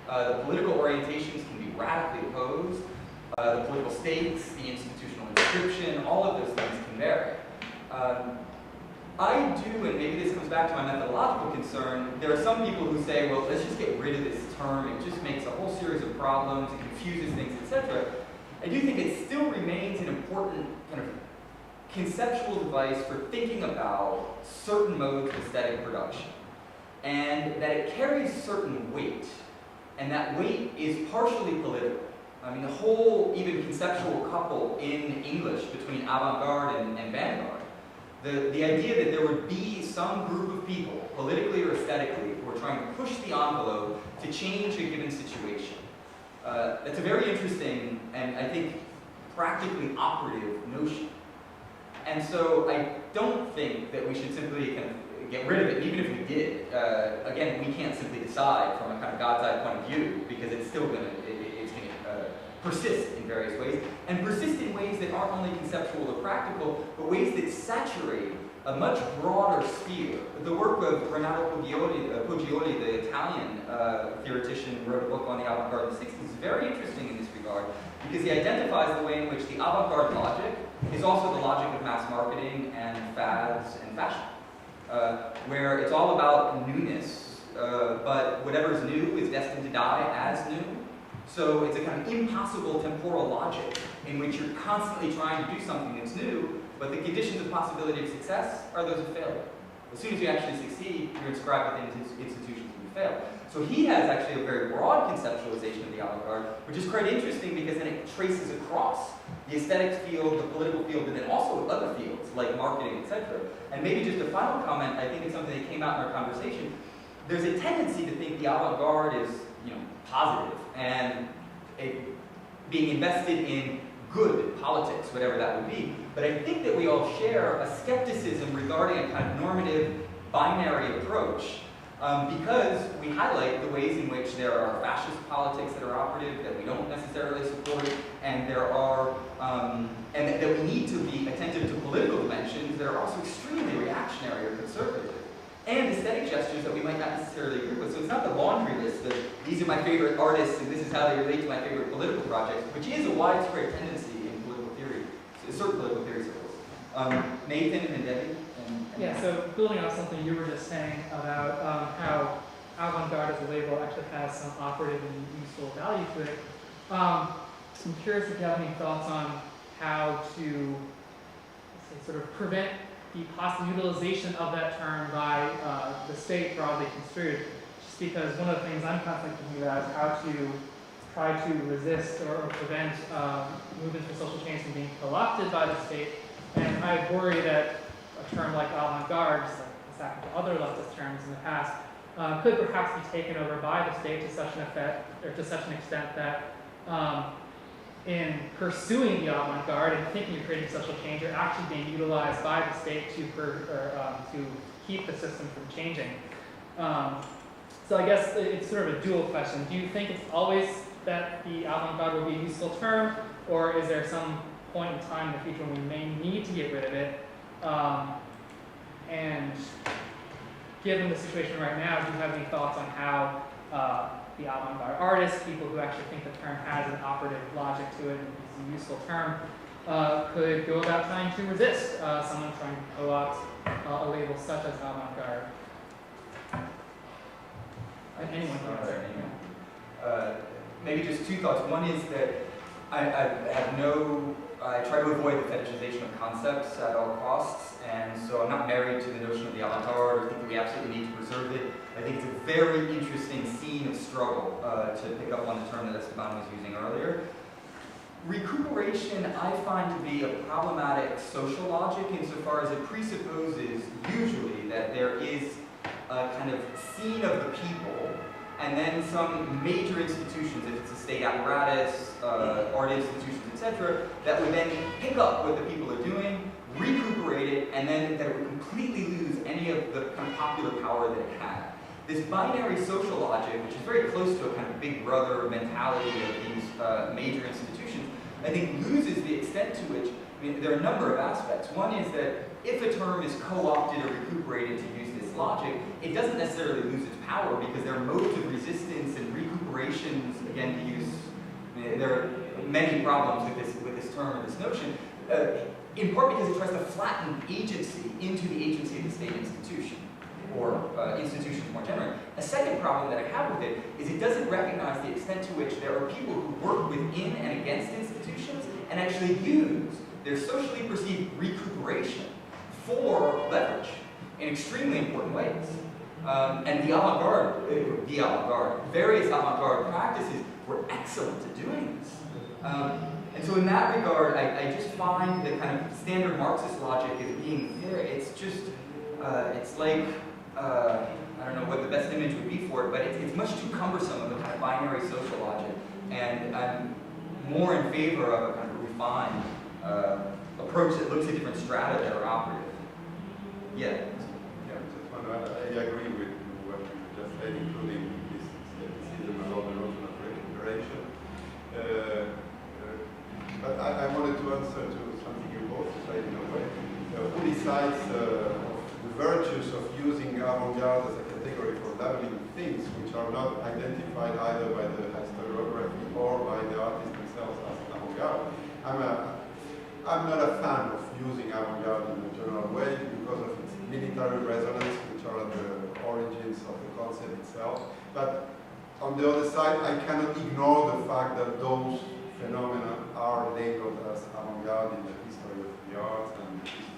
The political orientations can be radically opposed, the political stakes, the institutional inscription, all of those things can vary. I do, and maybe this comes back to my methodological concern, there are some people who say, well, let's just get rid of this term, it just makes a whole series of problems, it confuses things, etc. I do think it still remains an important kind of conceptual device for thinking about certain modes of aesthetic production, and that it carries certain weight, and that weight is partially political. I mean, the whole even conceptual couple in English between avant-garde and vanguard, the idea that there would be some group of people, politically or aesthetically, who are trying to push the envelope to change a given situation. That's a very interesting and I think practically operative notion. And so I don't think that we should simply kind of get rid of it. Even if we did, again, we can't simply decide from a kind of God's eye point of view, because it's still going to persist in various ways, and persist in ways that aren't only conceptual or practical, but ways that saturate a much broader sphere. The work of Renato Poggioli, the Italian theoretician, who wrote a book on the avant-garde in the 60s, is very interesting in this regard, because he identifies the way in which the avant-garde logic is also the logic of mass marketing and fads and fashion, where it's all about newness, but whatever is new is destined to die as new. So it's a kind of impossible temporal logic in which you're constantly trying to do something that's new, but the conditions of possibility of success are those of failure. As soon as you actually succeed, you're inscribed within institutions and you fail. So he has actually a very broad conceptualization of the avant-garde, which is quite interesting because then it traces across the aesthetics field, the political field, and then also other fields like marketing, etc. And maybe just a final comment, I think it's something that came out in our conversation. There's a tendency to think the avant-garde is, positive and being invested in good politics, whatever that would be. But I think that we all share a skepticism regarding a kind of normative binary approach because we highlight the ways in which there are fascist politics that are operative that we don't necessarily support, and there are and that we need to be attentive to political dimensions that are also extremely reactionary or conservative, and aesthetic gestures that we might not necessarily agree with. So it's not the laundry list of these are my favorite artists and this is how they relate to my favorite political projects, which is a widespread tendency in political theory, certain political theory circles. Nathan and Debbie? Yeah, so building on something you were just saying about how avant-garde as a label actually has some operative and useful value to it, I'm curious if you have any thoughts on how to sort of prevent the possible utilization of that term by the state broadly construed, just because one of the things I'm constantly thinking about is how to try to resist or prevent movements for social change from being co-opted by the state. And I worry that a term like avant-garde, just like has happened to other leftist terms in the past, could perhaps be taken over by the state to such an effect, or to such an extent that in pursuing the avant-garde and thinking of creating social change, are actually being utilized by the state to keep the system from changing. So I guess it's sort of a dual question. Do you think it's always that the avant-garde will be a useful term, or is there some point in time in the future when we may need to get rid of it? And given the situation right now, do you have any thoughts on how the avant-garde artists, people who actually think the term has an operative logic to it and is a useful term, could go about trying to resist someone trying to co-opt a label such as avant-garde? Anyone can answer. Maybe just two thoughts. One is that I try to avoid the fetishization of concepts at all costs, and so I'm not married to the notion of the avant-garde or think that we absolutely need to preserve it. I think it's a very interesting scene of struggle, to pick up on the term that Esteban was using earlier. Recuperation I find to be a problematic social logic insofar as it presupposes usually that there is a kind of scene of the people and then some major institutions, if it's a state apparatus, art institutions, etc., that would then pick up what the people are doing, recuperate it, and then that it would completely lose any of the kind of popular power that it had. This binary social logic, which is very close to a kind of big brother mentality of these major institutions, I think loses the extent to which, there are a number of aspects. One is that if a term is co-opted or recuperated to use this logic, it doesn't necessarily lose its power because there are modes of resistance and recuperations, again to use, there are many problems with this term or this notion, in part because it tries to flatten agency into the agency of the state institution, or institutions more generally. A second problem that I have with it is it doesn't recognize the extent to which there are people who work within and against institutions and actually use their socially perceived recuperation for leverage in extremely important ways. And the avant-garde, various avant-garde practices were excellent at doing this. And so in that regard, I just find the kind of standard Marxist logic as being there. It's just, it's like, I don't know what the best image would be for it, but it's much too cumbersome of a kind of binary social logic. And I'm more in favor of a kind of refined approach that looks at different strata that are operative. Yeah. Just one completely agree with what you just said, including this skepticism about the notion of recuperation. But I wanted to answer to something you both said in a way. Who decides the virtues of using avant-garde as a category for labeling things which are not identified either by the historiography or by the artists themselves as avant-garde? I'm not a fan of using avant-garde in a general way because of its military resonance, which are at the origins of the concept itself. But on the other side, I cannot ignore the fact that those phenomena are labeled as avant-garde in the history of the arts and the history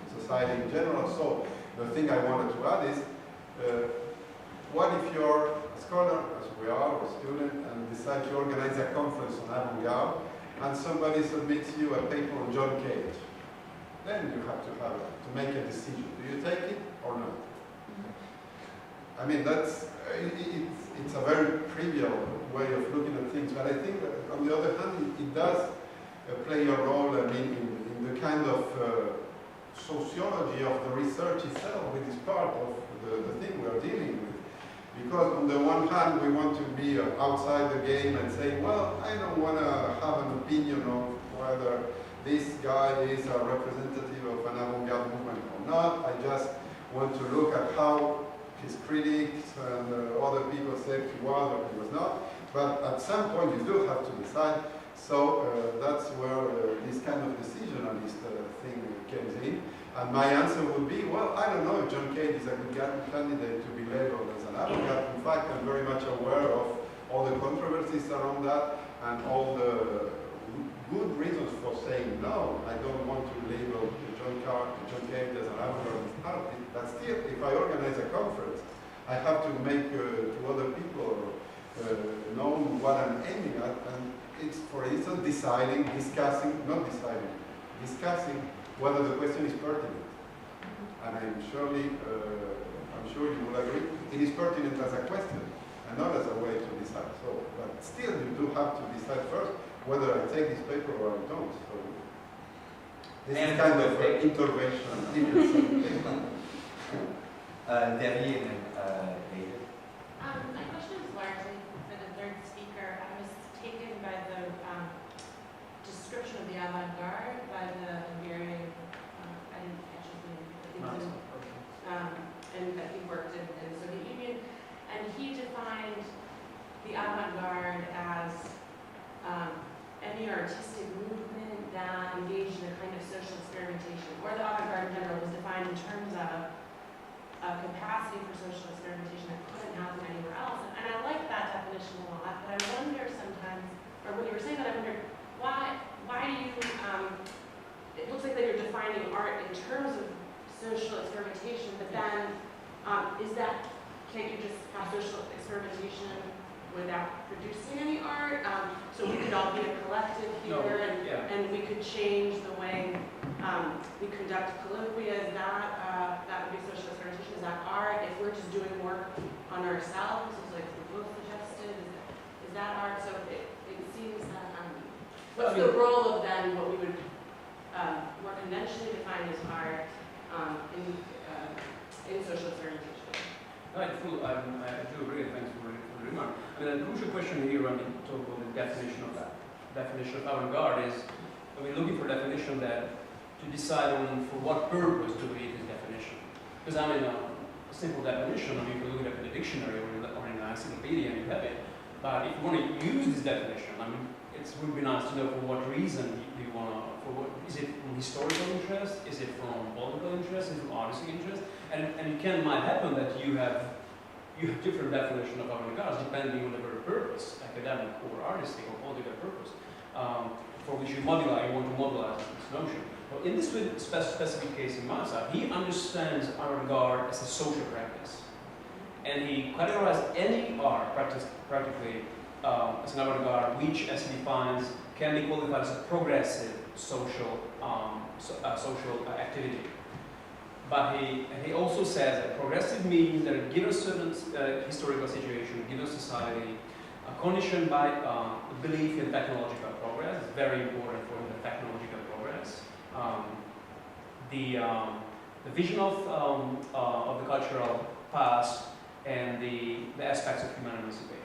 of society in general. So the thing I wanted to add is, what if you're a scholar, as we are, or a student, and decide to organize a conference on avant-garde, and somebody submits you a paper on John Cage? Then you have to make a decision. Do you take it or not? I mean, that's it's a very trivial way of looking at things, but I think that on the other hand, it does play a role. I mean, in the kind of sociology of the research itself, which is part of the thing we are dealing with. Because on the one hand, we want to be outside the game and say, well, I don't want to have an opinion of whether this guy is a representative of an avant-garde movement or not. I just want to look at how his critics and other people said he was or he was not. But at some point, you do have to decide. So that's where this kind of decisionalist thing comes in. And my answer would be, well, I don't know if John Cage is a good candidate to be labeled as an avant-garde. In fact, I'm very much aware of all the controversies around that and all the good reasons for saying no. I don't want to label John Cage as an avant-garde artist. But still, if I organize a conference, I have to make to other people known what I'm aiming at. And it's, for instance, discussing whether the question is pertinent. And I'm sure you will agree, it is pertinent as a question and not as a way to decide. So, but still you do have to decide first whether I take this paper or I don't. So this is kind of intervention. Debbie and then David. My question is largely for the third speaker. I was taken by the description of the avant-garde by the Hungarian, I didn't catch his name, and he worked in the Soviet Union, and he defined the avant-garde as any artistic movement that engaged in a kind of social experimentation, or the avant-garde in general was defined in terms of a capacity for social experimentation that couldn't happen anywhere else. And I like that definition a lot, but I wonder sometimes, or when you were saying that, I wondered, why do you, it looks like that you're defining art in terms of social experimentation, but then can't you just have social experimentation without producing any art? So we could all be a collective here, and we could change the way we conduct colloquia. That would be social experimentation. Is that art? If we're just doing work on ourselves, as like the book suggested, is that art? So it seems that what's the role of then what we would more conventionally define as art in social experimentation? I do agree, and thanks for the remark. I mean, the crucial question here when we talk about the definition of that, definition of avant-garde is, looking for a definition that to decide on for what purpose to read this definition. Because I mean, a simple definition, you can look at it in a dictionary or in an encyclopedia and you have it. But if you want to use this definition, it would be nice to know for what reason you want to, is it from historical interest, is it from political interest, is it from artistic interest? And it might happen that you have different definition of avant-garde depending on the very purpose, academic or artistic or political purpose, for which you want to mobilize this notion. But in this specific case in Masa, he understands avant-garde as a social practice. And he categorized any art practically as an avant-garde, which, as he defines, can be qualified as a progressive social activity. But he also says that progressive means that a given certain historical situation, a given society, conditioned by the belief in technological progress, is very important for the technological progress. the vision of the cultural past and the aspects of human emancipation.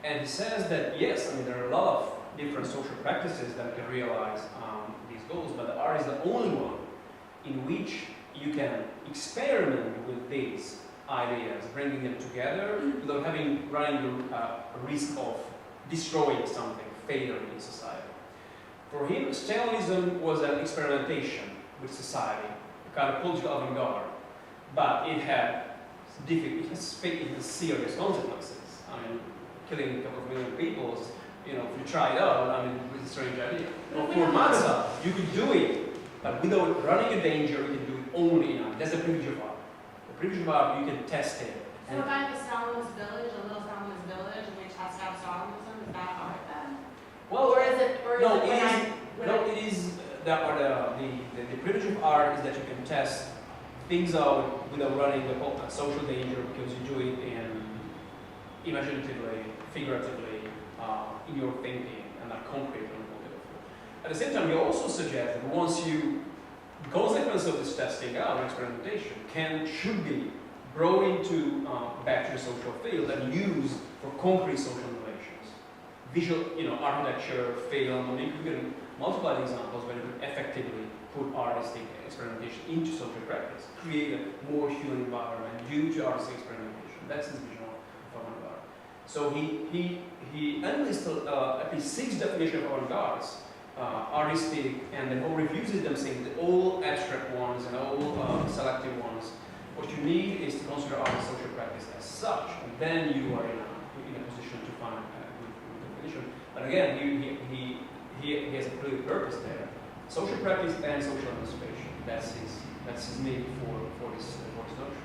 And he says that yes, I mean, there are a lot of different social practices that can realize these goals, but the art is the only one in which you can experiment with these ideas, bringing them together without running the risk of destroying something, failing in society. For him, Stalinism was an experimentation with society, a kind of political avant-garde, but it had serious consequences. I mean, killing a couple of million people, you know, if you try it out, I mean, it's a strange idea. Well, for Mazza, you could do it, but without running a danger, you can do it only in art. That's the privilege of art. The privilege of art, you can test it. So if I have a Stalinist village, a little Stalinist village, and we test out Stalinism, is that art then? Well, Or is it, it is that the privilege of art is that you can test things out without running the whole social danger, because you do it imaginatively, figuratively, in your thinking, and not concrete. At the same time, you also suggest that once the consequence of this testing out, experimentation, should be brought into back to the social field and used for concrete social innovations. Visual, architecture, film. I mean, you can multiply the examples where you can effectively put artistic experimentation into social practice, create a more human environment due to artistic experimentation. That's his vision of avant-garde. So he enlisted at least 6 definitions of avant-gardes. Artistic, and then all refuses them, saying that all abstract ones and all selective ones, what you need is to consider art as social practice as such, and then you are in a position to find a good definition. But again, he has a clear purpose there: social practice and social emancipation. That's his need for this notion.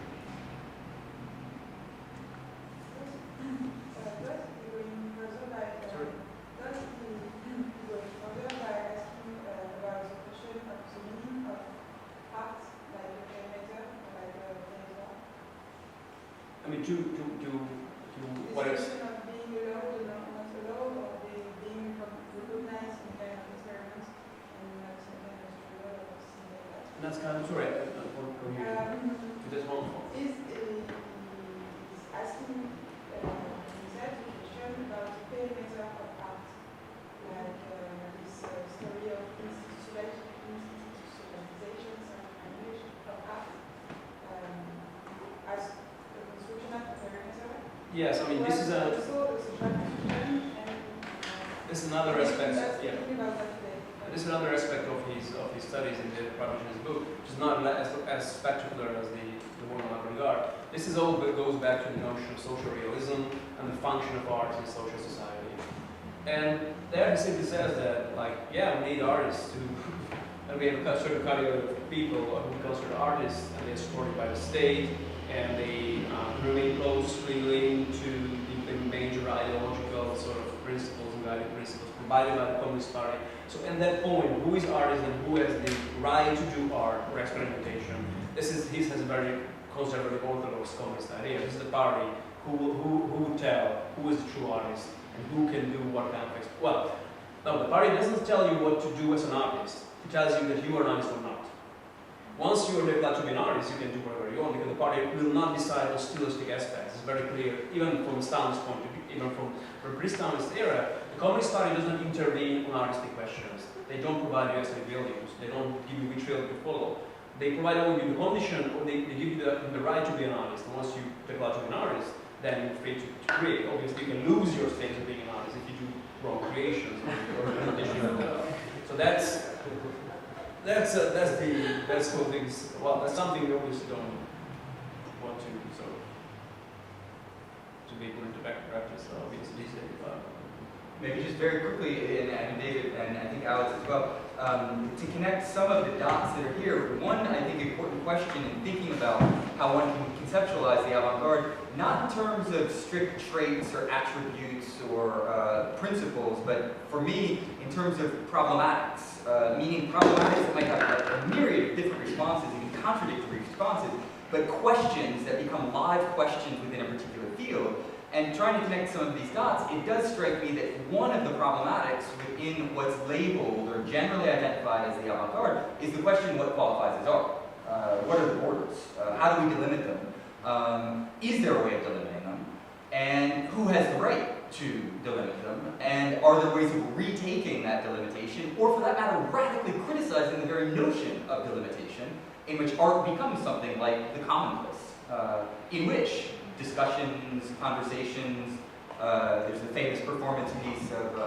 I mean, to what is? Of being allowed or not allowed, or being recognized in kind of experiments, and not some kind of struggle or something like that. And that's kind of correct. To this one. Is asking himself a question about the perimeter of art, like this story of institutionalization and language of art as yes, I mean this is another aspect. Yeah, this is another aspect of his studies in the published in his book, which is not as spectacular as the one on avant-garde. This is all goes back to the notion of social realism and the function of art in social society. And there he simply says that, like, yeah, we need artists to, and we have a certain category of people who we consider artists, and they're supported by the state, and they remain closely linked to the major ideological sort of principles and guiding principles provided by the Communist Party. So at that point, who is artist and who has the right to do art or experimentation? This has a very conservative orthodox communist idea. This is the party who would tell who is the true artist and who can do what kind of well, no, the party doesn't tell you what to do as an artist. It tells you that you are an artist or not. Once you are declared to be an artist, you can do whatever you want, because the party will not decide on stylistic aspects. It's very clear, even from Stalin's point of view, even from pre-Stalinist era, the Communist Party doesn't intervene on artistic questions. They don't provide you aesthetic values. They don't give you which field to follow. They provide only the condition, or they give you the right to be an artist. And once you declare to be an artist, then you're free to create. Obviously, you can lose your status of being an artist if you do wrong creations or so that's whole things. Well, that's something we obviously don't want to be put into practice. Obviously, maybe just very quickly, and David and I think Alex as well, to connect some of the dots that are here. One, I think, important question in thinking about how one can conceptualize the avant-garde, not in terms of strict traits or attributes or principles, but for me, in terms of problematics. Meaning problematics that might have a myriad of different responses, even contradictory responses, but questions that become live questions within a particular field. And trying to connect some of these dots, it does strike me that one of the problematics within what's labeled or generally identified as the avant-garde is the question what qualifies as art. What are the borders? How do we delimit them? Is there a way of delimiting them? And who has the right to delimit them? And are there ways of retaking that delimitation, or for that matter, radically criticizing the very notion of delimitation, in which art becomes something like the commonplace, in which discussions, conversations, there's the famous performance piece of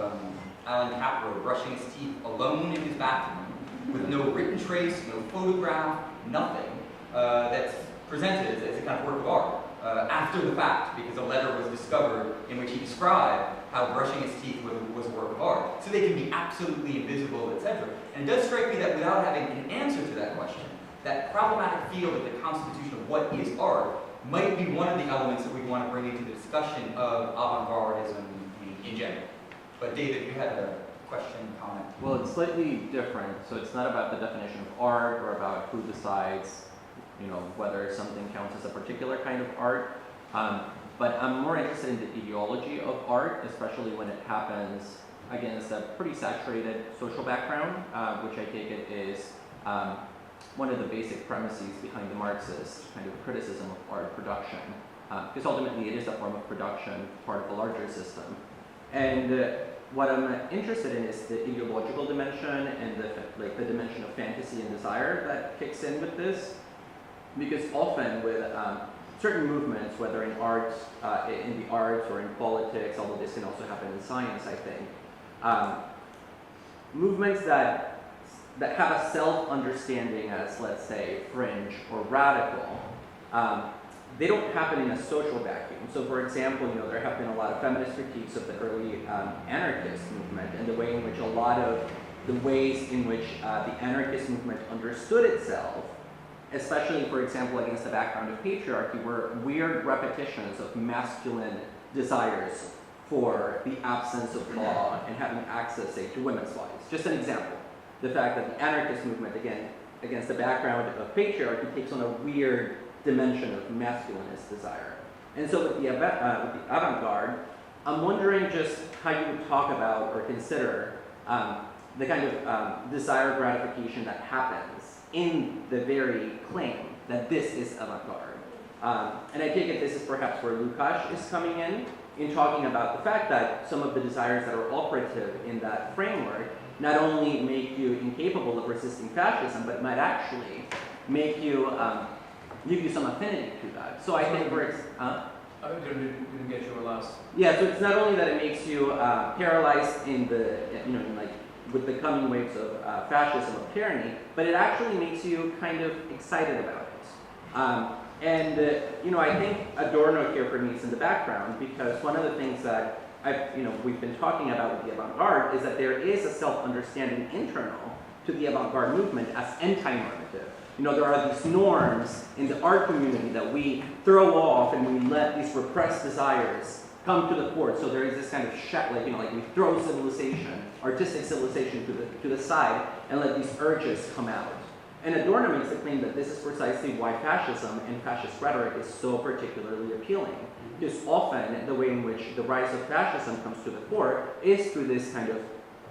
Alan Capro brushing his teeth alone in his bathroom, with no written trace, no photograph, nothing, that's presented as a kind of work of art after the fact, because a letter was discovered in which he described how brushing his teeth was a work of art. So they can be absolutely invisible, etc. And it does strike me that without having an answer to that question, that problematic field of the constitution of what is art might be one of the elements that we want to bring into the discussion of avant-gardism in general. But David, you had a question, comment? Well, it's slightly different. So it's not about the definition of art or about who decides, you know, whether something counts as a particular kind of art. But I'm more interested in the ideology of art, especially when it happens against a pretty saturated social background, which I take it is one of the basic premises behind the Marxist kind of criticism of art production. Because ultimately it is a form of production, part of a larger system. And what I'm interested in is the ideological dimension and the dimension of fantasy and desire that kicks in with this. Because often with certain movements, whether in art, in the arts or in politics, although this can also happen in science, I think, movements that have a self-understanding as, let's say, fringe or radical, they don't happen in a social vacuum. So for example, you know, there have been a lot of feminist critiques of the early anarchist movement and the way in which a lot of the ways in which the anarchist movement understood itself, especially, for example, against the background of patriarchy, were weird repetitions of masculine desires for the absence of law and having access, say, to women's bodies. Just an example. The fact that the anarchist movement, again, against the background of patriarchy, takes on a weird dimension of masculinist desire. And so with the avant-garde, I'm wondering just how you would talk about or consider the kind of desire gratification that happens in the very claim that this is avant-garde. And I take it this is perhaps where Lukács is coming in talking about the fact that some of the desires that are operative in that framework not only make you incapable of resisting fascism, but might actually make you, give you some affinity to that. So I think I didn't get your last. Yeah, so it's not only that it makes you paralyzed in the, you know, like with the coming waves of fascism, of tyranny, but it actually makes you kind of excited about it. You know, I think Adorno here for me is in the background because one of the things that we've been talking about with the avant-garde is that there is a self-understanding internal to the avant-garde movement as anti-normative. You know, there are these norms in the art community that we throw off and we let these repressed desires come to the fore. So there is this kind of like we throw civilization, artistic civilization to the side and let these urges come out. And Adorno makes the claim that this is precisely why fascism and fascist rhetoric is so particularly appealing. Because often the way in which the rise of fascism comes to the fore is through this kind of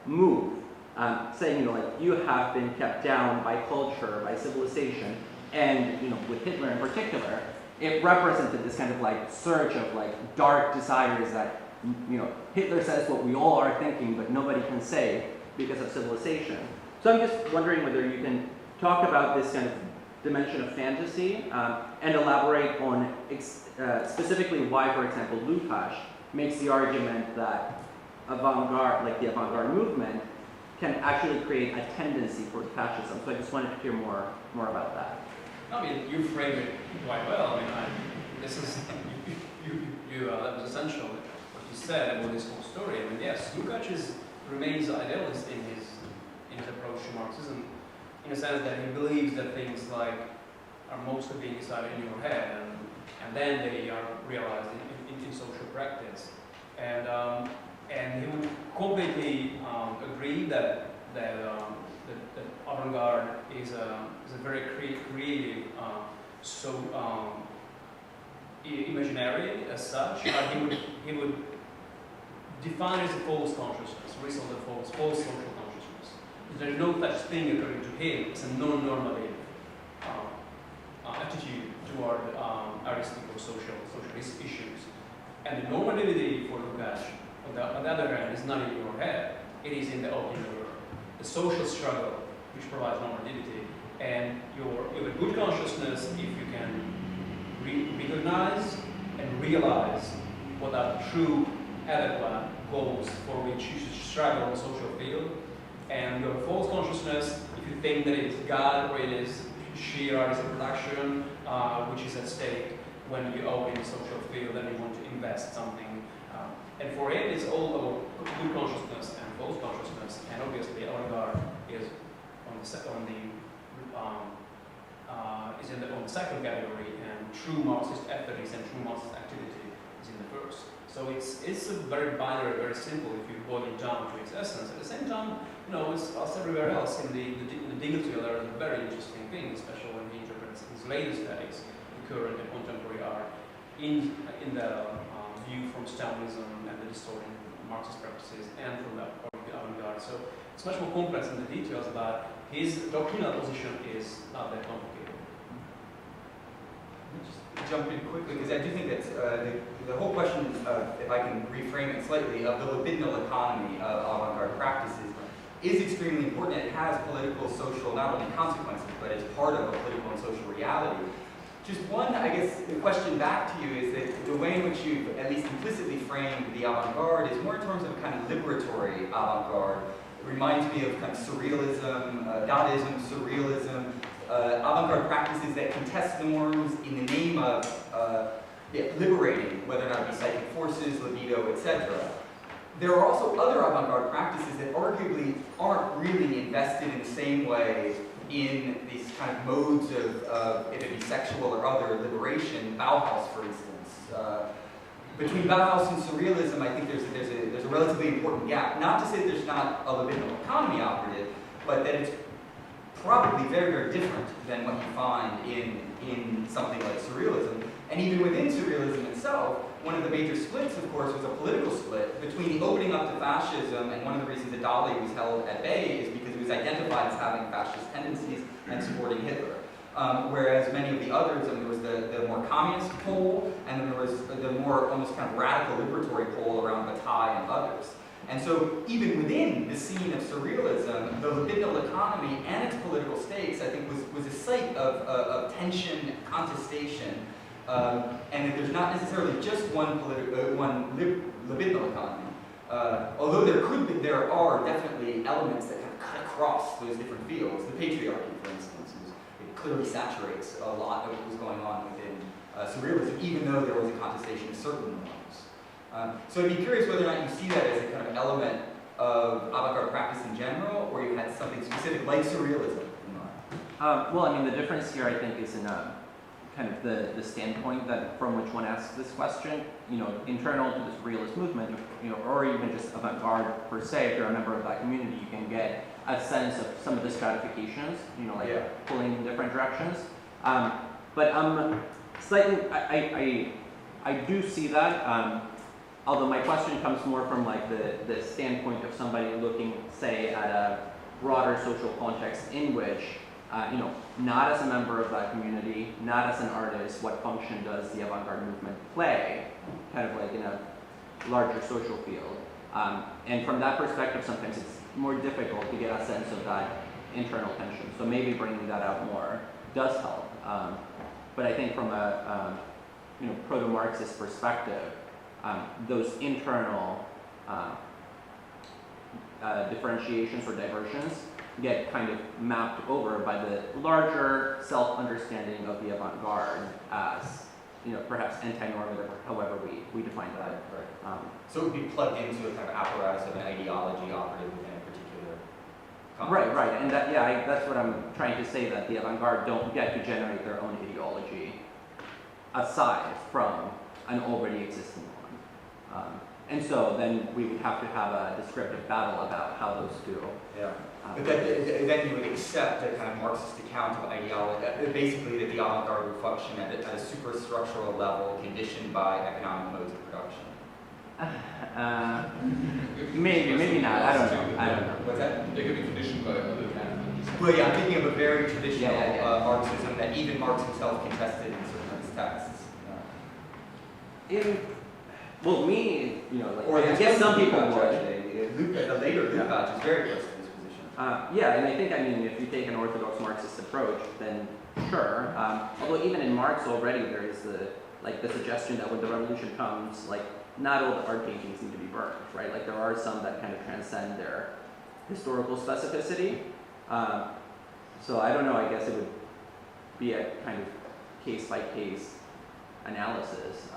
move, saying, you know, like you have been kept down by culture, by civilization, and you know, with Hitler in particular, it represented this kind of like surge of like dark desires that, you know, Hitler says what we all are thinking, but nobody can say because of civilization. So I'm just wondering whether you can talk about this kind of dimension of fantasy and elaborate on specifically why, for example, Lukács makes the argument that avant-garde, like the avant-garde movement, can actually create a tendency toward fascism. So I just wanted to hear more about that. I mean, you frame it quite well. I mean, this is that was essential what you said about this whole story. I mean, yes, Lukács remains idealist in his approach to Marxism, in a sense that he believes that things like are mostly being decided in your head, and then they are realized in social practice. And he would completely agree that avant-garde is a very creative, imaginary as such. He would define it as a false consciousness, result of false social consciousness. There is no such thing according to him as a non-normative attitude toward artistic or social issues. And the normativity for Takács, on the other hand, is not in your head. It is in the social struggle which provides normativity. And you have a good consciousness if you can recognize and realize what are true adequate goals for which you should struggle in the social field. And you have a false consciousness if you think that it is God or it is sheer artistic production which is at stake when you open the social field and you want to invest something. And for him, it's all about good consciousness and false consciousness. And obviously, Avant-Garde is on the second category, and true Marxist ethics and true Marxist activity is in the first. So it's a very binary, very simple if you boil it down to its essence. At the same time, it's as everywhere else in the digital there are very interesting things, especially when he interprets his latest studies, the current and contemporary art, in the view from Stalinism and the distorting Marxist practices, and from the avant-garde. So it's much more complex in the details, but his doctrinal position is not that complicated. Just jump in quickly, because I do think that the whole question, if I can reframe it slightly, of the libidinal economy of avant-garde practices is extremely important. It has political, social, not only consequences, but it's part of a political and social reality. Just one, I guess, the question back to you is that the way in which you've at least implicitly framed the avant-garde is more in terms of a kind of liberatory avant-garde. It reminds me of kind of surrealism, Dadaism, surrealism, avant-garde practices that contest norms in the name of liberating, whether or not it be psychic forces, libido, etc. There are also other avant-garde practices that arguably aren't really invested in the same way in these kind of modes of, if it be sexual or other liberation. Bauhaus, for instance. Between Bauhaus and surrealism, I think there's a relatively important gap. Not to say that there's not a libidinal economy operative, but that it's probably very, very different than what you find in something like surrealism. And even within surrealism itself, one of the major splits, of course, was a political split between the opening up to fascism, and one of the reasons that Dali was held at bay is because he was identified as having fascist tendencies and supporting Hitler. Whereas many of the others, there was the more communist pole, and then there was the more almost kind of radical liberatory pole around Bataille and others. And so even within the scene of surrealism, the libidinal economy and its political stakes, I think, was a site of tension, contestation, and that there's not necessarily just one libidinal economy. Although there are definitely elements that kind of cut across those different fields. The patriarchy, for instance, it clearly saturates a lot of what was going on within surrealism, even though there was a contestation of certain norms. So I'd be curious whether or not you see that as a kind of element of avant-garde practice in general, or you had something specific like surrealism in mind. Well, I mean, the difference here, I think, is in kind of the standpoint that from which one asks this question. Internal to the surrealist movement, or even just avant-garde per se, if you're a member of that community, you can get a sense of some of the stratifications, pulling in different directions. But slightly, I do see that. Although my question comes more from like the standpoint of somebody looking, say, at a broader social context in which, not as a member of that community, not as an artist, what function does the avant-garde movement play, kind of like in a larger social field. And from that perspective, sometimes it's more difficult to get a sense of that internal tension. So maybe bringing that out more does help. But I think from a proto-Marxist perspective, those internal differentiations or diversions get kind of mapped over by the larger self-understanding of the avant-garde as, perhaps anti-normative, or however we define that. Right. So it would be plugged into a kind of apparatus of an ideology operative within a particular context. Right, and that's what I'm trying to say, that the avant-garde don't get to generate their own ideology aside from an already existing one. And so then we would have to have a descriptive battle about how those two. Yeah. But then you would accept a kind of Marxist account of ideology, basically that the avant-garde would function at a superstructural level conditioned by economic modes of production. Maybe not. I don't know. What's that? They could be conditioned by other factors. Well, yeah, I'm thinking of a very traditional Yeah. Marxism that even Marx himself contested in certain of his texts. Well, me, you know, like, Or I guess some people Lukács, would. actually. The later Lukács is very close to this position. Yeah, and I think, I mean, if you take an orthodox Marxist approach, then sure. Although even in Marx already there is the suggestion that when the revolution comes, like, not all the art paintings need to be burned, right? Like, there are some that kind of transcend their historical specificity. So I don't know, I guess it would be a kind of case-by-case analysis.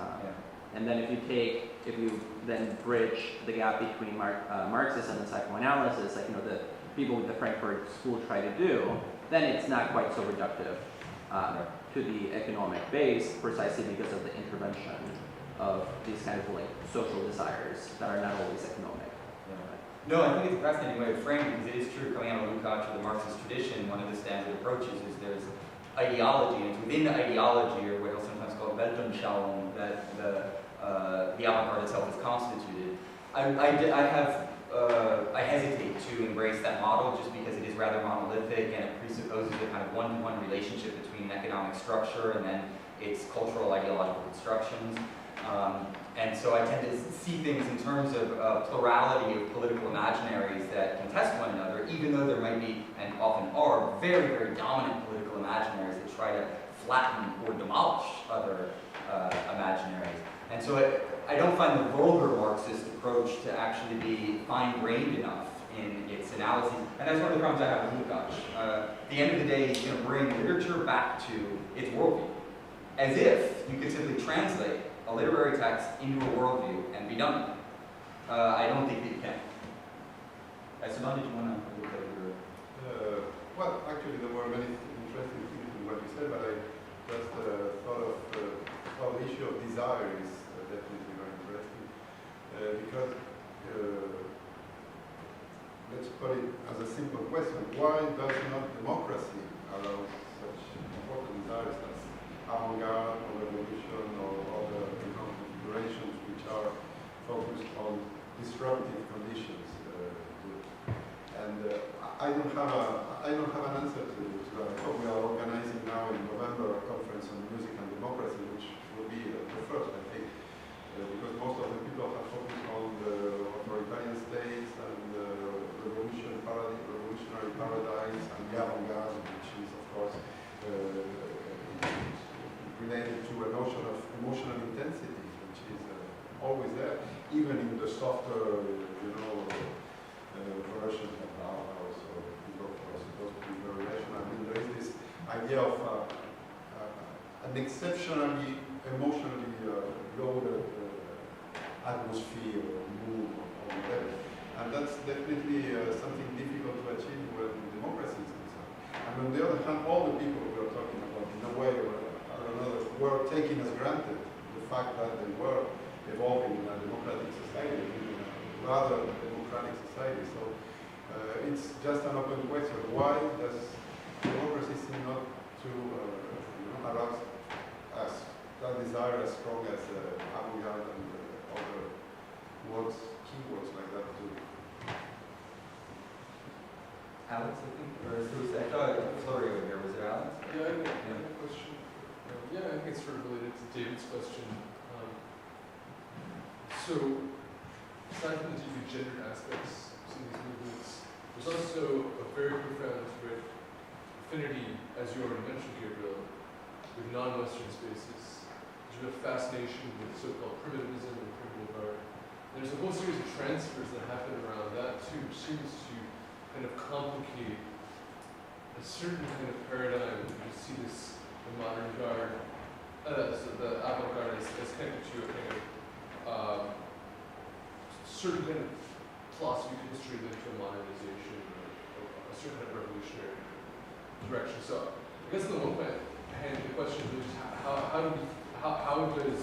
And then if you then bridge the gap between Marxism and psychoanalysis, like, you know, the people with the Frankfurt School try to do, then it's not quite so reductive to the economic base, precisely because of the intervention of these kind of like social desires that are not always economic. No, I think it's a fascinating way of framing, because it is true, coming out of Lukács or the Marxist tradition, one of the standard approaches is there's ideology, and it's within the ideology, or what I'll sometimes call Weltanschauung, that the avant-garde itself is constituted. I hesitate to embrace that model just because it is rather monolithic and it presupposes a kind of one-to-one relationship between economic structure and then its cultural ideological constructions. And so I tend to see things in terms of a plurality of political imaginaries that contest one another, even though there might be, and often are, very, very dominant political imaginaries that try to flatten or demolish other imaginaries. And so I don't find the vulgar Marxist approach to actually be fine-grained enough in its analyses. And that's one of the problems I have with Lukács. At the end of the day, he's going to bring literature back to its worldview, as if you could simply translate a literary text into a worldview and be done with it. I don't think that you can. Esteban, did you want to look at your... Well, actually, there were many interesting things in what you said, but I just thought of how the issue of desire is definitely very interesting. Because, let's put it as a simple question, why does not democracy allow such important desires as avant-garde or revolution or other configurations which are focused on disruptive conditions? I don't have an answer to that. We are organizing now in November a conference on music and democracy, which will be the first, I think, because most of the people have focused on the authoritarian states and revolutionary paradigms and the avant-garde, which is, of course, related to a notion of emotional intensity, which is always there, even in the softer, versions of Bauhaus or people who are supposed to be very rational. I mean, there is this idea of an exceptionally emotionally loaded atmosphere or mood or whatever. And that's definitely something difficult to achieve when democracy is concerned. And on the other hand, all the people we are talking about, in a way or another, were taking as granted the fact that they were evolving in a democratic society, in a rather democratic society. So it's just an open question. Why does democracy seem not to arouse us that desire as strong as avant-garde and other words, keywords like that too? Alex, I think, or I thought Flurry over here. Was it Alex? Yeah, I have a question. I think it's sort of related to David's question. So, aside from the deeply gendered aspects of some of these movements, there's also a very profound affinity, as you already mentioned, Gabriel, with non-Western spaces. There's a fascination with so-called primitivism and primitive art. There's a whole series of transfers that happen around that too, which seems to kind of complicate a certain kind of paradigm. You see this, the modern garde, so the avant-garde is connected to a kind of certain kind of philosophy of history linked to a modernization or a certain kind of revolutionary direction. So I guess on the one hand, the question is how does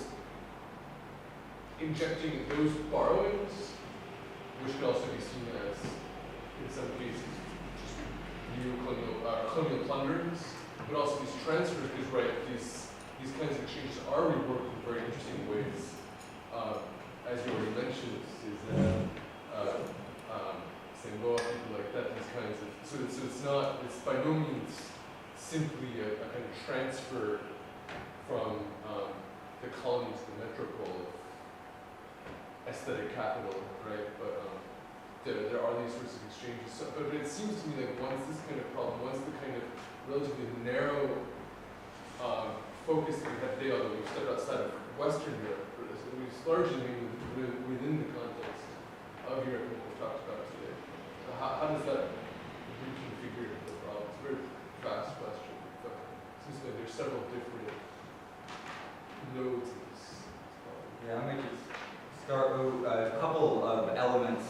injecting those borrowings, which could also be seen as, in some cases, just colonial plunderings, but also these transfers, because these kinds of exchanges are reworked in very interesting ways. As you already mentioned, Cézanne, Saint-Gobain, people like that, these kinds of, so it's not, simply a kind of transfer from the colony to the metropole of aesthetic capital, right? But there are these sorts of exchanges. So, but it seems to me like once this kind of problem, once the kind of relatively narrow focus that we have today, although we've stepped outside of Western Europe, we've largely been within the context of Europe that we've talked about today. How does that reconfigure the problem? It's a very vast question, but it seems like there's several different nodes in this problem. Yeah, I might just start with a couple of elements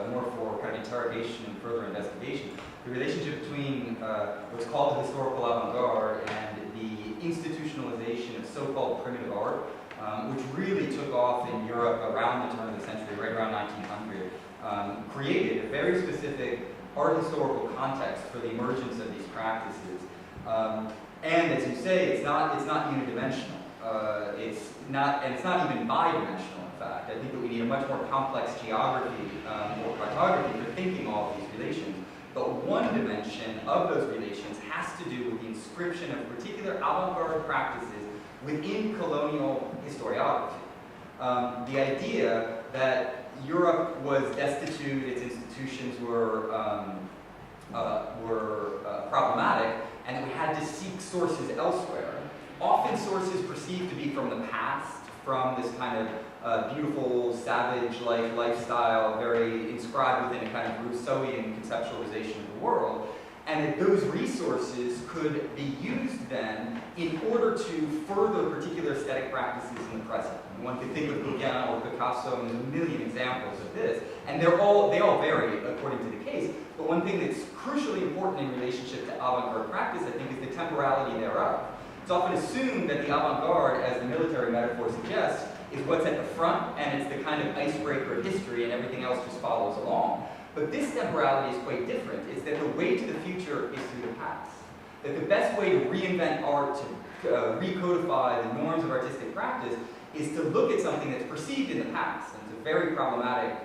more for kind of interrogation and further investigation. The relationship between what's called the historical avant-garde and the institutionalization of so-called primitive art, which really took off in Europe around the turn of the century, right around 1900, created a very specific art historical context for the emergence of these practices. And as you say, it's not unidimensional. It's not even bidimensional, in fact. I think that we need a much more complex geography or cartography for thinking all of these relations. But one dimension of those relations has to do with the inscription of particular avant-garde practices within colonial historiography. The idea that Europe was destitute, its institutions were problematic, and that we had to seek sources elsewhere. Often sources perceived to be from the past, from this kind of beautiful, savage-like lifestyle, very inscribed within a kind of Rousseauian conceptualization of the world, and that those resources could be used then in order to further particular aesthetic practices in the present. One could think of Gauguin or Picasso, and there's a million examples of this, and they all vary according to the case, but one thing that's crucially important in relationship to avant-garde practice, I think, is the temporality thereof. It's often assumed that the avant-garde, as the military metaphor suggests, is what's at the front, and it's the kind of icebreaker history, and everything else just follows along. But this temporality is quite different. It's that the way to the future is through the past. That the best way to reinvent art, to recodify the norms of artistic practice, is to look at something that's perceived in the past, and it's a very problematic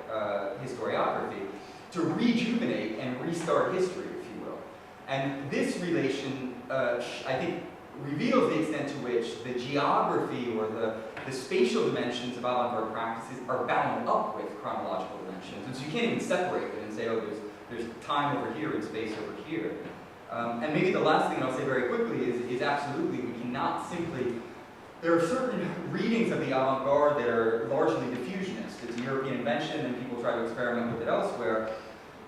historiography, to rejuvenate and restart history, if you will. And this relation, I think, reveals the extent to which the geography or the spatial dimensions of avant-garde practices are bound up with chronological dimensions. And so you can't even separate them and say, oh, there's time over here and space over here. And maybe the last thing I'll say very quickly is absolutely, we cannot simply, there are certain readings of the avant-garde that are largely diffusionist. It's a European invention and people try to experiment with it elsewhere.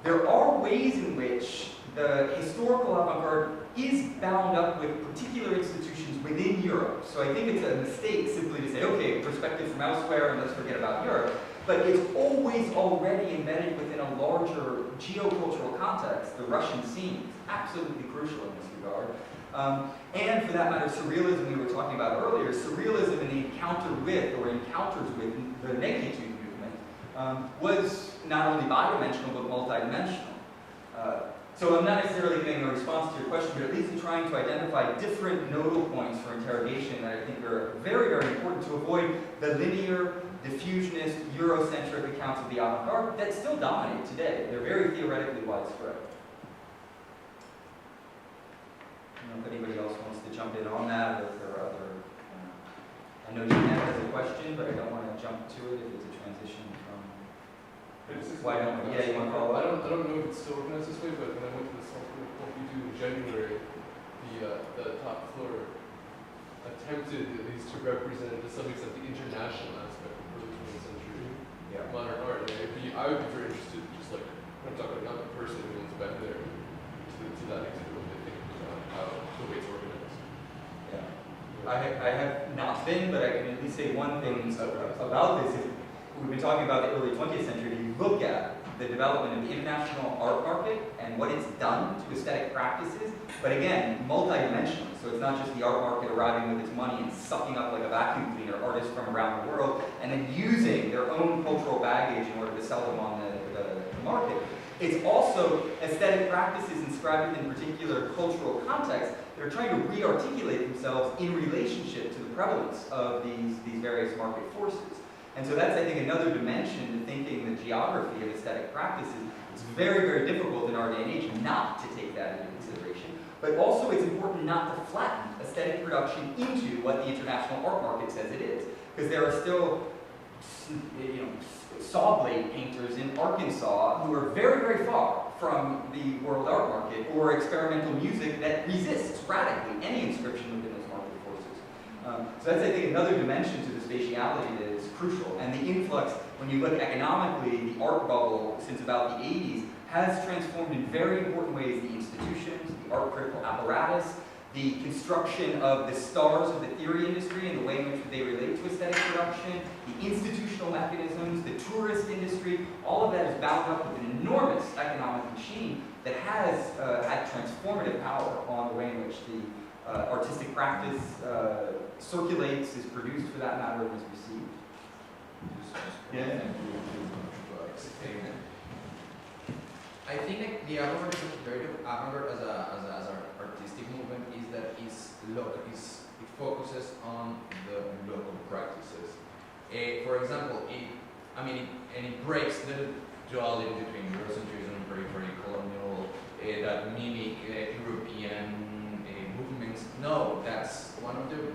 There are ways in which the historical avant-garde is bound up with particular institutions within Europe. So I think it's a mistake simply to say, okay, perspective from elsewhere and let's forget about Europe. But it's always already embedded within a larger geocultural context. The Russian scene is absolutely crucial in this regard. And for that matter, surrealism we were talking about earlier, surrealism in the encounter with or encounters with the negritude movement was not only bidimensional but multidimensional. So I'm not necessarily giving a response to your question, but at least trying to identify different nodal points for interrogation that I think are very, very important to avoid the linear, diffusionist, Eurocentric accounts of the avant-garde that still dominate today. They're very theoretically widespread. I don't know if anybody else wants to jump in on that, or if there are other... I know Jeanette has a question, but I don't want to jump to it if it's a transition from... Why don't we? Yeah, you want to follow up? I don't know if it's still organized this way, but when I went to the Centre what we do in January, the top floor attempted at least to represent to some extent the international aspect of early 20th century modern art. And I would be very interested, just like I'm talking about not the person who's back there, to that extent, what they think how the way it's organized. Yeah. I have not been, but I can at least say one thing about this. We've been talking about the early 20th century. If you look at the development of the international art market and what it's done to aesthetic practices, but again, multidimensional. So it's not just the art market arriving with its money and sucking up like a vacuum cleaner artists from around the world and then using their own cultural baggage in order to sell them on the market. It's also aesthetic practices inscribed within particular cultural contexts that are trying to re-articulate themselves in relationship to the prevalence of these various market forces. And so that's, I think, another dimension to thinking the geography of aesthetic practices. It's very, very difficult in our day and age not to take that into consideration. But also it's important not to flatten aesthetic production into what the international art market says it is. Because there are still, you know, saw blade painters in Arkansas who are very, very far from the world art market, or experimental music that resists radically any inscription within those market forces. So that's, I think, another dimension to the spatiality that is crucial. And the influx, when you look economically, the art bubble since about the 80s has transformed in very important ways the institutions, the art critical apparatus, the construction of the stars of the theory industry and the way in which they relate to aesthetic production, the institutional mechanisms, the tourist industry, all of that is bound up with an enormous economic machine that has had transformative power on the way in which the artistic practice circulates, is produced for that matter, and is received. Yeah. I think that the avant-garde particularity of avant-garde as an artistic movement is that it focuses on the local practices. For example, it breaks the duality between Eurocentrism and periphery colonial that mimic European movements. No, that's one of the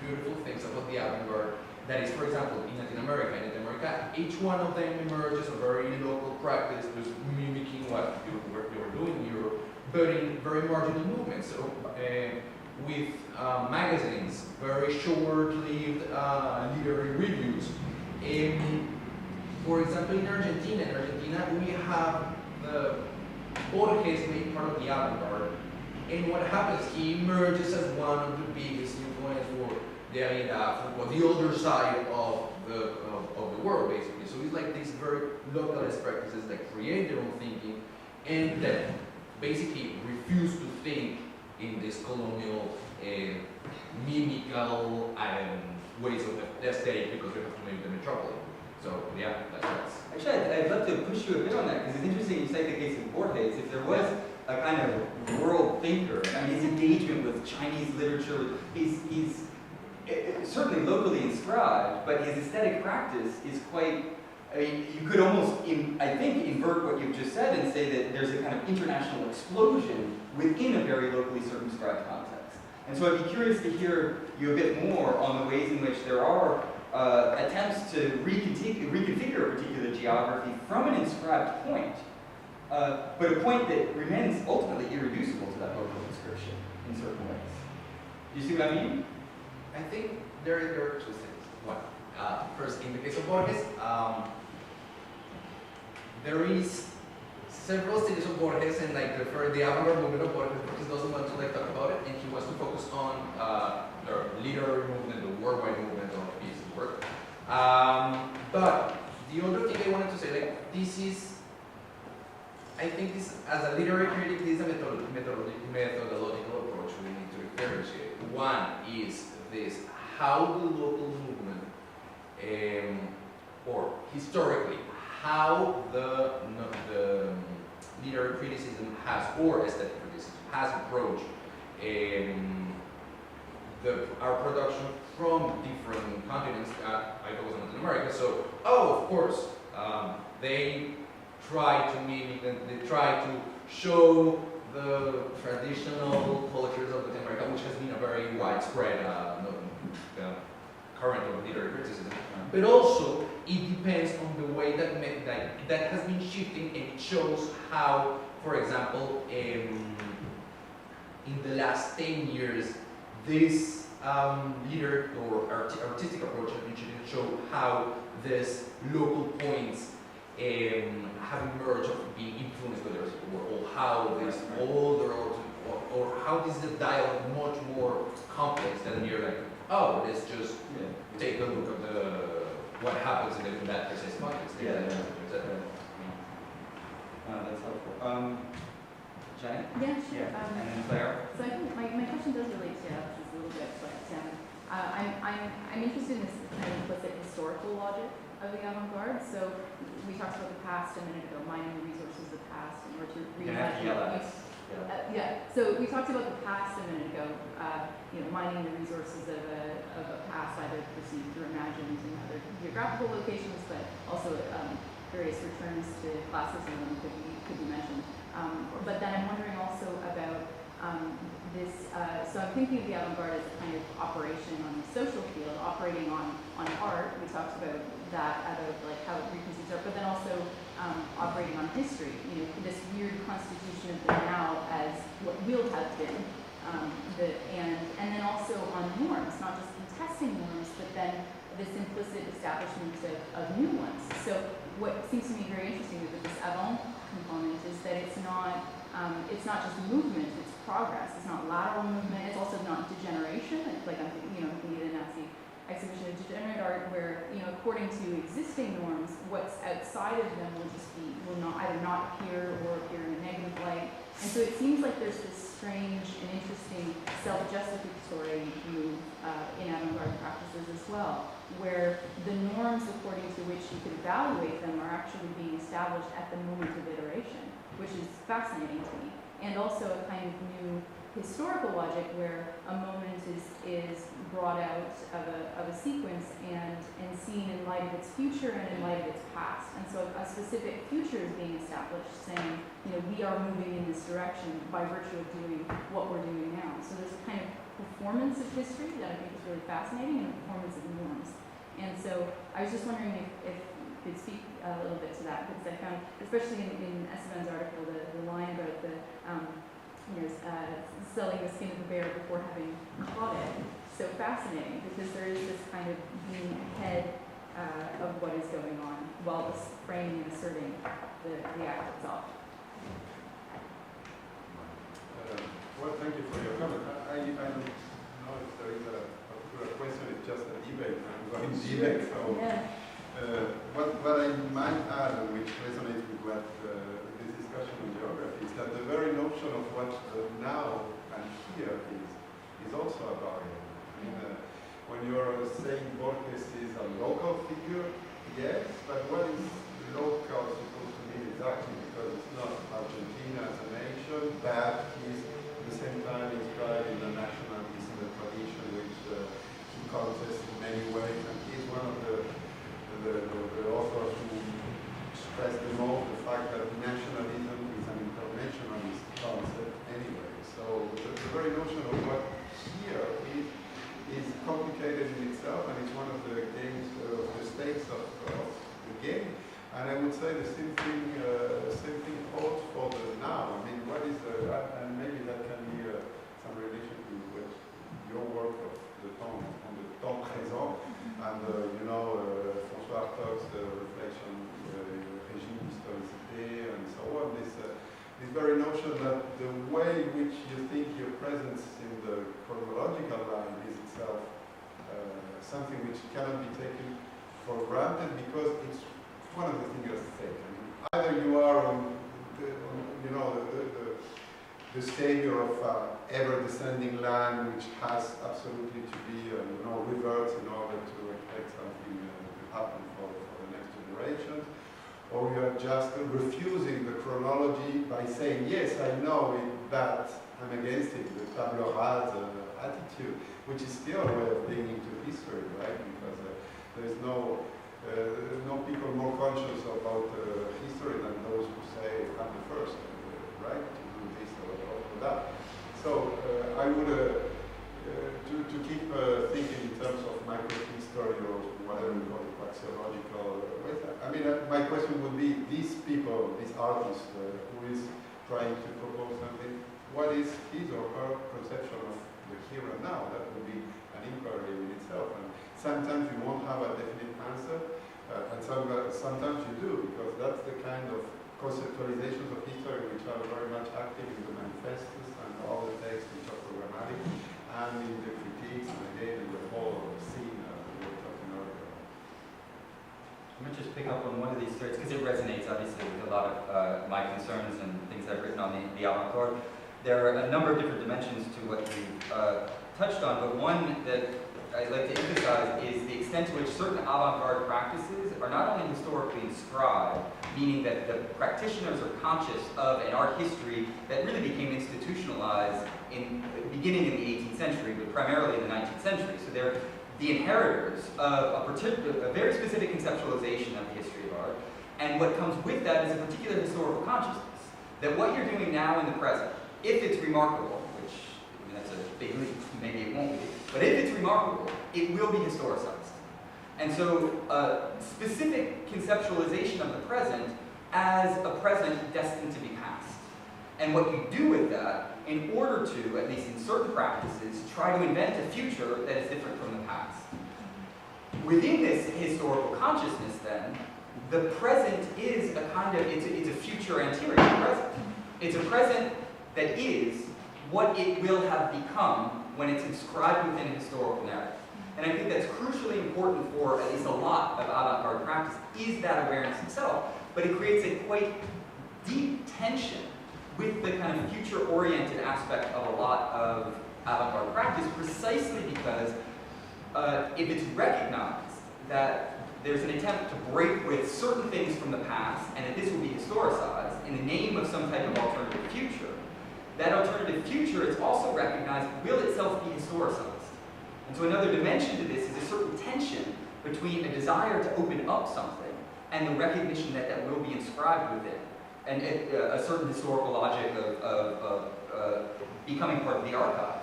beautiful things about the avant-garde. That is, for example, in Latin America. In Latin America, each one of them emerges a very local practice, just mimicking what you're doing in Europe, but in very marginal movements. So, with magazines, very short-lived literary reviews. For example, in Argentina, we have the Borges made part of the avant-garde, and what happens? He emerges as one of the biggest influences for the other side of the world, basically. So it's like these very localist practices that create their own thinking and that basically refuse to think in this colonial, mimical ways of aesthetic because we have to make the metropolis. So yeah, that's Actually, I'd love to push you a bit on that because it's interesting you cite the case of Borges. If there was a kind of world thinker, I mean, his engagement with Chinese literature, he's certainly locally inscribed, but his aesthetic practice is quite, I mean, you could almost, I think, invert what you've just said and say that there's a kind of international explosion within a very locally circumscribed context. And so I'd be curious to hear you a bit more on the ways in which there are attempts to reconfigure a particular geography from an inscribed point, but a point that remains ultimately irreducible to that local inscription in certain ways. Do you see what I mean? I think there are two things. One, first, in the case of Borges, there is several studies of Borges, and like the avant-garde movement of Borges doesn't want to talk about it, and he wants to focus on the literary movement, the worldwide movement of his work. But the other thing I wanted to say, like this is, I think this, as a literary critic, this is a methodological approach we need to differentiate. One is this, how the local movement, or historically, how the literary criticism has, or aesthetic criticism, has approached our production from different continents. I focus on Latin America, so, of course, they try to mimic, they try to show the traditional cultures of Latin America, which has been a very widespread current of literary criticism. But also, it depends on the way that has been shifting, and it shows how, for example, in the last 10 years, this literary or artistic approach has been shifting to show how these local points have emerged of being influenced by the rest of the world, or how this older, or how this is a dialogue much more complex than mere like, oh, let's just take a look at what happens in that precise context. That's helpful. Jenny? Yeah, sure. And then Claire? So I think my question does relate to this a little bit, but I'm interested in this kind of implicit historical logic of the avant-garde. So we talked about the past a minute ago, mining the resources of the past in order to reimagine. So we talked about the past a minute ago, mining the resources of a past, either perceived or imagined in other geographical locations, but also various returns to classicism could be mentioned. But then I'm wondering also about So I'm thinking of the avant-garde as a kind of operation on the social field, operating on art. We talked about that out of like how it reconstructs art, but then also operating on history. You know, this weird constitution of the now as what will have been, and then also on norms, not just contesting norms, but then this implicit establishment of new ones. So what seems to me very interesting with this avant component is that it's not just movement, it's progress. It's not lateral movement. It's also not degeneration. It's like I'm thinking of the Nazi exhibition of degenerate art, where according to existing norms, what's outside of them will not either not appear or appear in a negative light. And so it seems like there's this strange and interesting self-justificatory move in avant-garde practices as well, where the norms according to which you could evaluate them are actually being established at the moment of iteration, which is fascinating to me. And also a kind of new historical logic where a moment is brought out of a sequence and seen in light of its future and in light of its past. And so a specific future is being established, saying, we are moving in this direction by virtue of doing what we're doing now. So there's a kind of performance of history that I think is really fascinating, and a performance of norms. And so I was just wondering if you could speak a little bit to that, because I found, especially in Esteban's article, the line about the selling the skin of the bear before having caught it, so fascinating, because there is this kind of being ahead of what is going on while framing and asserting the act itself. Well, thank you for your comment. I don't know if there is a particular question, it's just a debate. I'm going to debate, so what I might add, which resonates with what this discussion on geography, is that the very notion of what now and here is also a barrier. I mean, when you're saying Borges is a local figure, yes, but what is local supposed to mean exactly? Because it's not Argentina as a nation, that is at the same time inscribed in the nationalism, the tradition which he contests in many ways, and he's one of the authors who stress the most the fact that nationalism is an internationalist concept anyway. So the very notion of what here is complicated in itself, and it's one of the games, the stakes of the game. And I would say the same thing holds for the now. I mean, what is and maybe that can be some relation to your work of the temps, on the temps présent, and François Hartog's reflection, régime historicité, and so on. This very notion that the way in which you think your presence in the chronological line is itself something which cannot be taken for granted, because it's one of the things at stake. I mean, either you are on the savior of ever descending land, which has absolutely to be reversed in order to expect something to happen for the next generation, or you are just refusing the chronology by saying, yes, I know it, but I'm against it, the table rase attitude, which is still a way of digging into history, right? Because there's no people more conscious about history than those who say, I'm the first, right, to do this or that. So I would, to keep thinking in terms of microhistory or whatever we call it, praxeological ways, I mean, my question would be, these people, this artist who is trying to propose something, what is his or her conception of the here and now? That would be an inquiry in itself. And sometimes you won't have a definite answer, and sometimes you do, because that's the kind of conceptualizations of history which are very much active in the manifestos and all the texts which are programmatic, and in the critiques, and again in the whole scene we were talking earlier. I'm going to just pick up on one of these threads, because it resonates obviously with a lot of my concerns and things I've written on the avant-garde. There are a number of different dimensions to what you touched on, but one that I'd like to emphasize is the extent to which certain avant-garde practices are not only historically inscribed, meaning that the practitioners are conscious of an art history that really became institutionalized beginning in the 18th century, but primarily in the 19th century. So they're the inheritors of a very specific conceptualization of the history of art, and what comes with that is a particular historical consciousness, that what you're doing now in the present, if it's remarkable, which and that's a big leap, maybe it won't be, but if it's remarkable, it will be historicized. And so specific conceptualization of the present as a present destined to be past. And what you do with that, in order to, at least in certain practices, try to invent a future that is different from the past. Within this historical consciousness then, the present is a kind of, it's a future anterior to the present. It's a present that is what it will have become when it's inscribed within a historical narrative. And I think that's crucially important for at least a lot of avant-garde practice, is that awareness itself, but it creates a quite deep tension with the kind of future-oriented aspect of a lot of avant-garde practice, precisely because if it's recognized that there's an attempt to break with certain things from the past, and that this will be historicized in the name of some type of alternative future, that alternative future is also recognized will itself be historicized. And so another dimension to this is a certain tension between a desire to open up something and the recognition that that will be inscribed within, and a certain historical logic of becoming part of the archive.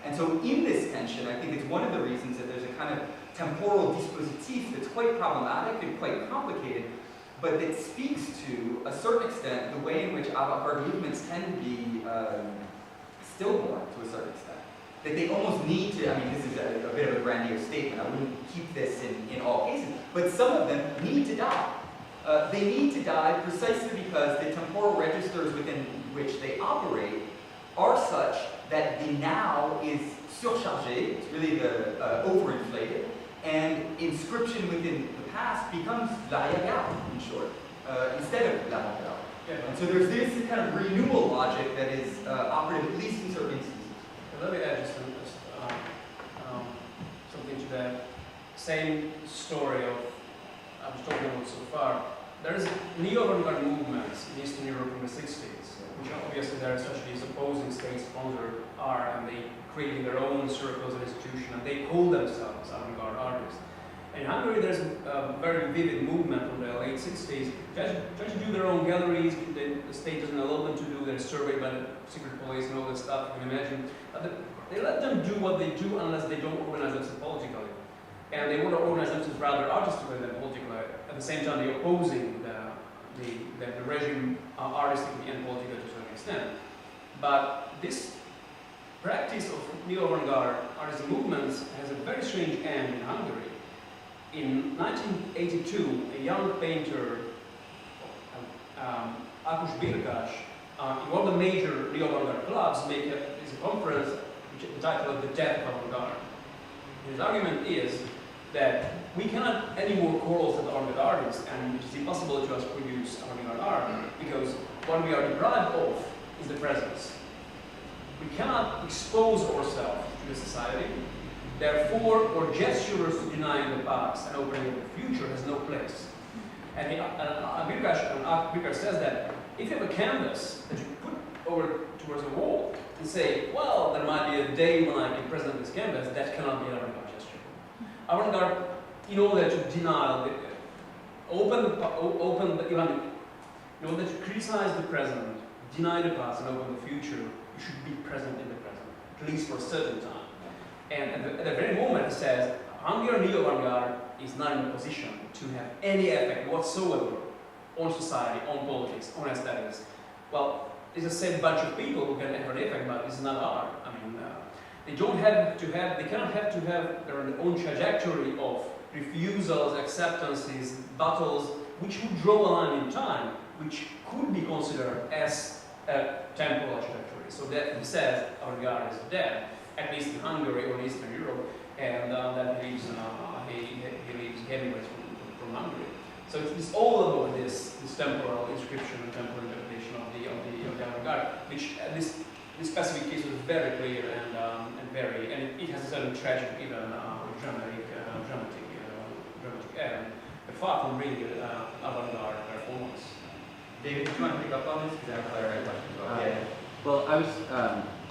And so in this tension, I think it's one of the reasons that there's a kind of temporal dispositif that's quite problematic and quite complicated, but that speaks to a certain extent the way in which avant-garde movements tend to be stillborn to a certain extent. That they almost need to, I mean, this is a bit of a grandiose statement, I wouldn't keep this in all cases, but some of them need to die. They need to die precisely because the temporal registers within which they operate are such that the now is surchargé, it's really the overinflated, and inscription within the past becomes l'arrière-garde, in short, instead of l'avant-garde. Yeah. And so there's this kind of renewal logic that is operative, at least in certain instances. Let me add just something to that same story of I was talking about so far. There is neo-avant-garde movements in Eastern Europe in the 60s, which obviously they're essentially supposing state-sponsored art, and they creating their own circles and institutions, and they call themselves avant-garde artists. In Hungary, there's a very vivid movement from the late 60s, trying to do their own galleries. The state doesn't allow them to do. They're surveyed by the secret police and all this stuff, you can imagine. They let them do what they do unless they don't organize themselves politically. And they want to organize themselves rather artistically than politically. At the same time, they're opposing the regime artistically and politically to a certain extent. But this practice of neo-avant-garde artistic movements has a very strange end in Hungary. In 1982, a young painter, Takács, in one of the major neo-avant-garde clubs, made a conference which is entitled "The Death of Avant-Garde." His argument is that we cannot anymore call ourselves avant-garde artists, and it is impossible to us produce avant-garde art because what we are deprived of is the presence. We cannot expose ourselves to the society. Therefore, our gestures to denying the past and opening the future has no place. And Takács says that if you have a canvas that you put over towards a wall and say, well, there might be a day when I can present this canvas, that cannot be an avant-garde gesture. Avant-garde, in order to deny, in order to criticize the present, deny the past and open the future, you should be present in the present, at least for a certain time. And at the very moment it says, Hungarian neo-avant-garde is not in a position to have any effect whatsoever on society, on politics, on aesthetics. Well, it's the same bunch of people who can have an effect, but it's not art. I mean, they cannot have to have their own trajectory of refusals, acceptances, battles, which would draw a line in time, which could be considered as a temporal trajectory. So that he says avant-garde is dead, at least in Hungary or in Eastern Europe, and that he leaves heavyweights from Hungary. So it's all about this temporal inscription and temporal interpretation of the avant-garde, which this specific case was very clear and it has a certain tragic, even dramatic end, but far from really avant-garde performance. David, do you want to pick up on this? Because I have a question about it. Well, I was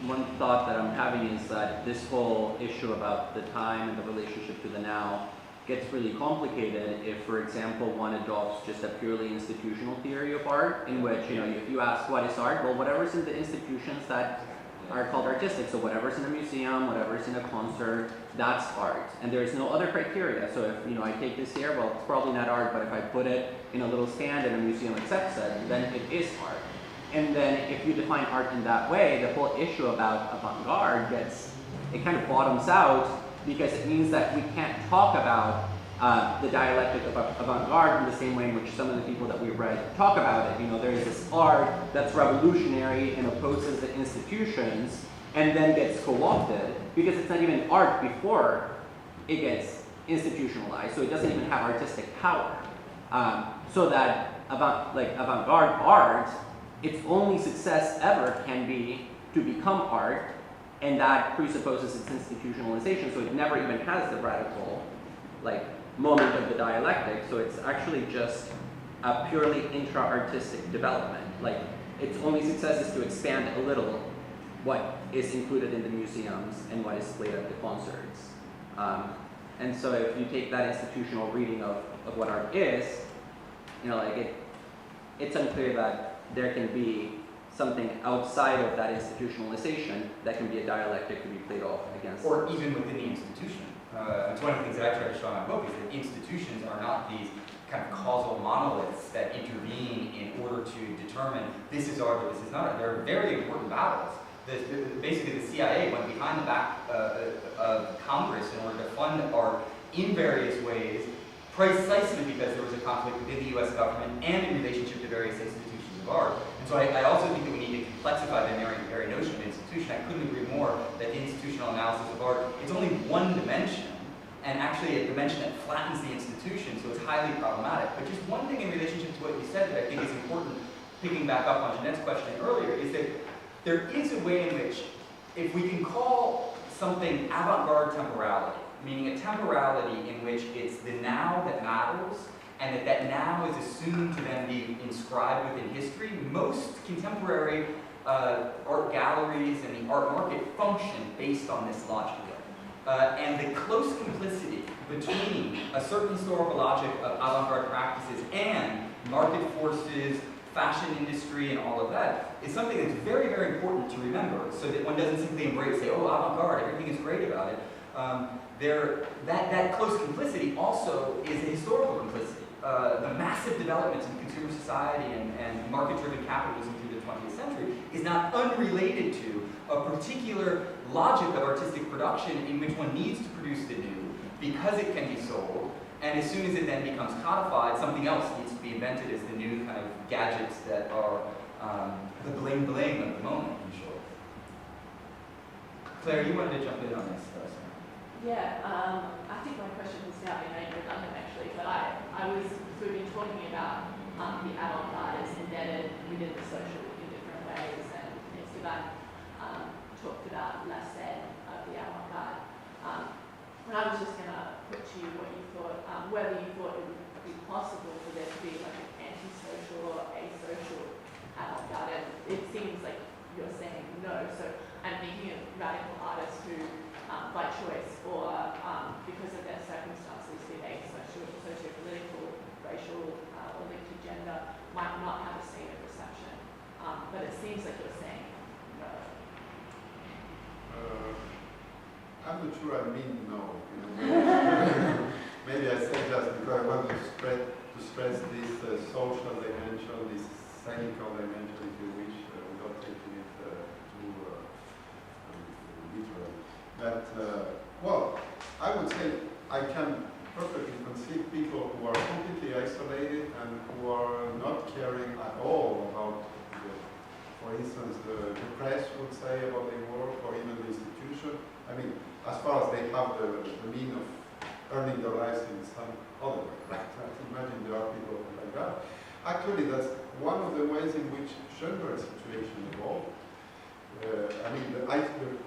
one thought that I'm having is that this whole issue about the time and the relationship to the now gets really complicated if, for example, one adopts just a purely institutional theory of art, in which, if you ask what is art, well, whatever's in the institutions that are called artistic. So whatever's in a museum, whatever's in a concert, that's art. And there's no other criteria. So if I take this here, well, it's probably not art, but if I put it in a little stand and a museum accepts it, then it is art. And then if you define art in that way, the whole issue about avant-garde it kind of bottoms out, because it means that we can't talk about the dialectic of avant-garde in the same way in which some of the people that we read talk about it. There is this art that's revolutionary and opposes the institutions and then gets co-opted because it's not even art before it gets institutionalized, so it doesn't even have artistic power. So that avant-garde art, its only success ever can be to become art, and that presupposes its institutionalization, so it never even has the radical moment of the dialectic, so it's actually just a purely intra-artistic development. Its only success is to expand a little what is included in the museums and what is played at the concerts. And so if you take that institutional reading of what art is, it's unclear that there can be something outside of that institutionalization that can be a dialectic to be played off against. Or even within the institution. It's one of the things that I try to show in my book is that institutions are not these kind of causal monoliths that intervene in order to determine this is art or this is not art. They're very important battles. Basically, the CIA went behind the back of Congress in order to fund art in various ways, precisely because there was a conflict within the US government and in relationship to various institutions of art. And so I also think that we need to complexify the very notion of institution. I couldn't agree more that the institutional analysis of art, it's only one dimension, and actually a dimension that flattens the institution, so it's highly problematic. But just one thing in relationship to what you said that I think is important, picking back up on Jeanette's question earlier, is that there is a way in which, if we can call something avant-garde temporality, meaning a temporality in which it's the now that matters, and that now is assumed to then be inscribed within history, most contemporary art galleries and the art market function based on this logic. And the close complicity between a certain historical logic of avant-garde practices and market forces, fashion industry, and all of that is something that's very, very important to remember, so that one doesn't simply embrace, say, oh, avant-garde, everything is great about it. That close complicity also is a historical complicity. The massive developments in consumer society and market-driven capitalism through the 20th century is not unrelated to a particular logic of artistic production in which one needs to produce the new because it can be sold, and as soon as it then becomes codified, something else needs to be invented as the new kind of gadgets that are the bling-bling of the moment, in short. Claire, you wanted to jump in on this. Yeah, I think my question was now being redundant actually, but I was sort of talking about the avant-garde is embedded within the social in different ways, and Esteban talked about la scène of the avant-garde. And I was just going to put to you what you thought, whether you thought it would be possible for there to be like an anti-social or asocial avant-garde, and it seems like you're saying no, so I'm thinking of radical artists who by choice or because of their circumstances, be they socio-political, racial, or linked to gender, might not have the same reception. But it seems like you're saying no. I'm not sure I mean no. Maybe I said just because I want to stress this social dimension, this cynical dimension, if you wish, without taking it too literally. But, well, I would say I can perfectly conceive people who are completely isolated and who are not caring at all about, for instance, the press would say about their work, or even the institution. I mean, as far as they have the means of earning their lives in some other way. Right? Imagine there are people like that. Actually, that's one of the ways in which Schoenberg's situation evolved. I mean, the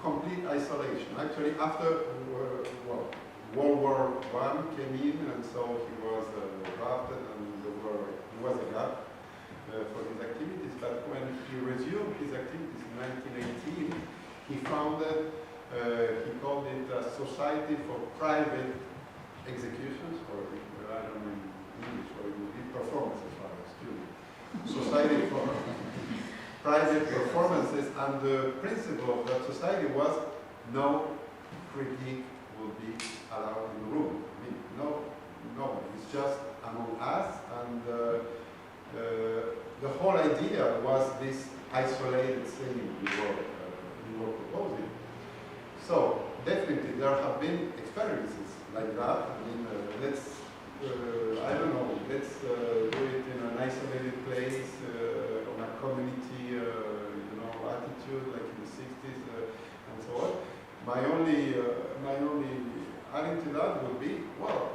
complete isolation. Actually, after World War I came in, and so he was drafted, and there was a gap for his activities. But when he resumed his activities in 1918, he founded, he called it a Society for Private Executions, or I don't know in English, or it would be performances rather, student. Society for private performances, and the principle of that society was no critique will be allowed in the room. I mean, nobody. It's just among us, and the whole idea was this isolated thing we were proposing. So definitely there have been experiences like that. I mean, let's I don't know, let's do it in an isolated place, on a community, attitude like in the 60s and so on. My only adding to that would be, well,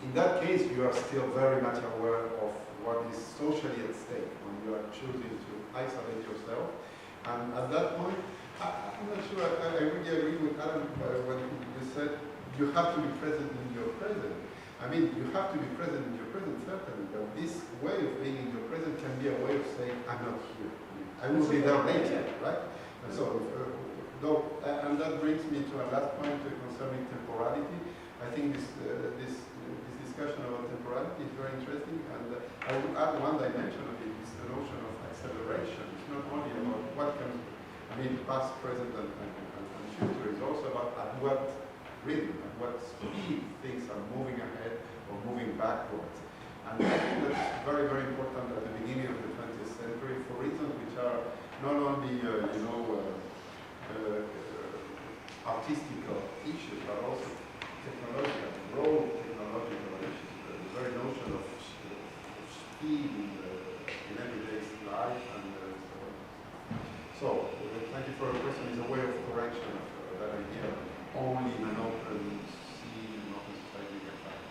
in that case you are still very much aware of what is socially at stake when you are choosing to isolate yourself. And at that point, I'm not sure I really agree with Adam when you said you have to be present in your present. I mean, you have to be present in your present, certainly, but this way of being in your present can be a way of saying, I'm not here. I will be there later, right? And so, and that brings me to a last point concerning temporality. I think this discussion about temporality is very interesting, and I would add one dimension of it, is the notion of acceleration. It's not only about what comes, past, present, and future. It's also about at what rhythm, at what speed things are moving ahead or moving backwards. And I think that's very, very important at the beginning of the 20th century for reasons which are not only, artistical issues, but also technological, broad technological issues. The very notion of speed in everyday life and so on. So, thank you for your question. It's a way of correction of that idea. Only in an open sea, an open society can find.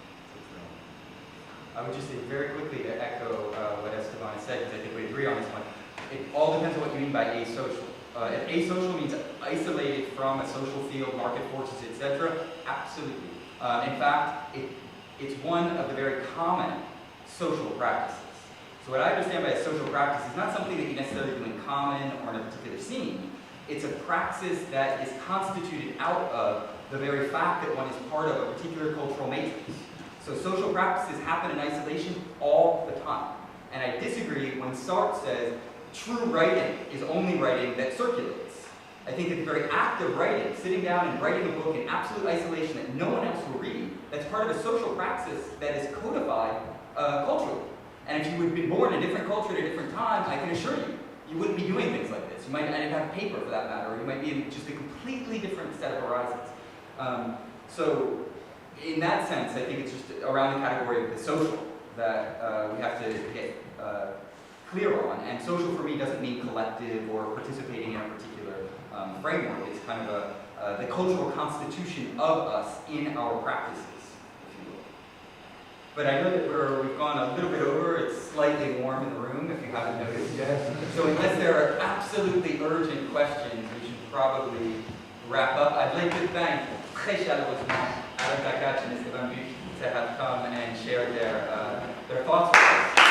I would just say very quickly to echo what Esteban said, because I think we agree on this one. It all depends on what you mean by asocial. If asocial means isolated from a social field, market forces, etc., absolutely. In fact, it's one of the very common social practices. So what I understand by a social practice is not something that you necessarily do in common or in a particular scene. It's a praxis that is constituted out of the very fact that one is part of a particular cultural matrix. So social practices happen in isolation all the time. And I disagree when Sartre says true writing is only writing that circulates. I think that the very act of writing, sitting down and writing a book in absolute isolation that no one else will read, that's part of a social praxis that is codified culturally. And if you had been born in a different culture at a different time, I can assure you, you wouldn't be doing things like this. You might not even have paper for that matter, or you might be in just a completely different set of horizons. So in that sense, I think it's just around the category of the social that we have to get clear on. And social for me doesn't mean collective or participating in a particular framework. It's kind of the cultural constitution of us in our practices, if you will. But I know that we've gone a little bit over. It's slightly warm in the room, if you haven't noticed yet. So unless there are absolutely urgent questions, we should probably wrap up. I'd like to thank très chaleureusement Takács and Esteban Buch to have come and shared their thoughts with us.